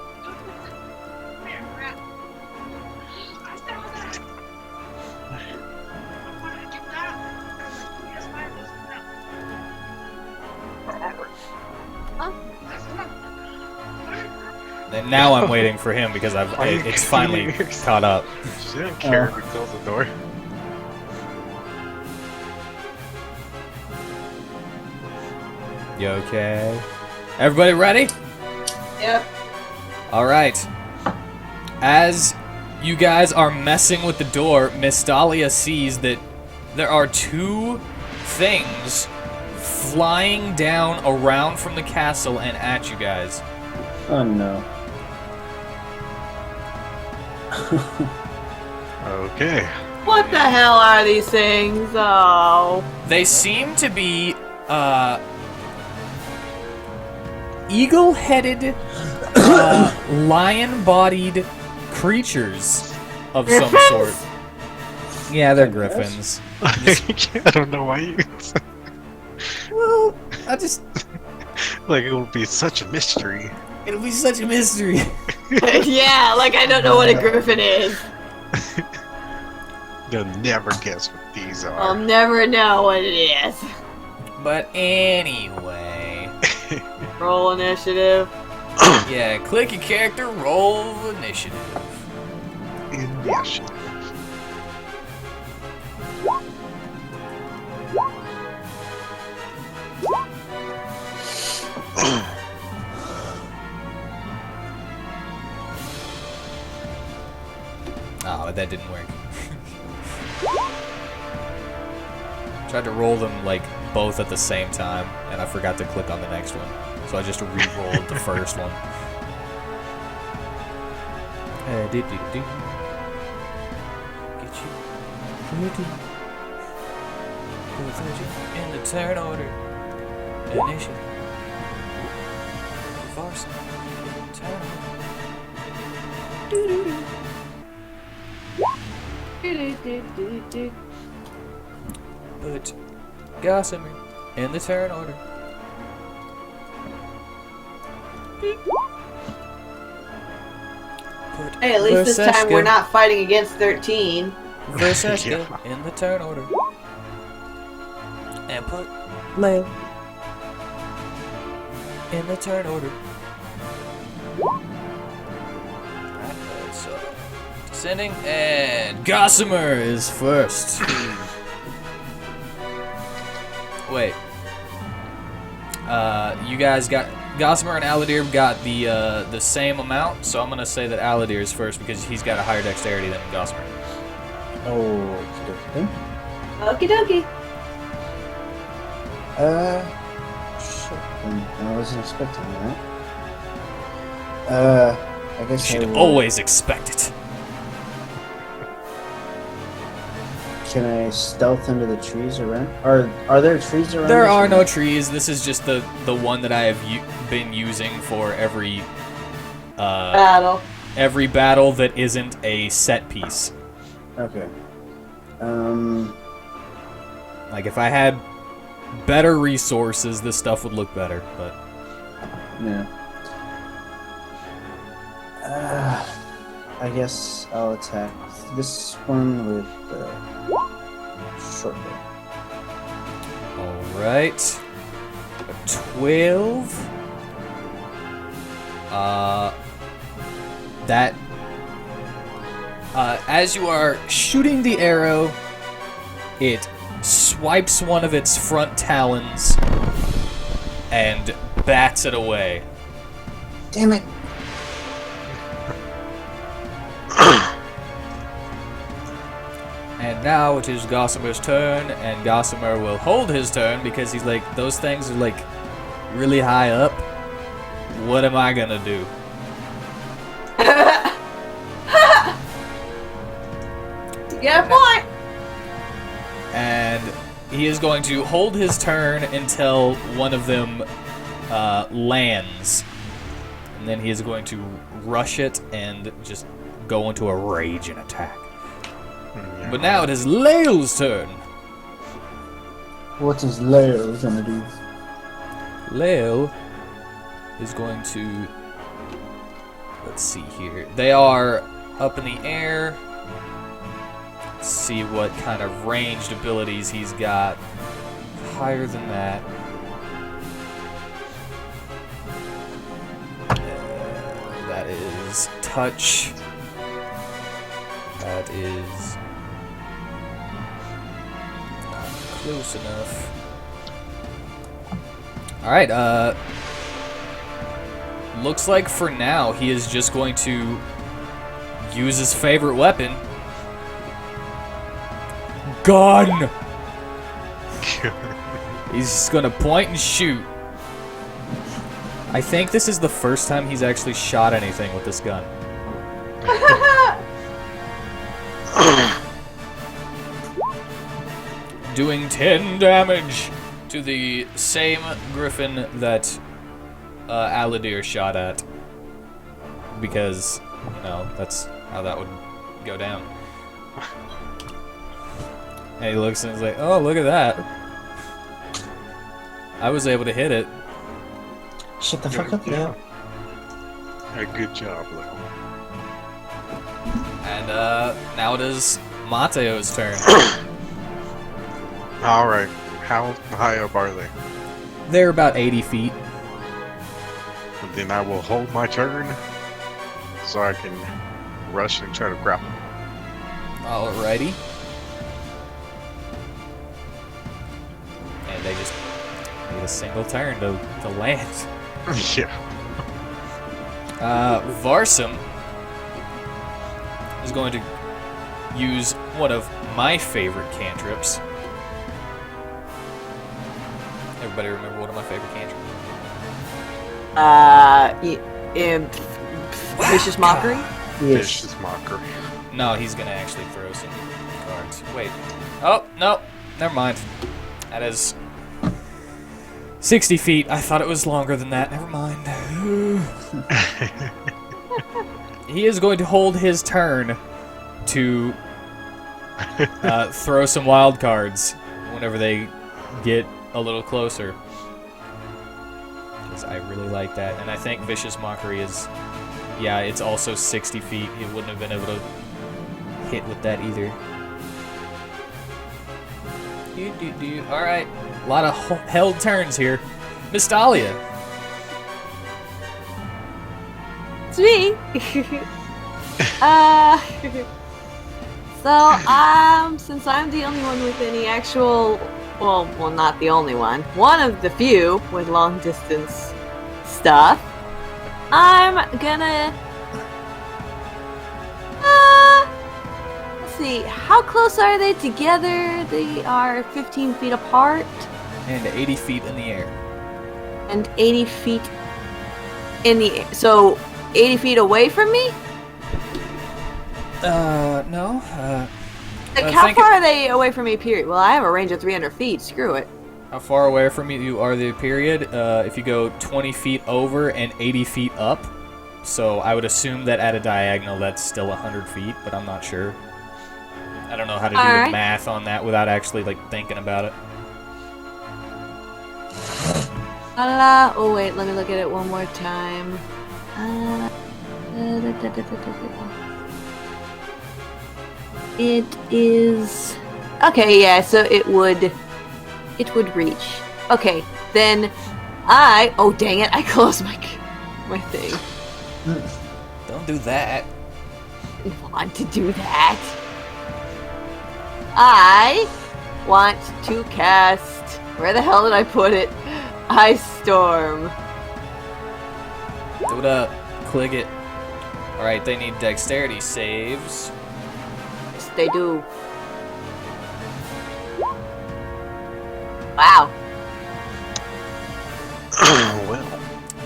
And now I'm waiting for him because it's finally caught up. She didn't care if we closed the door. You okay? Everybody ready? Yep. Alright. As you guys are messing with the door, Miss Dahlia sees that there are two things flying down around from the castle and at you guys. Oh no. Okay. What the hell are these things? Oh. They seem to be, eagle-headed, lion-bodied creatures of some sort. Yeah, they're griffins. I don't know why you. Well, I just... Like, it would be such a mystery. It'll be such a mystery. Yeah, like I don't know what a griffin is. You'll never guess what these are. I'll never know what it is. But anyway... Roll initiative. Yeah, click your character, roll initiative. Initiative. that didn't work. Tried to roll them like both at the same time, and I forgot to click on the next one, so I just re-rolled the first one. Get you in the turn order. Initial. Varsity. Turn order. Put Gossamer in the turn order. Put Hey, at least this time Verseska we're not fighting against 13. Verseska in the turn order. And put Lale in the turn order. Alright, so descending, and Gossamer is first. Wait. You guys got Gossamer and Aladir got the same amount, so I'm gonna say that Aladir is first because he's got a higher dexterity than Gossamer. Oh, okay. Okie dokie. Shit. I wasn't expecting that. I guess You I should will. always expect it. Can I stealth into the trees around? Are there trees around? There this are one? no trees. This is just the one that I have been using for every Battle. battle that isn't a set piece. Okay. Like if I had better resources, this stuff would look better. But Yeah. I guess I'll attack this one with the short bow. all right, a 12. That. As you are shooting the arrow, it swipes one of its front talons and bats it away. Damn it! And now it is Gossamer's turn, and Gossamer will hold his turn because he's like, those things are like really high up. What am I gonna do? You got a point. And he is going to hold his turn until one of them lands. And then he is going to rush it and just go into a rage and attack. But now it is Lale's turn. What is Leo gonna do? Lale is going to... Let's see here. They are up in the air. Let's see what kind of ranged abilities he's got. Higher than that. That is touch. That is not close enough. Alright, looks like for now he is just going to use his favorite weapon. Gun! He's just gonna point and shoot. I think this is the first time he's actually shot anything with this gun. Doing 10 damage to the same griffin that Aladir shot at. Because, you know, that's how that would go down. And he looks and he's like, oh, look at that. I was able to hit it. Shut the fuck up, Leo. A good job, Leo. And now it is Mateo's turn. Alright, how high up are they? They're about 80 feet. Then I will hold my turn so I can rush and try to grapple. Alrighty. And they just need a single turn to land. Yeah. Varsum is going to use one of my favorite cantrips. Everybody remember one of my favorite cantrips? Vicious Mockery? Yes. Vicious mockery. No, he's gonna actually throw some cards. Wait. Oh, no. Never mind. That is 60 feet. I thought it was longer than that. Never mind. He is going to hold his turn to throw some wild cards whenever they get a little closer. Because I really like that. And I think Vicious Mockery is... Yeah, it's also 60 feet. He wouldn't have been able to hit with that either. Alright. A lot of held turns here. Miss Dahlia. It's me. Since I'm the only one with any actual, well, not the only one of the few with long distance stuff, I'm gonna, let's see, how close are they together? They are 15 feet apart. And 80 feet in the air. And 80 feet in the air. So, 80 feet away from me? No. Like, how far are they away from me, period? Well, I have a range of 300 feet. Screw it. How far away from you are the period? If you go 20 feet over and 80 feet up. So I would assume that at a diagonal that's still 100 feet, but I'm not sure. I don't know how to do the math on that without actually, like, thinking about it. Oh, wait, let me look at it one more time. It is... Okay, yeah, so it would reach. Okay, then oh, dang it, I closed my thing. Don't do that. I didn't want to do that. I want to cast... Where the hell did I put it? Ice Storm. Do it up. Click it. Alright, they need dexterity saves. Yes, they do. Wow. Well.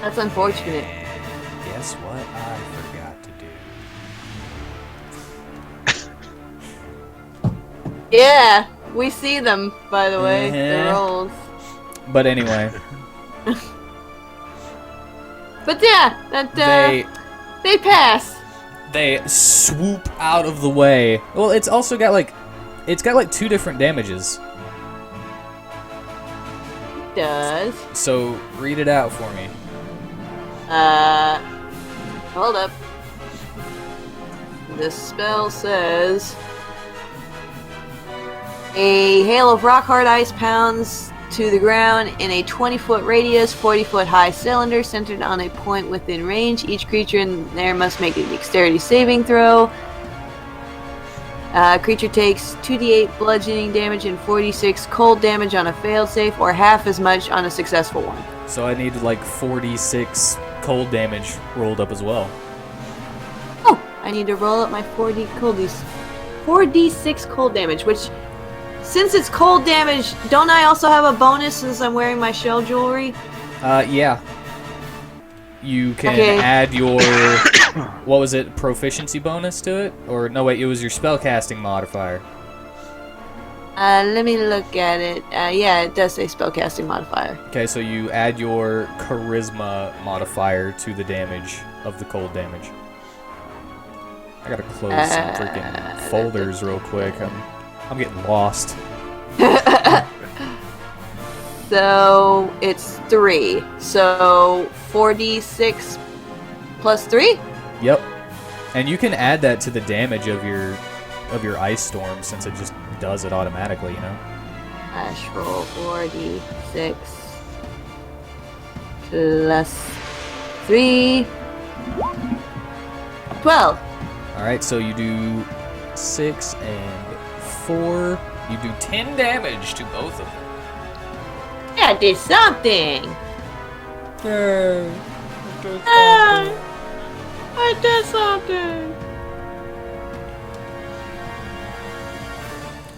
That's unfortunate. And guess what I forgot to do? Yeah, we see them, by the way. The rolls. But anyway. But yeah, that they pass. They swoop out of the way. Well, it's also got like 2 different damages. It does. So read it out for me. Hold up. The spell says a hail of rock hard ice pounds to the ground in a 20-foot radius, 40-foot high cylinder centered on a point within range. Each creature in there must make a dexterity saving throw. Creature takes 2d8 bludgeoning damage and 46 cold damage on a failed save, or half as much on a successful one. So I need like 46 cold damage rolled up as well. Oh, I need to roll up my 4d6 cold damage, which, since it's cold damage, don't I also have a bonus since I'm wearing my shell jewelry? Yeah. You can add your, what was it, proficiency bonus to it? Or, no wait, it was your spellcasting modifier. Let me look at it. Yeah, it does say spellcasting modifier. Okay, so you add your charisma modifier to the damage of the cold damage. I gotta close some freaking folders real quick. I'm getting lost. So it's 3. So 4d6 plus 3? Yep. And you can add that to the damage of your ice storm since it just does it automatically, you know? Ash roll 4d6 plus 3. 12. Alright, so you do 6 and 4. You do 10 damage to both of them. I did something. I did something.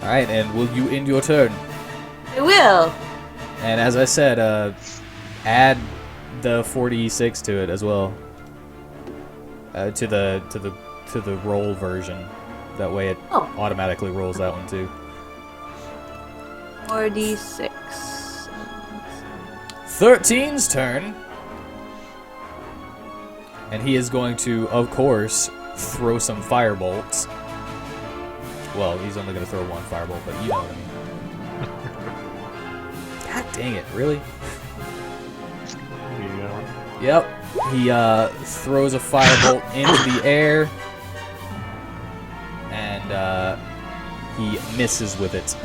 Alright, and will you end your turn? I will. And as I said, add the 46 to it as well. To the roll version. That way it Oh. automatically rolls that one too. 4d6. 13's turn. And he is going to, of course, throw some firebolts. Well, he's only going to throw one firebolt, but you know what I mean. God dang it, really? Yeah. Yep. He throws a firebolt into the air. And he misses with it.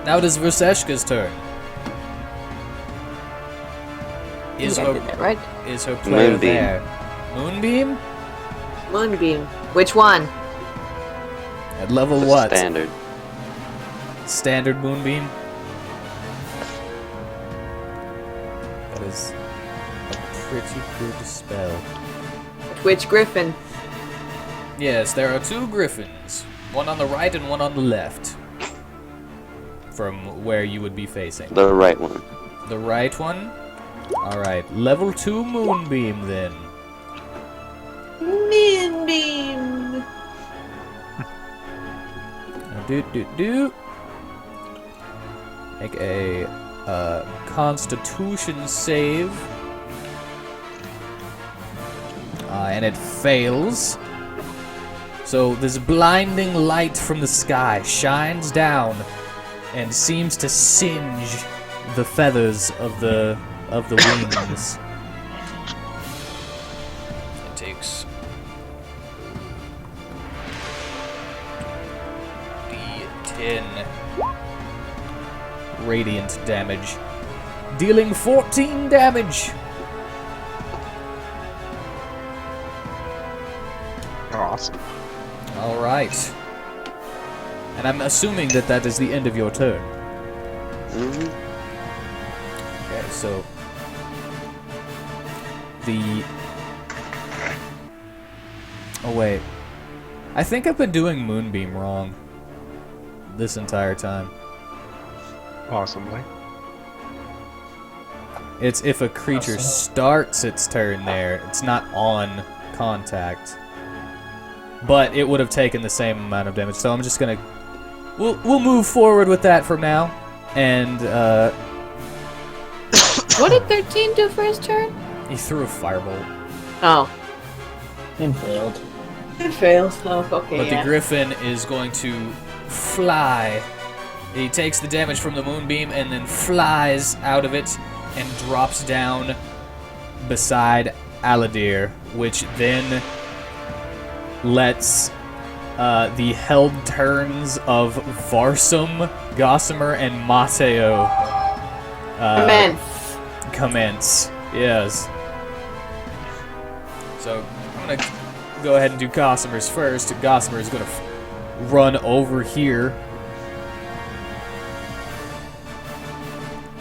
Now it is Verseshka's turn. Is I did that right. her player Moonbeam. there? Moonbeam? Moonbeam. Which one? At level The what? standard. Standard Moonbeam? That is a pretty good spell. Which griffin? Yes, there are two griffins. One on the right and one on the left. From where you would be facing. The right one. The right one? Alright, level 2 Moonbeam then. Moonbeam. Do. Make a Constitution save. And it fails. So this blinding light from the sky shines down and seems to singe the feathers of the wings. It takes D10 radiant damage, dealing 14 damage. Awesome. All right. And I'm assuming that that is the end of your turn. Mm-hmm. Okay, so the... Oh, wait. I think I've been doing Moonbeam wrong this entire time. Possibly. It's if a creature starts its turn there, it's not on contact. But it would have taken the same amount of damage, so I'm just gonna... We'll move forward with that for now. And, What did 13 do for his turn? he threw a firebolt. Oh. And failed. It fails. Oh, okay, But yeah. the griffin is going to fly. He takes the damage from the moonbeam and then flies out of it and drops down beside Aladir, which then lets the held turns of Varsum, Gossamer, and Mateo commence. Yes. So I'm gonna go ahead and do Gossamer's first. Gossamer is gonna run over here,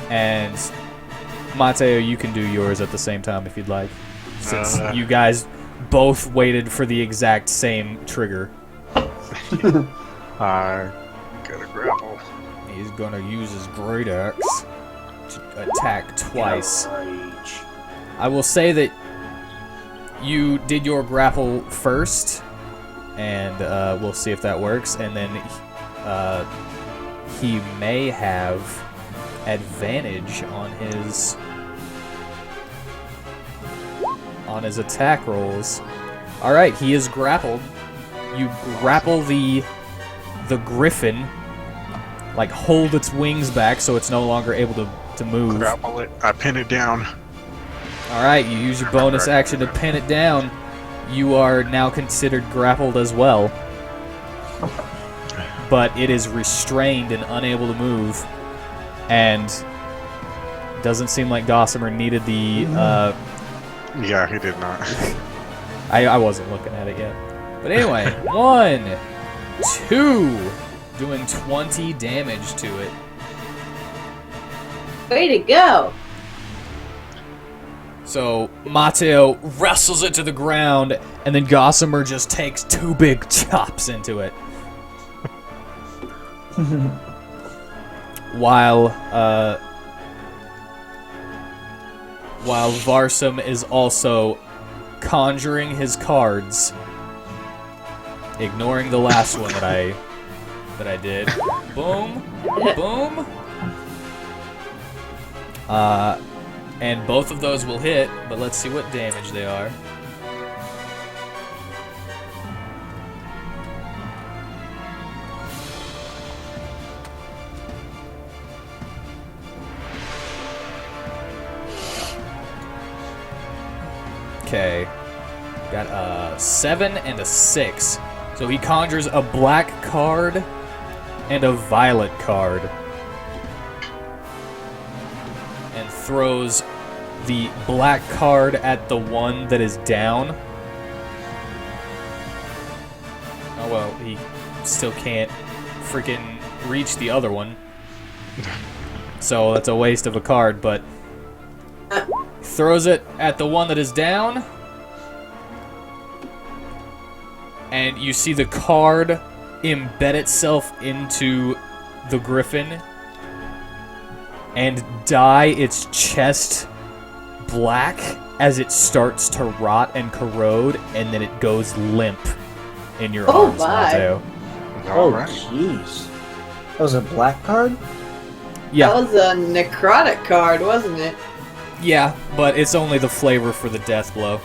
and Mateo, you can do yours at the same time if you'd like, since you guys both waited for the exact same trigger. I got a grapple. He's gonna use his great axe to attack twice. I will say that you did your grapple first, and we'll see if that works. And then he may have advantage on his attack rolls. All right, he is grappled. You grapple the griffin, like hold its wings back so it's no longer able to move. Grapple it. I pin it down. All right, you use your bonus action to pin it down. You are now considered grappled as well. But it is restrained and unable to move. And doesn't seem like Gossamer needed the... Yeah, he did not. I wasn't looking at it yet. But anyway, 1, 2, doing 20 damage to it. Way to go! So Mateo wrestles it to the ground, and then Gossamer just takes 2 big chops into it. While Varsum is also conjuring his cards, ignoring the last one that I did. Boom, boom. And both of those will hit, but let's see what damage they are. Okay. Got a 7 and a 6. So he conjures a black card and a violet card. And throws the black card at the one that is down. Oh well, he still can't freaking reach the other one. So that's a waste of a card, but throws it at the one that is down. And you see the card embed itself into the griffin and dye its chest black as it starts to rot and corrode, and then it goes limp in your arms, Mateo. Oh, jeez. That was a black card? Yeah. That was a necrotic card, wasn't it? Yeah, but it's only the flavor for the death blow.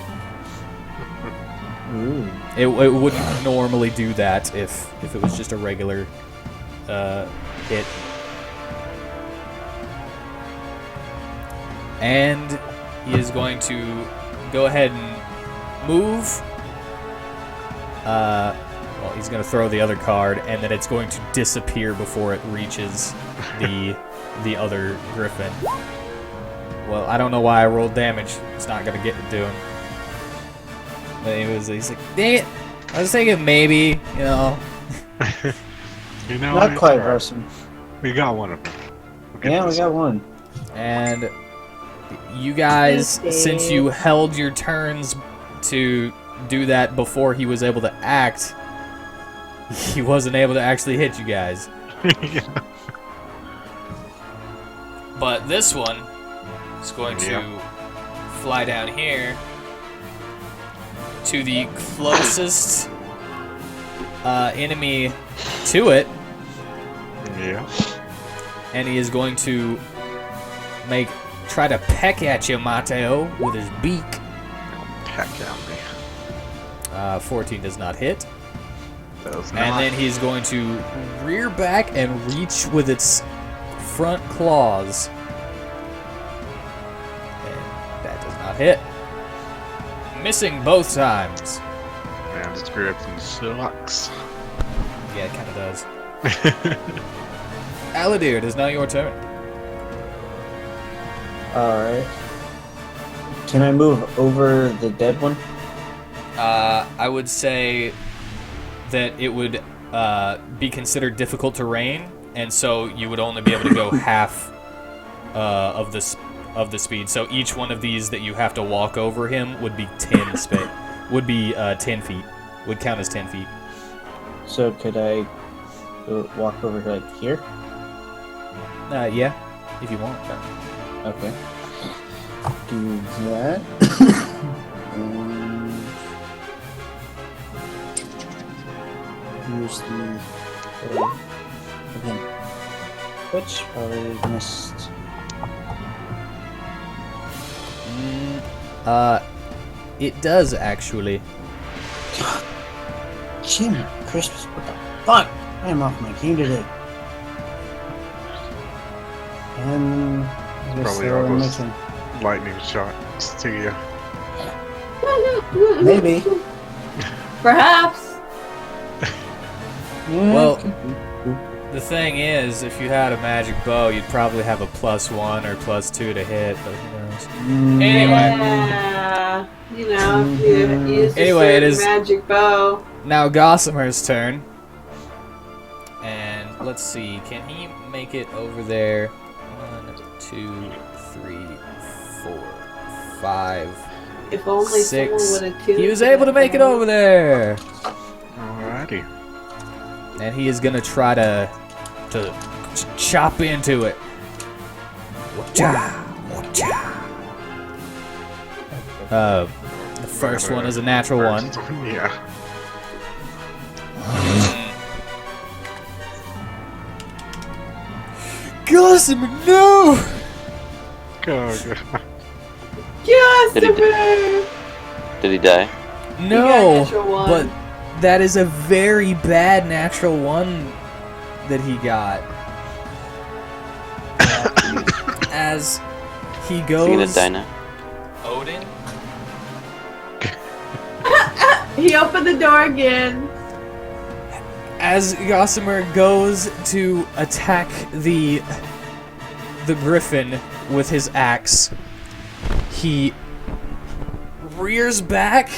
Ooh. It wouldn't normally do that if it was just a regular hit. And he is going to go ahead and move. Well, he's going to throw the other card, and then it's going to disappear before it reaches the other griffin. Well, I don't know why I rolled damage. It's not going to get it to him. But he's like, dang it! I was thinking maybe, you know. You know, Not quite, right. Varsum. We got one of them. Yeah, we got one. And you guys, since you held your turns to do that before he was able to act, he wasn't able to actually hit you guys. Yeah. But this one is going to fly down here to the closest enemy to it. Yeah. And he is going to try to peck at you, Mateo, with his beak. Peck at me. 14 does not hit. Does And not. then he's going to rear back and reach with its front claws. And that does not hit. Missing both times. Man, this griffin sucks. Yeah, it kind of does. Aladir, it is now your turn. Alright. Can I move over the dead one? I would say that it would be considered difficult terrain, and so you would only be able to go half of the speed. So each one of these that you have to walk over him would be 10 feet. Would count as 10 feet. So could I walk over like here? Yeah, if you want. Okay. Do that. And use the again. Which probably missed. It does actually. Jimmy Christmas, what the fuck? I am off my game today. And I guess Probably they're all those- making Lightning shots to you. maybe. Perhaps. Yeah, Well- could be. The thing is, if you had a magic bow, you'd probably have a +1 or +2 to hit, but who knows? Anyway. Yeah. You know, if you use Anyway, a it is- magic bow. Now Gossamer's turn. And let's see, can he make it over there? 1, 2, 3, 4, 5, If only 6. someone would have tuned He was able to make it over there. Alrighty. And he is gonna try to chop into it. Wha-cha, wha-cha. The first one is a natural one. Yeah. Gossamer, no! Go. Yes, Did he Did he die? No, natural one. but that is a very bad natural one that he got. As he Is he gonna goes, die now? Odin. He opened the door again. As Gossamer goes to attack the griffin with his axe, he rears back,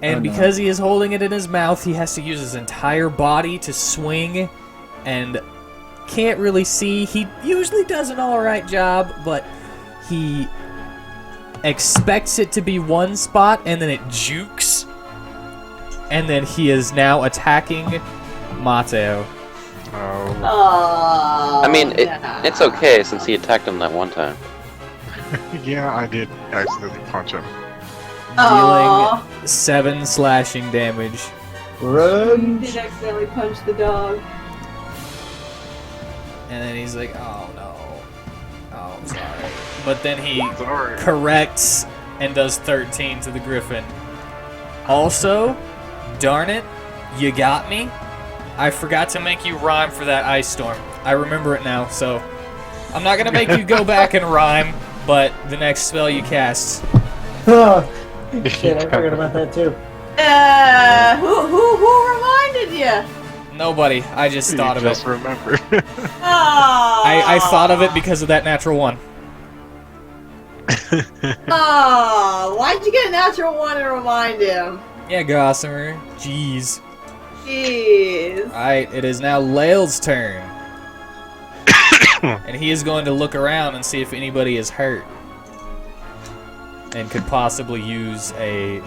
and Oh, no. because he is holding it in his mouth, he has to use his entire body to swing, and can't really see. He usually does an alright job, but he expects it to be one spot, and then it jukes, and then he is now attacking Mateo. Oh. Oh. I mean, it's okay since he attacked him that one time. Yeah, I did accidentally punch him. Oh. Dealing 7 slashing damage. Run! Did accidentally punch the dog. And then he's like, oh no. Oh, I'm sorry. But then he Sorry. corrects and does 13 to the griffin. Also, darn it, you got me. I forgot to make you rhyme for that ice storm. I remember it now, so I'm not gonna make you go back and rhyme, but the next spell you cast. Oh, shit, I forgot about that too. Who reminded you? Nobody. I just thought of just it. remember. Oh. I thought of it because of that natural one. Oh, why'd you get a natural one to remind him? Yeah, Gossamer. Jeez. Jeez. Alright, it is now Lael's turn. And he is going to look around and see if anybody is hurt. And could possibly use a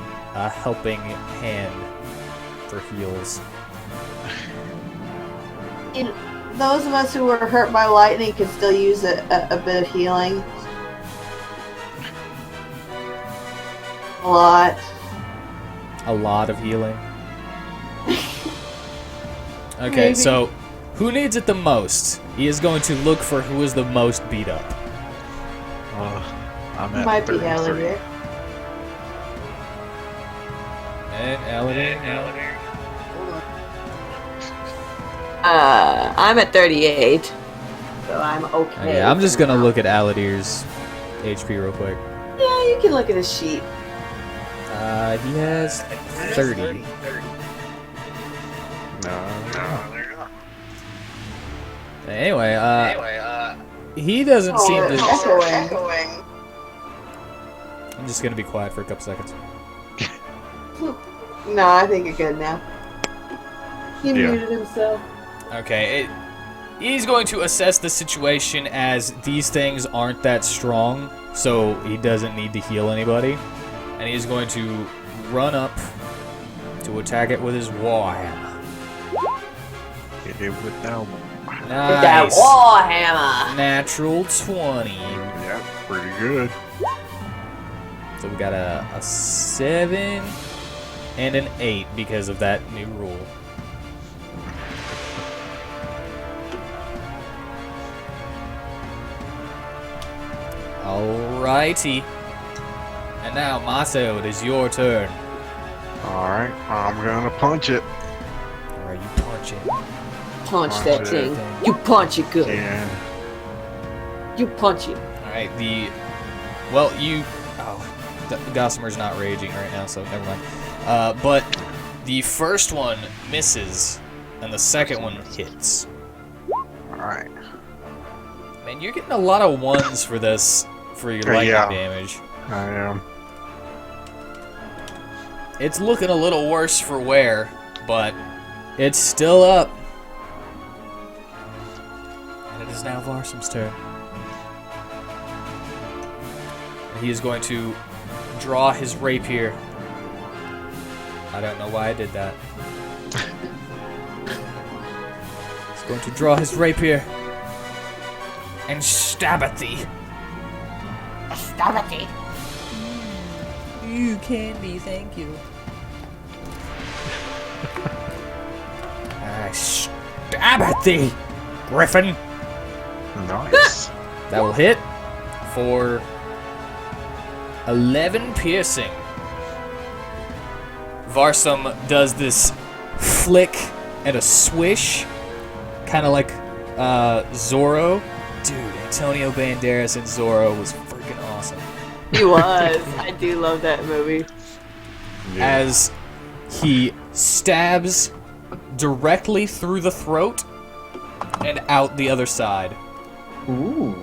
helping hand for heals. Those of us who were hurt by lightning could still use a bit of healing. A lot. A lot of healing. Okay, Maybe. so who needs it the most? He is going to look for who is the most beat up. I'm at Might be 33. Elliot. And Elodie. I'm at 38. So I'm okay. Okay, I'm just gonna look at Aladir's HP real quick. Yeah, you can look at his sheet. He has 30. No. Anyway, he doesn't seem to. Echoing. I'm just gonna be quiet for a couple seconds. No, I think you're good now. He Yeah. muted himself. Okay, he's going to assess the situation as these things aren't that strong, so he doesn't need to heal anybody. And he's going to run up to attack it with his warhammer. Hit it with that. That Nice. warhammer. Natural 20. Yeah, pretty good. So we got a 7 and an 8 because of that new rule. Alrighty. And now, Maso, it is your turn. Alright, I'm gonna punch it. Alright, you punch it. Punch Punch that it. thing. You punch it good. And You punch it. Alright, well, you... Oh, Gossamer's not raging right now, so never mind. But the first one misses, and the second one hits. alright. Man, you're getting a lot of ones for this, for your lightning Yeah. damage. I am. It's looking a little worse for wear, but it's still up. And it is now Varsum's turn. And he is going to draw his rapier. I don't know why I did that. He's going to draw his rapier and stab at thee. Stab at thee. You candy, thank you. I stab at thee, Griffin. Nice. That will hit for 11 piercing. Varsum does this flick and a swish, kind of like Zorro. Dude, Antonio Banderas and Zorro was freaking awesome. He was. I do love that movie. Yeah. As he stabs directly through the throat and out the other side. Ooh.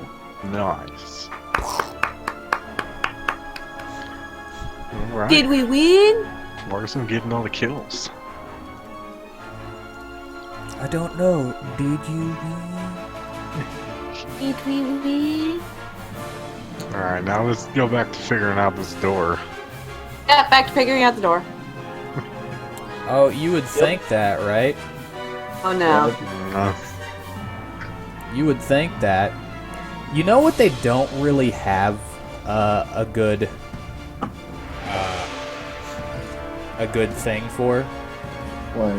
Nice. Alright. Did we win? Larson getting all the kills. I don't know. Did you? Did we win? Alright, now let's go back to figuring out this door. Yeah, back to figuring out the door. Oh, you would think that, right? Oh no. You would think that. You know what they don't really have a good thing for? What?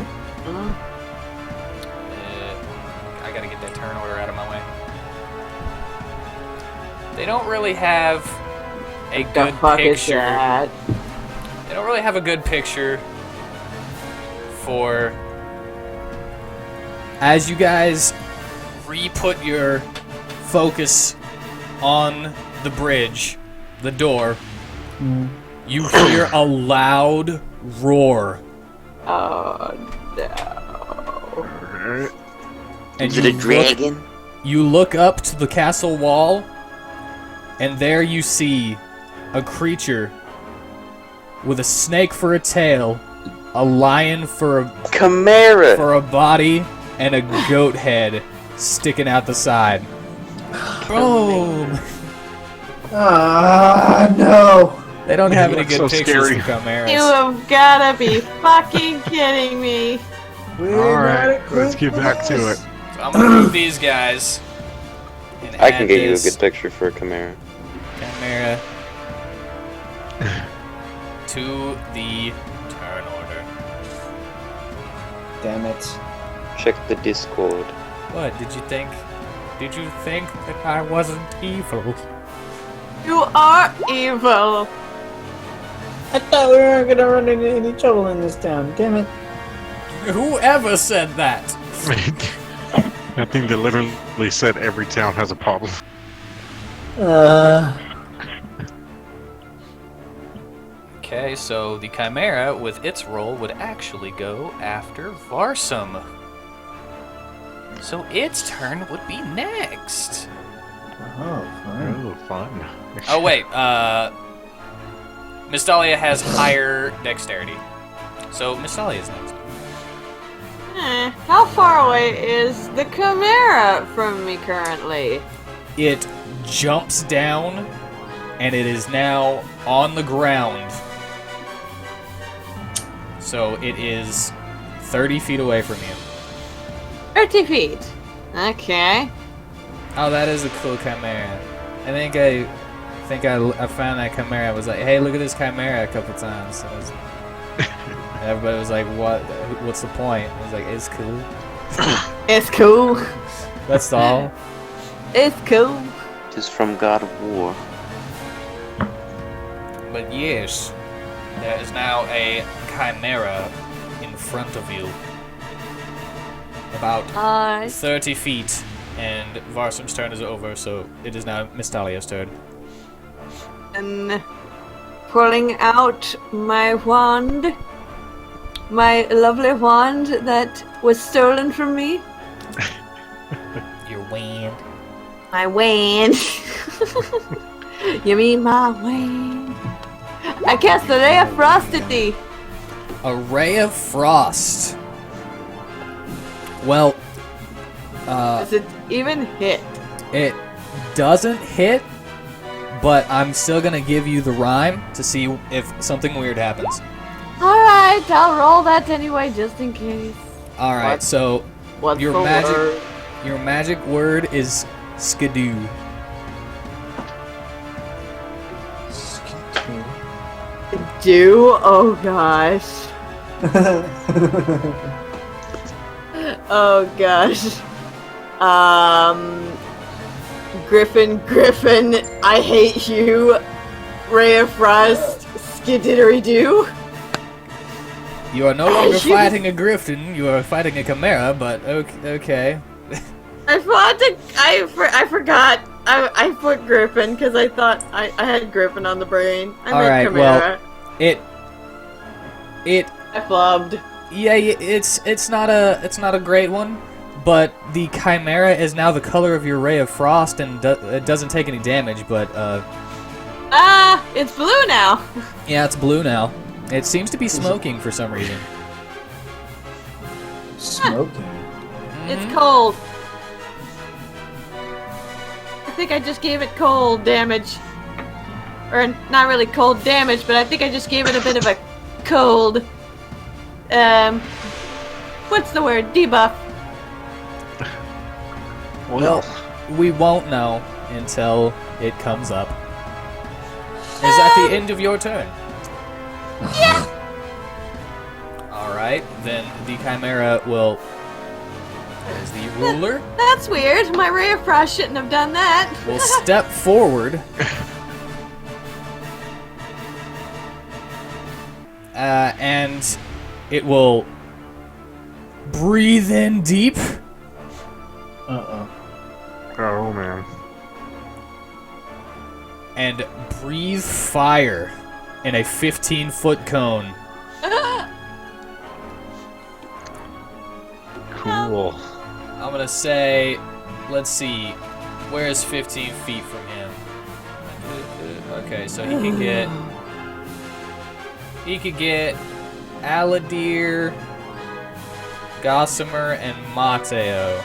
I gotta get that turn order out of my way. They don't really have a The good fuck is picture. that? They don't really have a good picture for as you guys re-put your focus on the bridge, the door, you hear a loud roar. Oh no. Alright. And Is it a dragon? You look up to the castle wall, and there you see a creature with a snake for a tail, a lion for Chimera! a body, and a goat head sticking out the side. Boom! Ah, no. They don't have You any look good so pictures scary. for chimeras. You have gotta be fucking kidding me. Alright, let's get back to it. So I'm gonna move these guys. And I can add get you a this good picture for a chimera. chimera to the turn order. Damn it. Check the Discord. What did you think? Did you think that I wasn't evil? You are evil. I thought we weren't gonna run into any trouble in this town. Damn it. Whoever said that? I think they literally said every town has a problem. Okay, so the Chimera, with its roll, would actually go after Varsum. So its turn would be next. Oh, fine. Oh, fun. Oh, wait, Miss Dahlia has higher dexterity. So Miss Dahlia is next. How far away is the Chimera from me currently? It jumps down, and it is now on the ground. So it is 30 feet away from you. 30 feet. Okay. Oh, that is a cool chimera. I think I found that chimera. I was like, hey, look at this chimera a couple times. And everybody was like, what? What's the point? I was like, it's cool. It's cool. That's all. It's cool. It is from God of War. But yes, there is now a chimera in front of you. About 30 feet. And Varsum's turn is over, so it is now Miss Dahlia's turn. And pulling out my wand, my lovely wand that was stolen from me. Your wand. My wand. You mean my wand? I cast a ray of frost at thee. A ray of frost. Well, Does it even hit? it doesn't hit, but I'm still gonna give you the rhyme to see if something weird happens. Alright, I'll roll that anyway, just in case. All right, What? so What's your the magic word? your magic word is skidoo. Do? Oh gosh. Oh gosh. Griffin, I hate you. Ray of Frost, skididgeridoo. You are no longer fighting a griffin. You are fighting a chimera, but okay. I forgot. I put Griffin because I thought I had Griffin on the brain. I meant Alright, Chimera. It I flubbed. yeah, it's not a great one, but the chimera is now the color of your ray of frost and it doesn't take any damage, but It's blue now. yeah, it's blue now. It seems to be smoking for some reason. Smoking. It's cold. I think I just gave it cold damage. Or not really cold damage, but I think I just gave it a bit of a cold. What's the word? Debuff. Well, we won't know until it comes up. Is that the end of your turn? Yeah. Alright, then the chimera will... There's the ruler. That's weird. My Ray of Frost shouldn't have done that. Will step forward. And it will breathe in deep. Uh-oh. Oh man. And breathe fire in a 15-foot cone. Cool. I'm gonna say, let's see, where is 15 feet from him? Okay, so he could get Aladir, Gossamer, and Mateo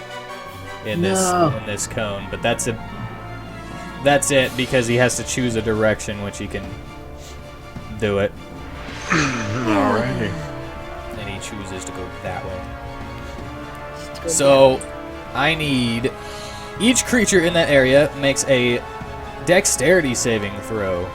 in this cone, but that's it because he has to choose a direction which he can do it. Alrighty. And he chooses to go that way. So, I need... Each creature in that area makes a dexterity saving throw.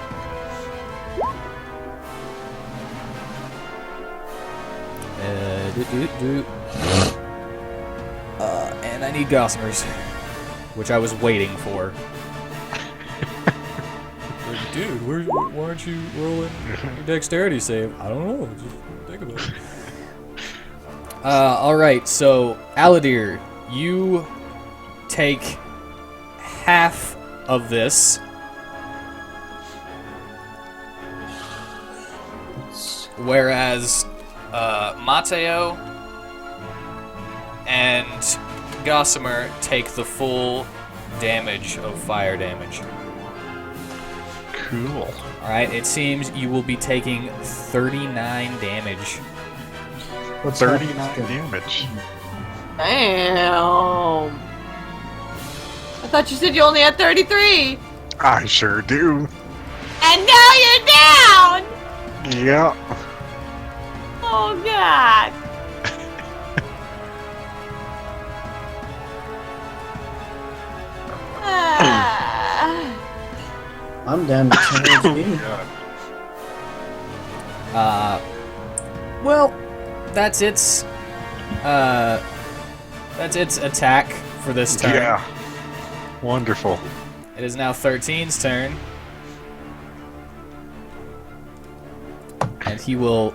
And I need Gossamers, which I was waiting for. Like, dude, why aren't you rolling your dexterity save? I don't know, just think about it. Alright, so, Aladir, you take half of this. Whereas, Mateo and Gossamer take the full damage of fire damage. Cool. Alright, it seems you will be taking 39 damage. What's 39 happening? damage. Damn. I thought you said you only had 33. I sure do. And now you're down. Yeah. Oh god. I'm down to 10 HP. Well, that's its attack for this turn. Yeah. Wonderful. It is now 13's turn. And he will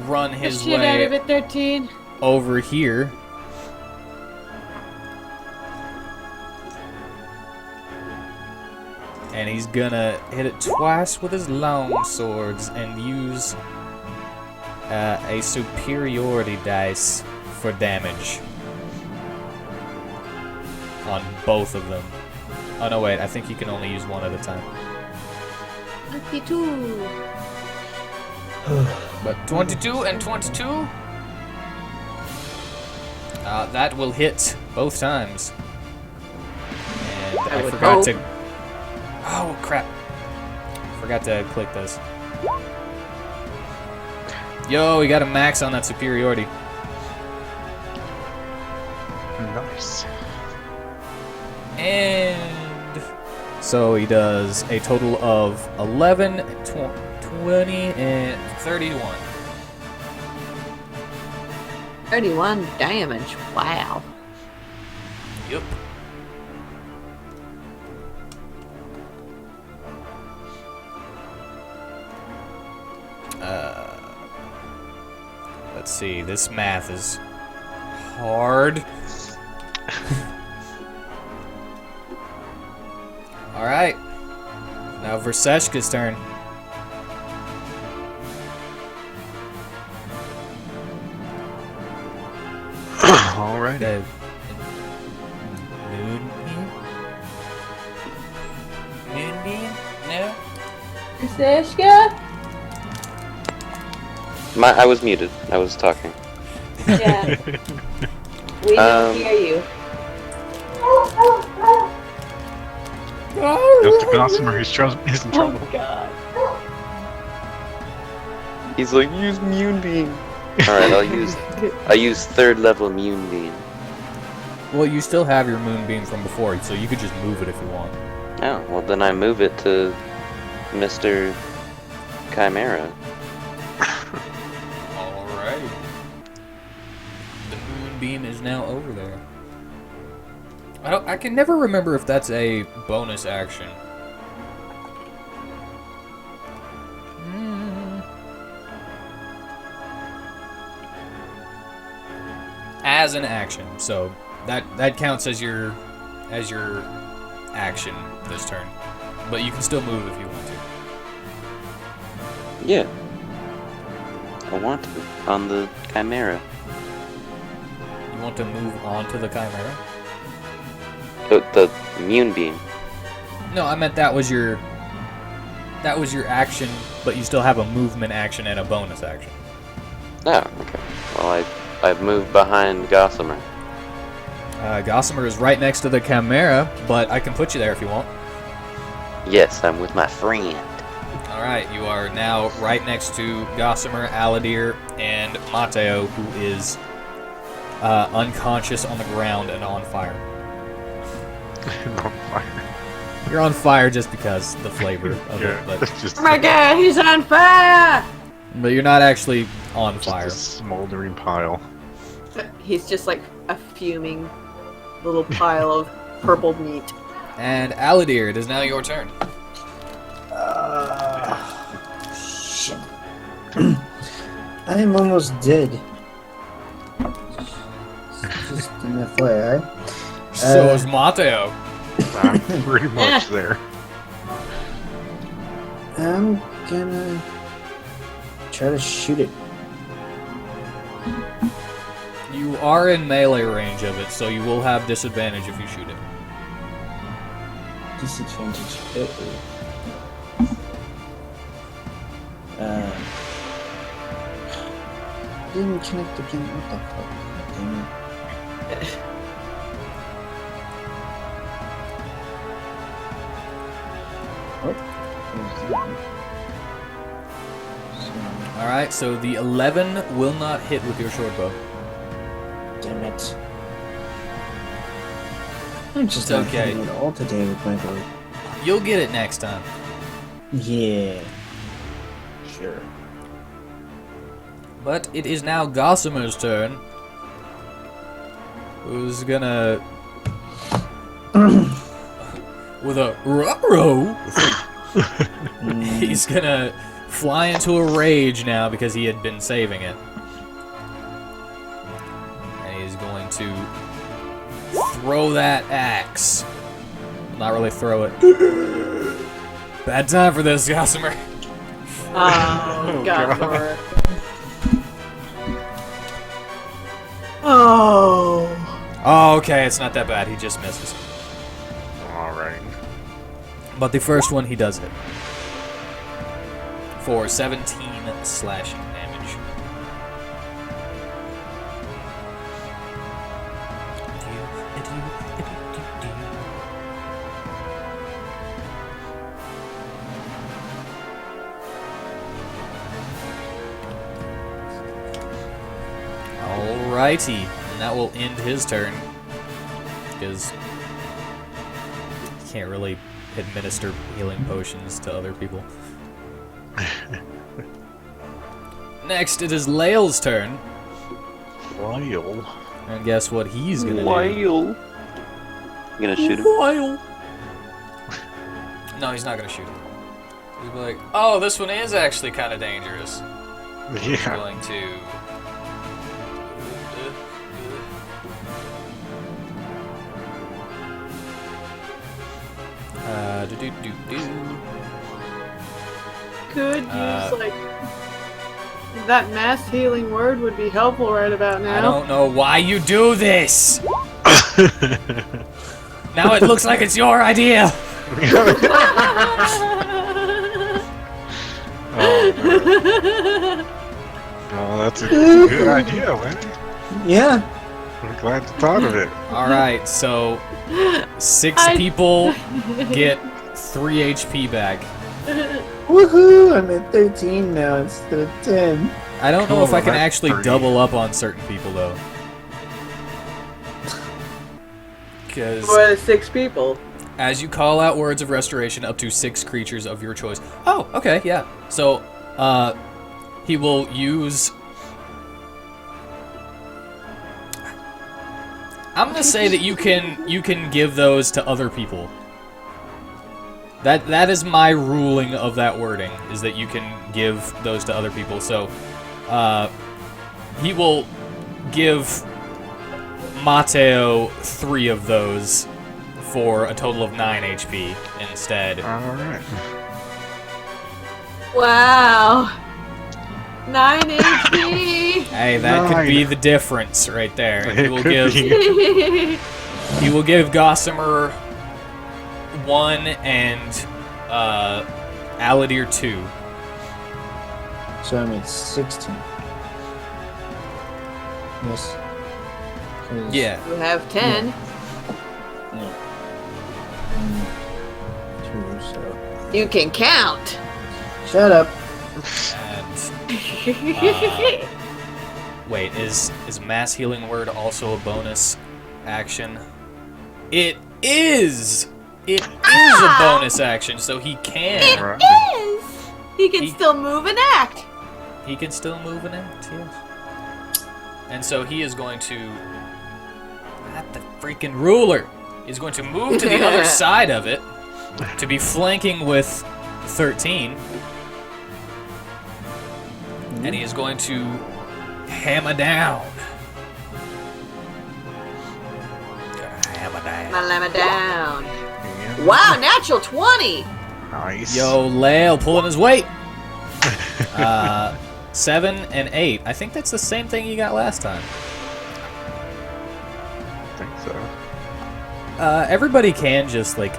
run his Shit out of way it, 13. over here. And he's gonna hit it twice with his long swords and use a superiority dice for damage on both of them. Oh no, wait, I think you can only use one at a time. 52. But 22 and 22? That will hit both times. And I would forgot hope. to Oh, crap. Forgot to click this. Yo, we got a max on that superiority. Nice. And so he does a total of 11, 20, and 31. 31 damage. Wow. Yep. Let's see. This math is hard. All right. Now Verseshka's turn. Alright. The Moonbeam? Moonbeam? No? Sashka? I was muted. I was talking. Yeah. We don't hear you. Goes to Gossamer, he's in trouble. God. He's like, use Moonbeam. Alright, I'll use 3rd level Moonbeam. Well, you still have your Moonbeam from before, so you could just move it if you want. Oh, well then I move it to Mr. Chimera. Alright. The Moonbeam is now over there. I can never remember if that's a bonus action. As an action, so that counts as your action this turn. But you can still move if you want to. Yeah. I want to. On the Chimera. You want to move on to the Chimera? The Moonbeam. No, I meant that was your action, but you still have a movement action and a bonus action. Oh, okay. Well, I've moved behind Gossamer. Gossamer is right next to the Chimera, but I can put you there if you want. Yes, I'm with my friend. Alright, you are now right next to Gossamer, Aladir, and Mateo, who is unconscious on the ground and on fire. On fire. You're on fire just because the flavor of Yeah, it, but it's just, Oh my god, he's on fire! you're not actually on just fire. a smoldering pile. He's just like a fuming little pile of purple meat. And Aladir, it is now your turn. Shit. I am almost dead. Just an FYI. So is Mateo. I'm pretty much there. I'm gonna try to shoot it. You are in melee range of it, so you will have disadvantage if you shoot it. Disadvantage. Didn't connect again. What the fuck? Damn it. Alright, so the 11 will not hit with your short bow. Damn it. I'm just It's not okay. hitting it all today with my bow. You'll get it next time. Yeah. Sure. But it is now Gossamer's turn. Who's gonna... with a ruh-roh, he's gonna fly into a rage now because he had been saving it. And he's going to throw that axe. Not really throw it. Bad time for this, Gossamer. Oh, God. God. Oh. Oh, okay, it's not that bad. He just misses. Alright. But the first one, he does hit. For 17 slashing damage. Alrighty, and that will end his turn. Because you can't really administer healing potions to other people. Next, it is Lael's turn. Lyle. And guess what he's gonna do? Lyle. You gonna shoot him? Lyle. No, he's not gonna shoot him. He's gonna be like, oh, this one is actually kind of dangerous. He's Yeah. going to... Could Uh, use like that mass healing word would be helpful right about now. I don't know why you do this! Now it looks like it's your idea! Oh, that's a good idea, man. Yeah. I'm glad you thought of it. Alright, so 6 people get 3 HP back. Woohoo! I'm at 13 now instead of 10. I don't know if I can that's actually pretty. double up on certain people though. Because For the 6 people. as you call out words of restoration up to 6 creatures of your choice. Oh, okay, yeah. So, he will use... I'm gonna say that you can give those to other people. That is my ruling of that wording, is that you can give those to other people. So, he will give Mateo 3 of those for a total of 9 HP instead. Alright. Wow. 9 HP. Hey, that could 9. be the difference right there. And he It will could give be. he will give Gossamer 1 and Aladir 2. So I'm at 16. Yes. 'Cause- Yeah. You have 10. Yeah. 2, so. You can count. Shut up. And wait, is mass healing word also a bonus action? It is. It is a bonus action, so he can. Right. Yes. He can He- still move and act. He can still move and act, yes. And so he is going to... Not the freaking ruler! He's going to move to the other side of it to be flanking with 13. And he is going to hammer down. Gonna hammer down. Llama down. Yeah. Wow, natural 20. Nice. Yo, Lael pulling his weight. 7 and 8. I think that's the same thing you got last time. I think so. Everybody can just, like,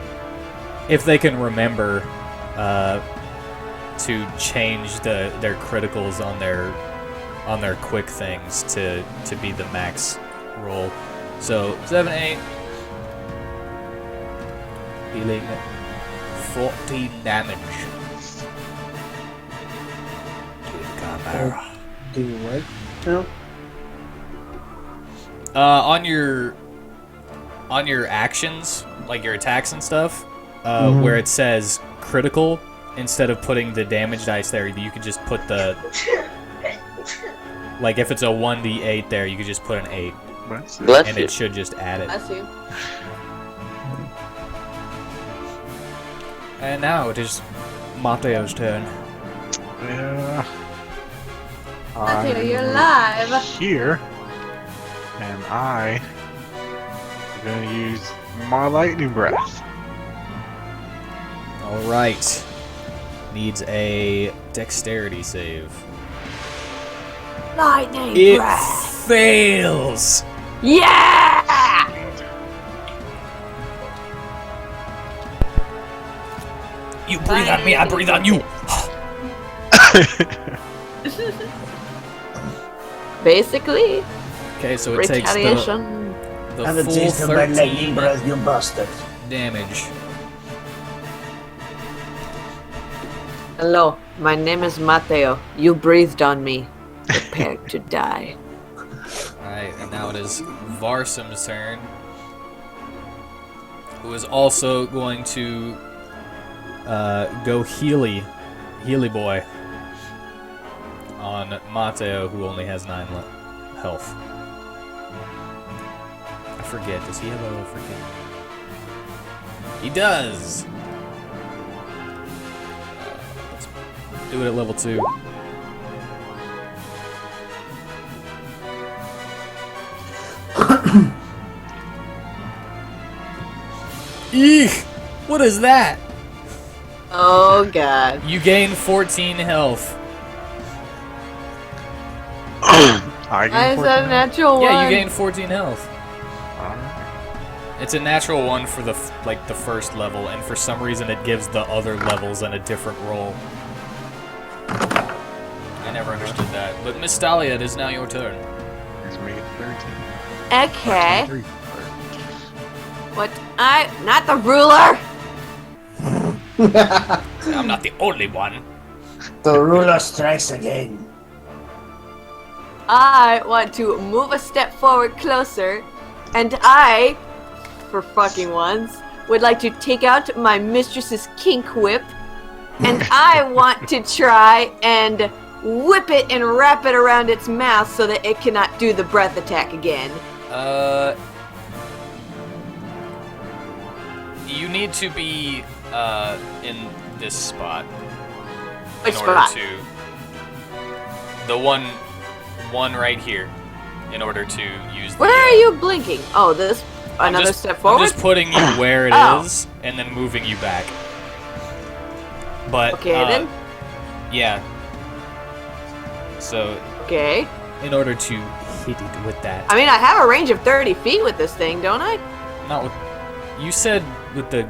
if they can remember, to change their criticals on their quick things to be the max roll. So 7, 8, dealing 14 damage. To the Chimera. Do what? No. On your actions, like your attacks and stuff, where it says critical, instead of putting the damage dice there, you could just put the... Like, if it's a 1d8 there, you could just put an 8, That's it. Bless and you. it should just add it. That's you. And now it is Mateo's turn. Yeah. Mateo, I'm you're alive. Here. And I am going to use my lightning breath. Alright. Needs a dexterity save. Lightning It breath. fails! Yeah! You breathe on me, I breathe on you! Basically, Okay, so it takes retaliation. the Have a full taste of my lightning 13 breath, you bastard. damage. Hello, my name is Mateo. You breathed on me. Prepare to die. Alright, and now it is Varsum's turn, who is also going to go Healy Boy on Mateo, who only has 9 health. I forget, does he have a freaking... He does! Let's do it at level 2. Eek! What is that? Oh god. You gain 14 health. I Why is that a natural one? Yeah, you gain 14 health. Alright. It's a natural one for the the first level, and for some reason it gives the other levels in a different roll. I never understood that. But Miss Dahlia, it is now your turn. He's made 13. Okay. 13. What? Not the ruler! I'm not the only one. The ruler strikes again. I want to move a step forward closer, and I, for fucking once, would like to take out my mistress's kink whip, and I want to try and whip it and wrap it around its mouth so that it cannot do the breath attack again. You need to be in this spot. Which in order spot? to the one right here, in order to use the... Where are you blinking? Oh, this another step forward? I'm just putting you where it is, Oh. and then moving you back. But, Okay, then. Yeah. So, Okay. in order to hit it with that... I mean, I have a range of 30 feet with this thing, don't I? Not with... You said with the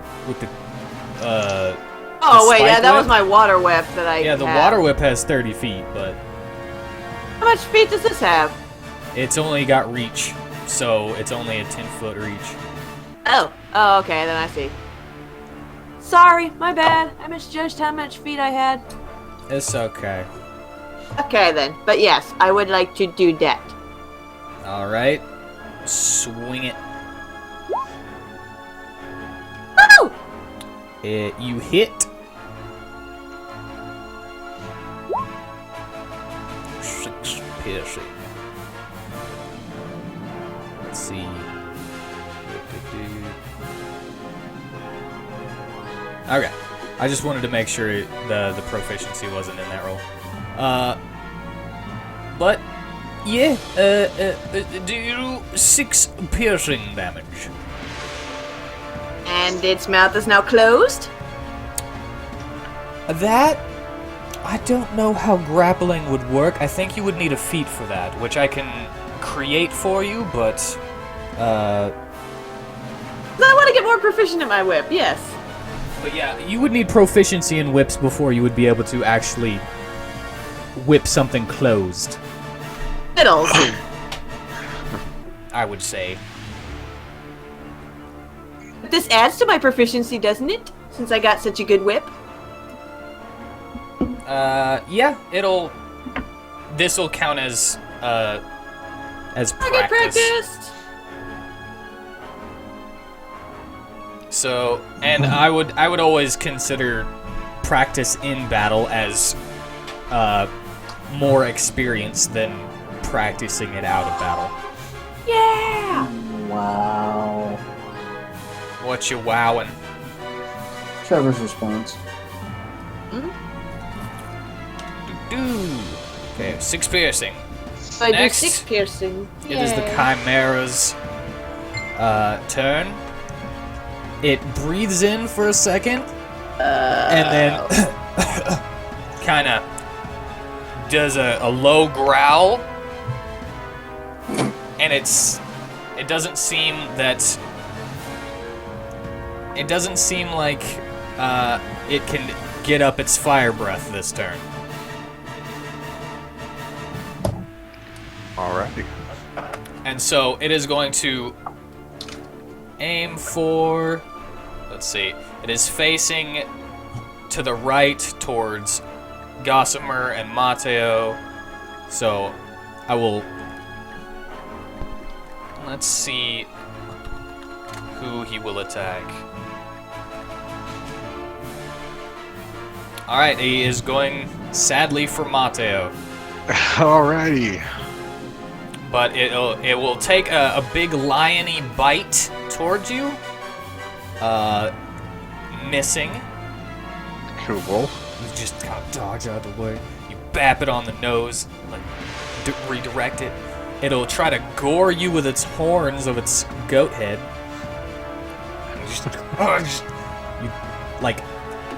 Oh, wait, spike yeah, that was whip? my water whip that I Yeah, the have. water whip has 30 feet, but How much feet does this have? it's only got reach, so it's only a 10-foot reach. Oh, okay, then I see. Sorry, my bad. I misjudged how much feet I had. It's okay. Okay, then. But yes, I would like to do that. Alright. Swing it. Woo! You hit. 6 piercing. Let's see. Okay. I just wanted to make sure the proficiency wasn't in that roll. But yeah, do 6 piercing damage. And its mouth is now closed. That, I don't know how grappling would work. I think you would need a feat for that, which I can create for you, but I want to get more proficient at my whip, yes. But yeah, you would need proficiency in whips before you would be able to actually whip something closed, Fiddles. I would say. But this adds to my proficiency, doesn't it? Since I got such a good whip. Yeah, this'll count as I get practice. practiced. So, and I would always consider practice in battle as more experience than practicing it out of battle. Yeah. Wow. What you wowing? Trevor's response. Okay, 6 piercing. So I Next. do 6 piercing. It is the Yay. Chimera's turn. It breathes in for a second, and then kind of does a low growl, and it doesn't seem like it can get up its fire breath this turn. Alrighty. And so it is going to aim for, let's see, it is facing to the right towards Gossamer and Mateo. So I will Let's see who he will attack. Alright, he is going, sadly, for Mateo. Alrighty. But it will take a big lion-y bite towards you. Missing. Cool. You just gotta dodge out of the way. You bap it on the nose, like redirect it. It'll try to gore you with its horns of its goat head.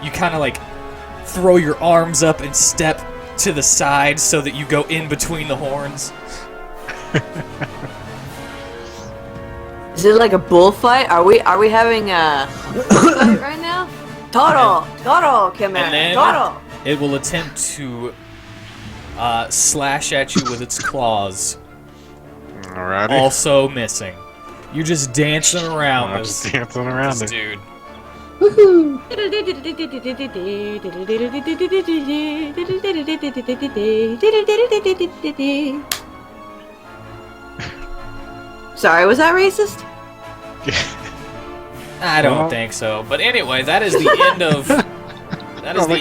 You kind of like throw your arms up and step to the side so that you go in between the horns. Is it like a bullfight? Are we having a bullfight right now? Toro, come And here, then Toro. it will attempt to slash at you with its claws. Alrighty. Also missing. You're just dancing around I'm this, just dancing around this it. dude. Sorry, was that racist? I don't Well- think so. But anyway, that is the end of the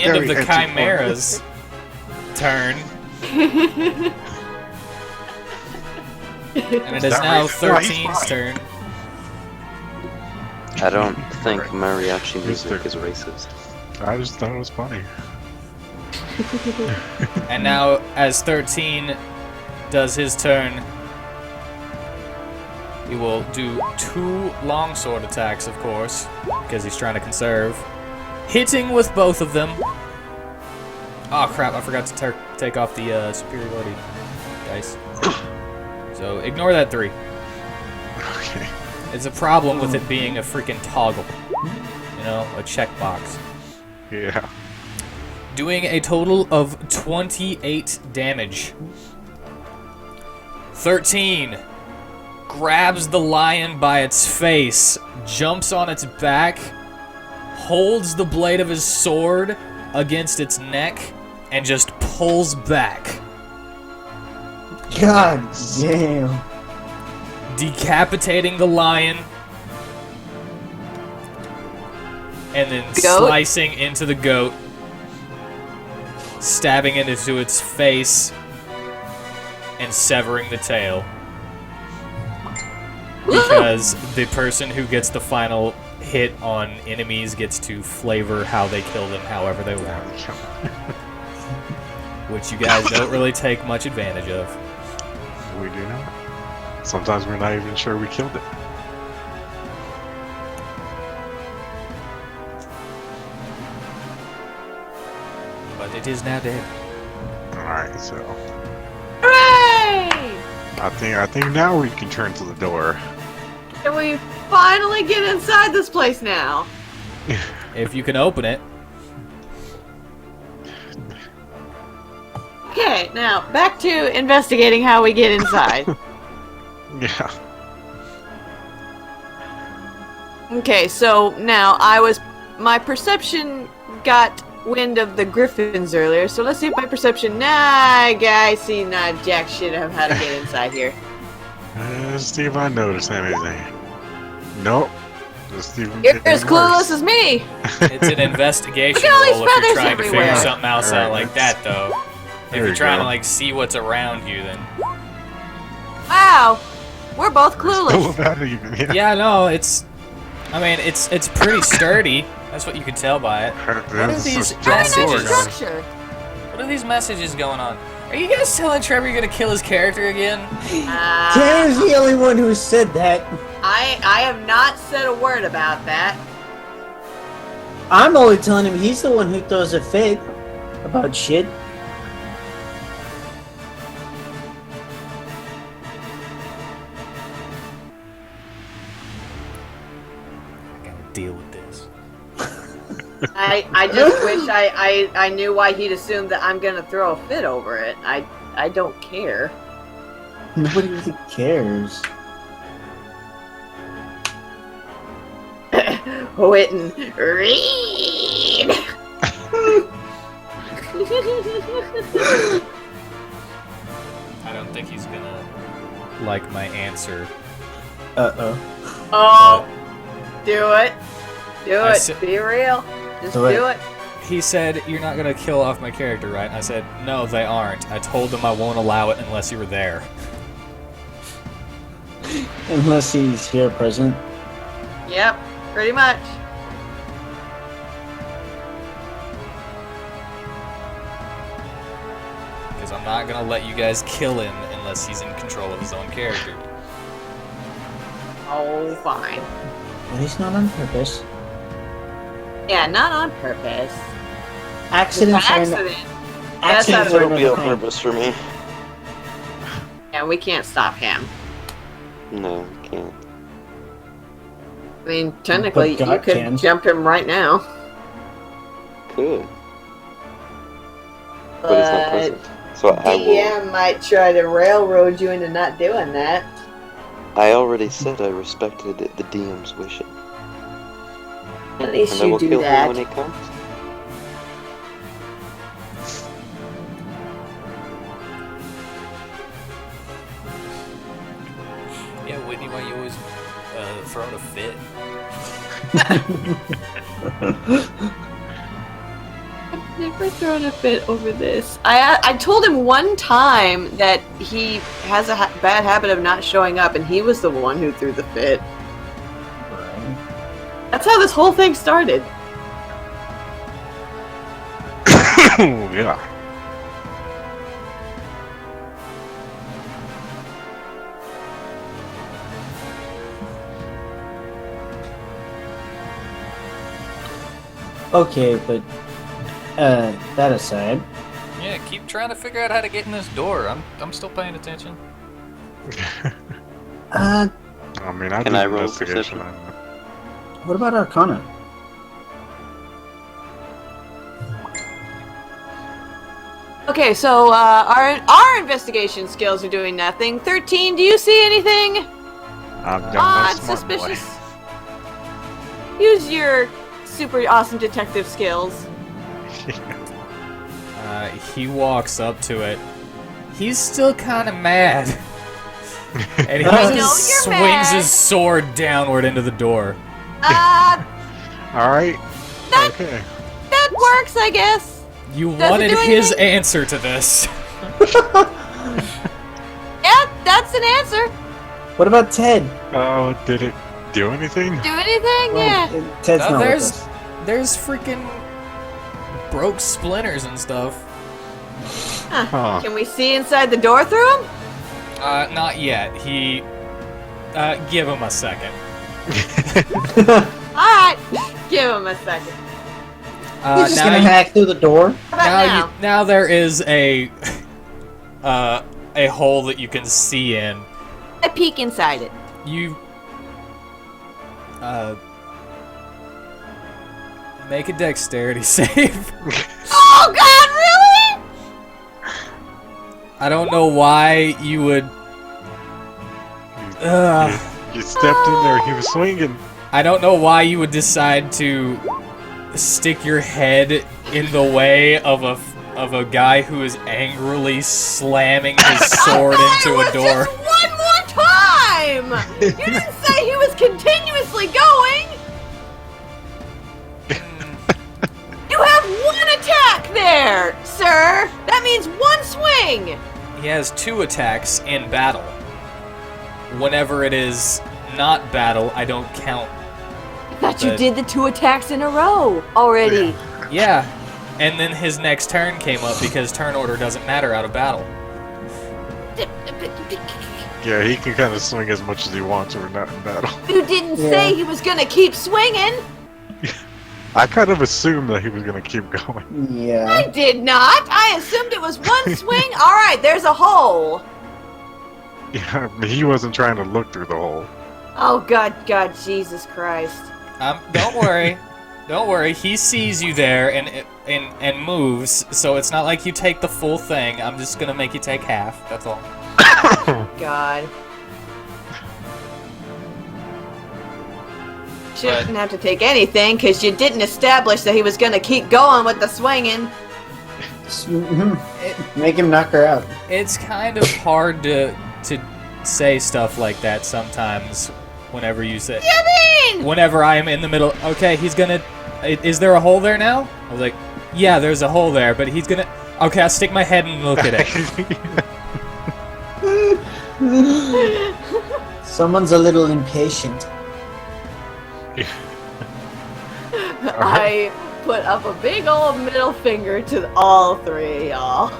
end of the Chimera's turn. And it is that now racist? No, he's 13's fine. turn. I don't think mariachi music is racist. I just thought it was funny. And now, as 13 does his turn, he will do 2 longsword attacks, of course, because he's trying to conserve. Hitting with both of them. Oh crap, I forgot to take off the superiority dice. So ignore that 3. Okay. It's a problem with it being a freaking toggle. You know, a checkbox. Yeah. Doing a total of 28 damage. 13 grabs the lion by its face, jumps on its back, holds the blade of his sword against its neck, and just pulls back, God damn. decapitating the lion, and then Goat? slicing into the goat, stabbing it into its face, and severing the tail. Because the person who gets the final hit on enemies gets to flavor how they kill them however they want. Which you guys don't really take much advantage of. We do not. Sometimes we're not even sure we killed it. But it is now dead. Alright, so Hooray! I think now we can turn to the door. Can we finally get inside this place now? If you can open it. Okay, now back to investigating how we get inside. Yeah. Okay, so now my perception got wind of the griffins earlier, so let's see if my perception, I see not jack shit of how to get inside here. Let's see if I notice anything. Nope. Just even You're getting as clueless worse. as me! It's an investigation Look at all these roll if you're feathers trying to figure everywhere. something else out like that, though. If There you're you trying go. to, like, see what's around you, then... Wow! We're both Still clueless. without it even. Yeah. Yeah, no, it's pretty sturdy. That's what you can tell by it. What are these How do you know messages? structure? What are these messages going on? Are you guys telling Trevor you're gonna kill his character again? Tanner's the only one who said that. I have not said a word about that. I'm only telling him he's the one who throws a fit about shit. I gotta deal with this. I just wish I knew why he'd assumed that I'm gonna throw a fit over it. I don't care. Nobody really cares. Witten, read. I don't think he's gonna like my answer Uh-oh. Oh, do it. Do I it. said- Be real. Just Do do it. it. He said, "You're not gonna kill off my character, right?" I said, "No, they aren't. I told them I won't allow it unless you were there." Unless he's here present. Yep, pretty much. Because I'm not gonna let you guys kill him unless he's in control of his own character. Oh, fine. But he's not on purpose. Yeah, not on purpose. Accidents are Accident. accidents That's are It'll be on another thing. purpose for me. Yeah, we can't stop him. No, can't. I mean, technically, But God you could can. jump him right now. Could. But he's not present. So I will. DM might try to railroad you into not doing that. I already said I respected the DM's wishes. At least And I you will do kill that. him when he comes. Yeah, Whitney, why you always throwing a fit? I've never thrown a fit over this. I told him one time that he has a bad habit of not showing up, and he was the one who threw the fit. That's how this whole thing started. Yeah. Okay, but that aside, Yeah, keep trying to figure out how to get in this door. I'm still paying attention. uh, I mean, I Can do I roll investigation. perception? what about Arcana? Okay, so our investigation skills are doing nothing. 13, do you see anything I'm odd, not smart boy. suspicious? Use your super awesome detective skills. He walks up to it. He's still kind of mad. And he I know just you're swings mad. his sword downward into the door. All right. That- Okay. That works, I guess. You Does it wanted do his anything? answer to this. Yeah, that's an answer. What about Ted? Oh, did it do anything? Do anything? Yeah. Ted's not with there's us. there's freaking broke splinters and stuff. Huh. Can we see inside the door through him? Not yet. He give him a second. Alright, give him a second. He's just now gonna you- hack through the door. How about now? now there is a hole that you can see in. I peek inside it. You make a dexterity save. Oh god, really? I don't know why you would. You stepped in there. He was swinging. I don't know why you would decide to stick your head in the way of a guy who is angrily slamming his sword into a door. Just one more time! You didn't say he was continuously going! You have one attack there, sir! That means one swing! He has 2 attacks in battle. Whenever it is not battle, I don't count. I thought you But- did the 2 attacks in a row already. Yeah, and then his next turn came up because turn order doesn't matter out of battle. Yeah, he can kind of swing as much as he wants. We're not in battle. You didn't say he was gonna keep swinging! I kind of assumed that he was gonna keep going. I Yeah. did not! I assumed it was one swing! Alright, there's a hole! Yeah, he wasn't trying to look through the hole. Oh god, Jesus Christ. Don't worry. Don't worry. He sees you there and moves, so it's not like you take the full thing. I'm just gonna make you take half. That's all. God. Shouldn't have to take anything because you didn't establish that he was gonna keep going with the swinging. Make him knock her out. It's kind of hard to say stuff like that sometimes whenever you say. You mean? Whenever I am in the middle. Okay, he's gonna. Is there a hole there now? I was like, yeah, there's a hole there, but he's gonna. Okay, I'll stick my head and look at it. Someone's a little impatient. I put up a big old middle finger to all three of y'all.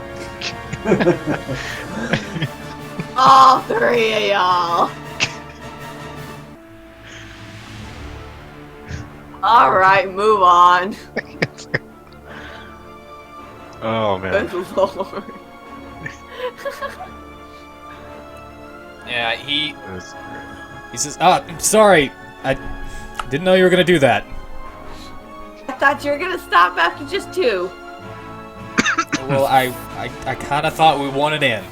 All three of y'all. Alright, move on. Oh man. Good lord. Yeah, he That's great. says, I'm sorry. I didn't know you were gonna do that. I thought you were gonna stop after just 2. Well, I kind of thought we wanted in.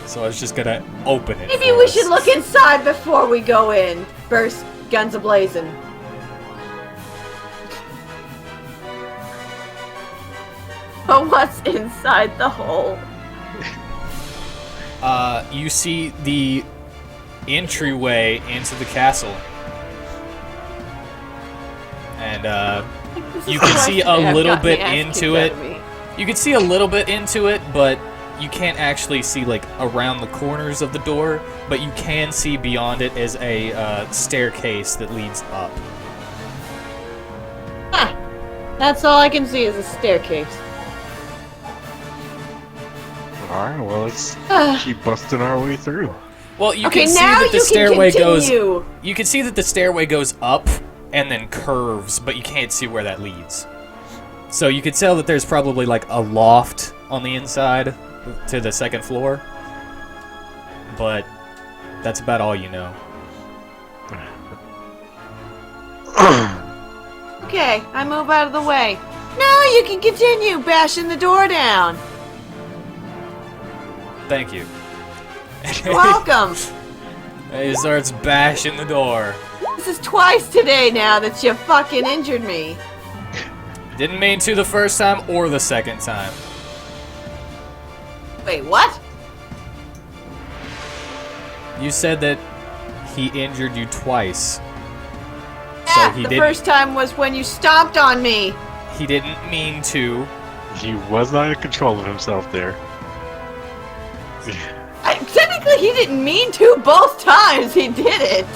So I was just gonna open it. Maybe for we us. should look inside before we go in. First, guns a-blazing. But what's inside the hole? You see the entryway into the castle. And, you can see a little bit into it. You can see a little bit into it, but you can't actually see, like, around the corners of the door, but you can see beyond it as a, staircase that leads up. That's all I can see is a staircase. Alright, well let's keep busting our way through. Well, you Okay, can see now that the you stairway can goes. continue. You can see that the stairway goes up and then curves, but you can't see where that leads. So you could tell that there's probably like a loft on the inside to the second floor, but that's about all you know. Okay, I move out of the way. Now you can continue bashing the door down. Thank you. You're welcome. He starts bashing the door. This is twice today now that you fucking injured me. Didn't mean to the first time or the second time. Wait, what? You said that he injured you twice. Yeah, he the didn't- first time was when you stomped on me. He didn't mean to. He was not in control of himself there. Technically, he didn't mean to. Both times he did it.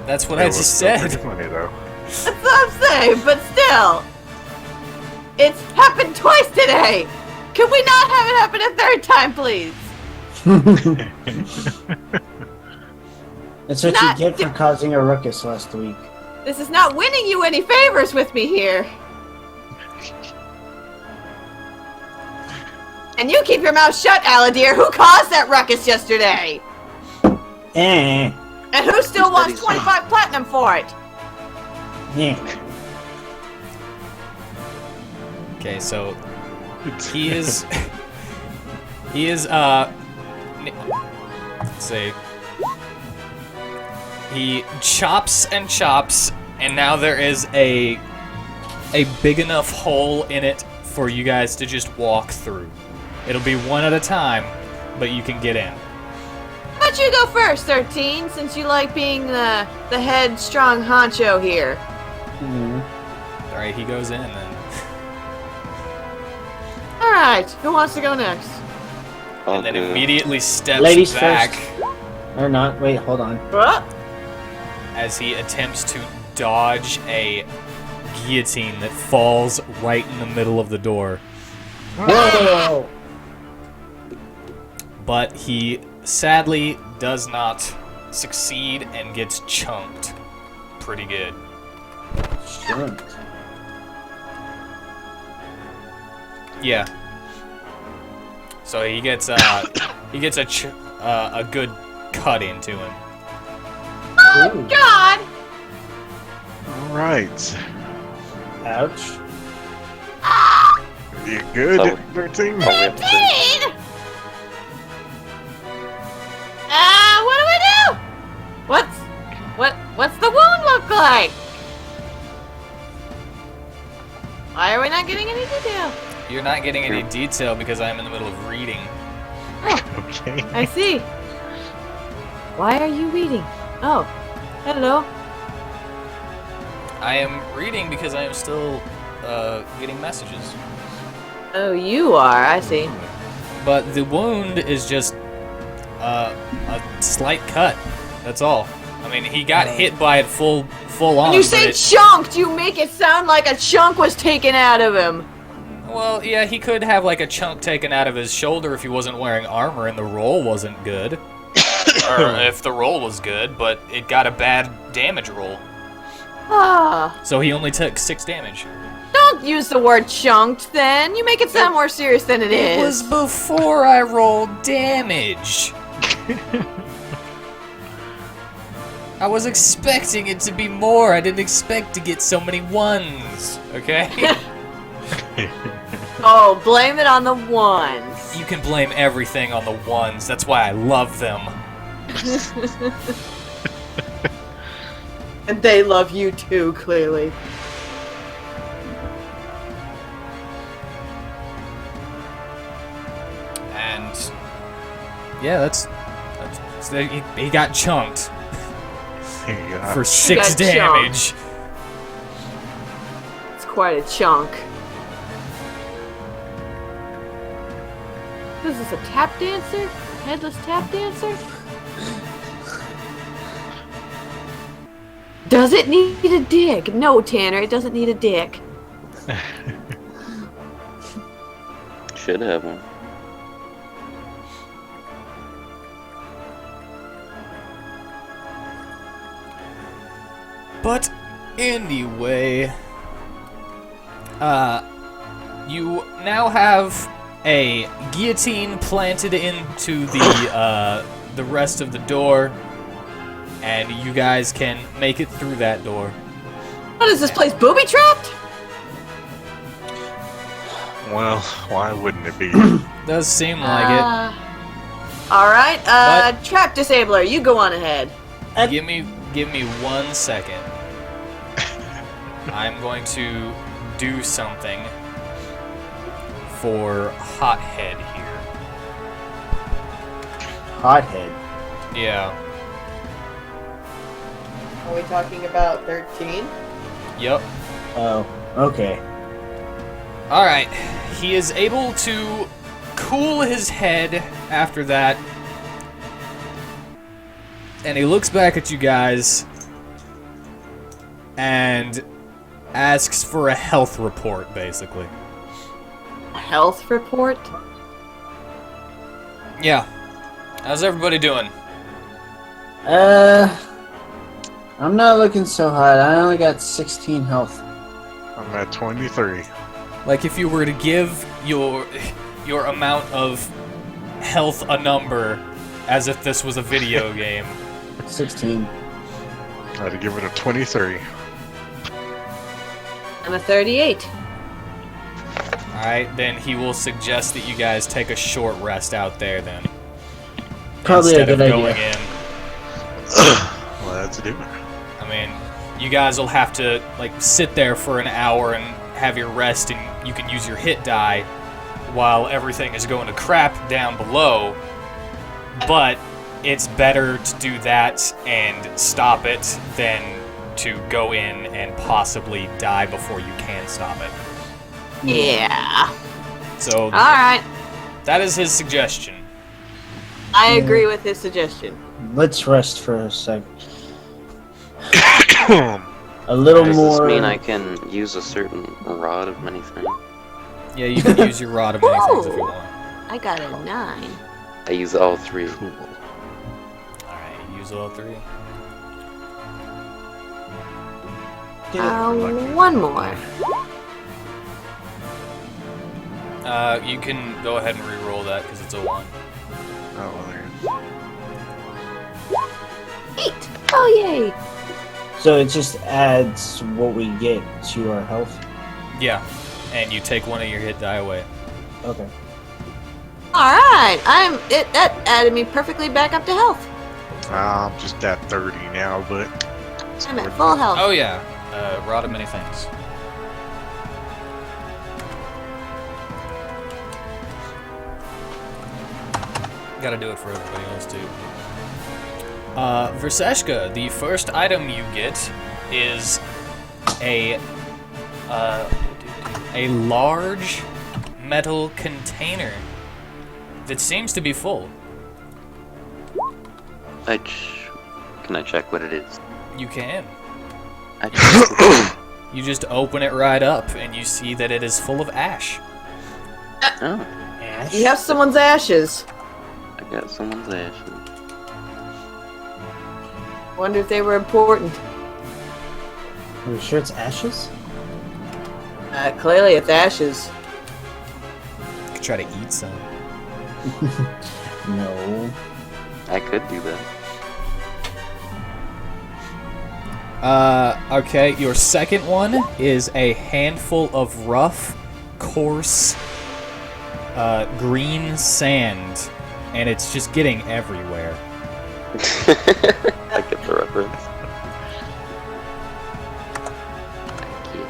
That's what It I was just still said. pretty funny though. That's what I'm saying, but still. It's happened twice today. Can we not have it happen a third time, please? That's what Not you get for causing a ruckus last week. This is not winning you any favors with me here. And you keep your mouth shut, Aladir. Who caused that ruckus yesterday? Eh. And who still wants 25 platinum for it? Yeah. Okay, so he is let's see. He chops and chops, and now there is a big enough hole in it for you guys to just walk through. It'll be one at a time, but you can get in. Why don't you go first, 13, since you like being the head strong honcho here? Mm. Alright, he goes in then. Alright, who wants to go next? And then immediately steps Ladies back first. Or not. Wait, hold on. What? as he attempts to dodge a guillotine that falls right in the middle of the door. Whoa! But he sadly does not succeed and gets chunked pretty good. Sure. Yeah. So he gets a good cut into him. Ooh. God! Alright. Ouch. You good, So- 13? Oh, we have to- 13! What do I do? What's the wound look like? Why are we not getting any detail? You're not getting any detail because I'm in the middle of reading. Okay. I see. Why are you reading? Oh, Hello. I am reading because I am still getting messages. Oh, you are. I see. But the wound is just a slight cut. That's all. I mean, he got hit by it full on. When you but say it- chunked, you make it sound like a chunk was taken out of him. Well, yeah, he could have like a chunk taken out of his shoulder if he wasn't wearing armor and the roll wasn't good. Or if the roll was good, but it got a bad damage roll. Ah. So he only took 6 damage. Don't use the word chunked then. You make it sound more serious than it It was is. before I rolled damage. I was expecting it to be more. I didn't expect to get so many ones. Okay? Oh, blame it on the ones. You can blame everything on the ones. That's why I love them. And they love you too, clearly. And yeah, that's so he got chunked Here you go. for 6 got damage. It's quite a chunk. What is this, a tap dancer? Headless tap dancer? Does it need a dick? No, Tanner, it doesn't need a dick. Should have one. But anyway, you now have a guillotine planted into the rest of the door, and you guys can make it through that door. What is this place, booby-trapped? Well, why wouldn't it be? Does seem like it. Alright, But- trap disabler, you go on ahead. Give me 1 second. I'm going to do something for Hothead here. Hothead. Yeah. Are we talking about 13? Yep. Oh, okay. Alright. He is able to cool his head after that. And he looks back at you guys and asks for a health report, basically. Health report? Yeah. How's everybody doing? I'm not looking so hot. I only got 16 health. I'm at 23. Like if you were to give your amount of health a number as if this was a video game. 16. I had to give it a 23. I'm a 38. Alright, then he will suggest that you guys take a short rest out there then. Probably a instead good of going idea. in. Well, that's a different. I mean, you guys will have to like sit there for an hour and have your rest, and you can use your hit die while everything is going to crap down below. But it's better to do that and stop it than to go in and possibly die before you can stop it. Yeah. So Alright. that is his suggestion. I agree with his suggestion. Let's rest for a sec. A little Does more. this mean I can use a certain rod of many things? Yeah, you can use your rod of many things if you want. I got a 9. I use all 3. Alright, use all 3. One more. You can go ahead and re-roll that because it's a 1. Oh, well, there. 8. Oh, yay. So it just adds what we get to our health. Yeah, and you take one of your hit die away. Okay. Alright. That added me perfectly back up to health. I'm just at 30 now, but I'm at full health. Oh yeah, rod of many things. Gotta do it for everybody else too. Verseshka, the first item you get is a large metal container that seems to be full. Can I check what it is? You can. I You just open it right up, and you see that it is full of ash. Oh, Ash? You have someone's ashes. I got someone's ashes. Wonder if they were important. Are you sure it's ashes? Clearly it's ashes. You could try to eat some. No. I could do that. Okay, your second one is a handful of rough, coarse, green sand, and it's just getting everywhere. I get the reference. Thank you.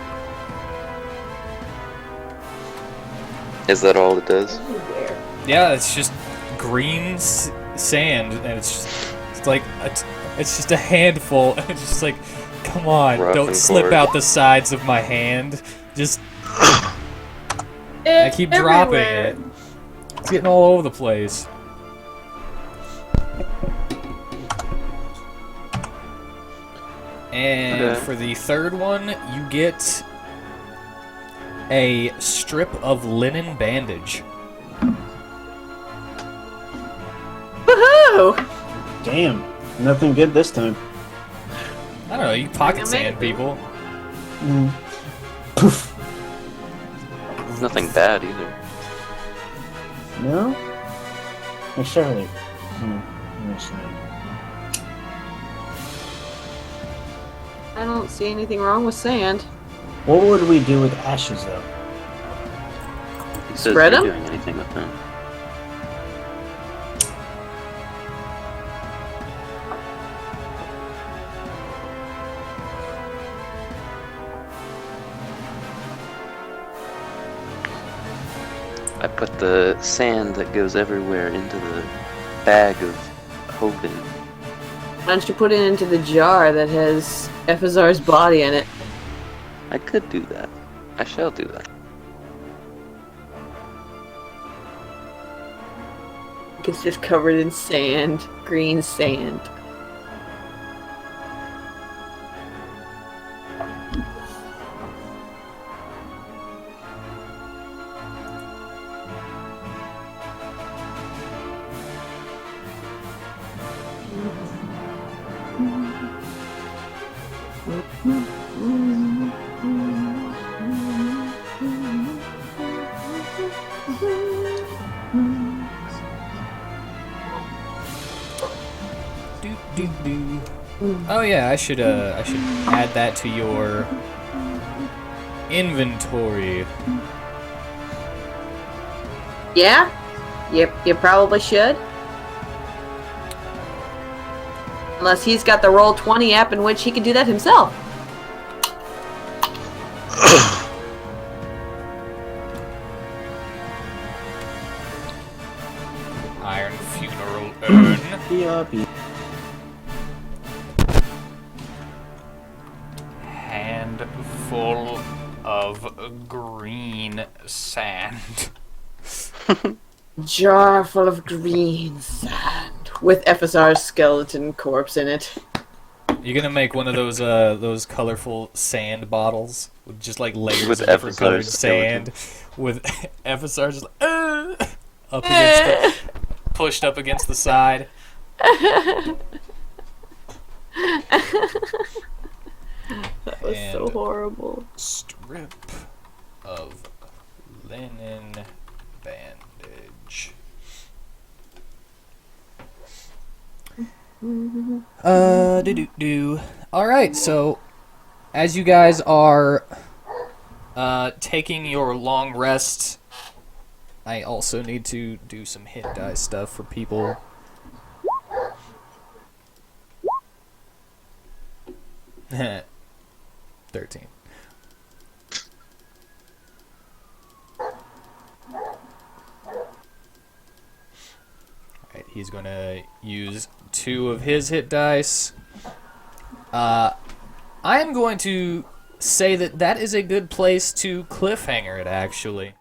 Is that all it does? Yeah, it's just green sand, and it's just a handful. It's just like, come on, Rough don't and slip coarse. out the sides of my hand. Just, I keep dropping it. It's getting all over the place. And Okay. for the third one, you get a strip of linen bandage. Woohoo! Damn. Nothing good this time. I don't know, you pocket Amazing. sand people. Mm. Poof. Nothing bad either. No? Hey, Shirley. I don't see anything wrong with sand. What would we do with ashes, though? It says Spread you're 'em? doing anything with them. I put the sand that goes everywhere into the bag of hoping. Why don't you put it into the jar that has Ephazar's body in it? I could do that. I shall do that. It's just covered in sand. Green sand. Do. Oh yeah, I should add that to your inventory. Yeah? You probably should. Unless he's got the Roll20 app in which he can do that himself. Iron funeral urn. Yuppie. Handful of green sand. Jar full of green sand with Ephazar's skeleton corpse in it. You're gonna make one of those colorful sand bottles with just like layers With of different colored Ephazar's sand, with Ephazar just like, up against pushed up against the side. That was so And horrible. strip of linen bandage. Do. Alright, so as you guys are taking your long rest, I also need to do some hit die stuff for people. Heh. 13. Alright, he's gonna use 2 of his hit dice. I am going to say that is a good place to cliffhanger it, actually.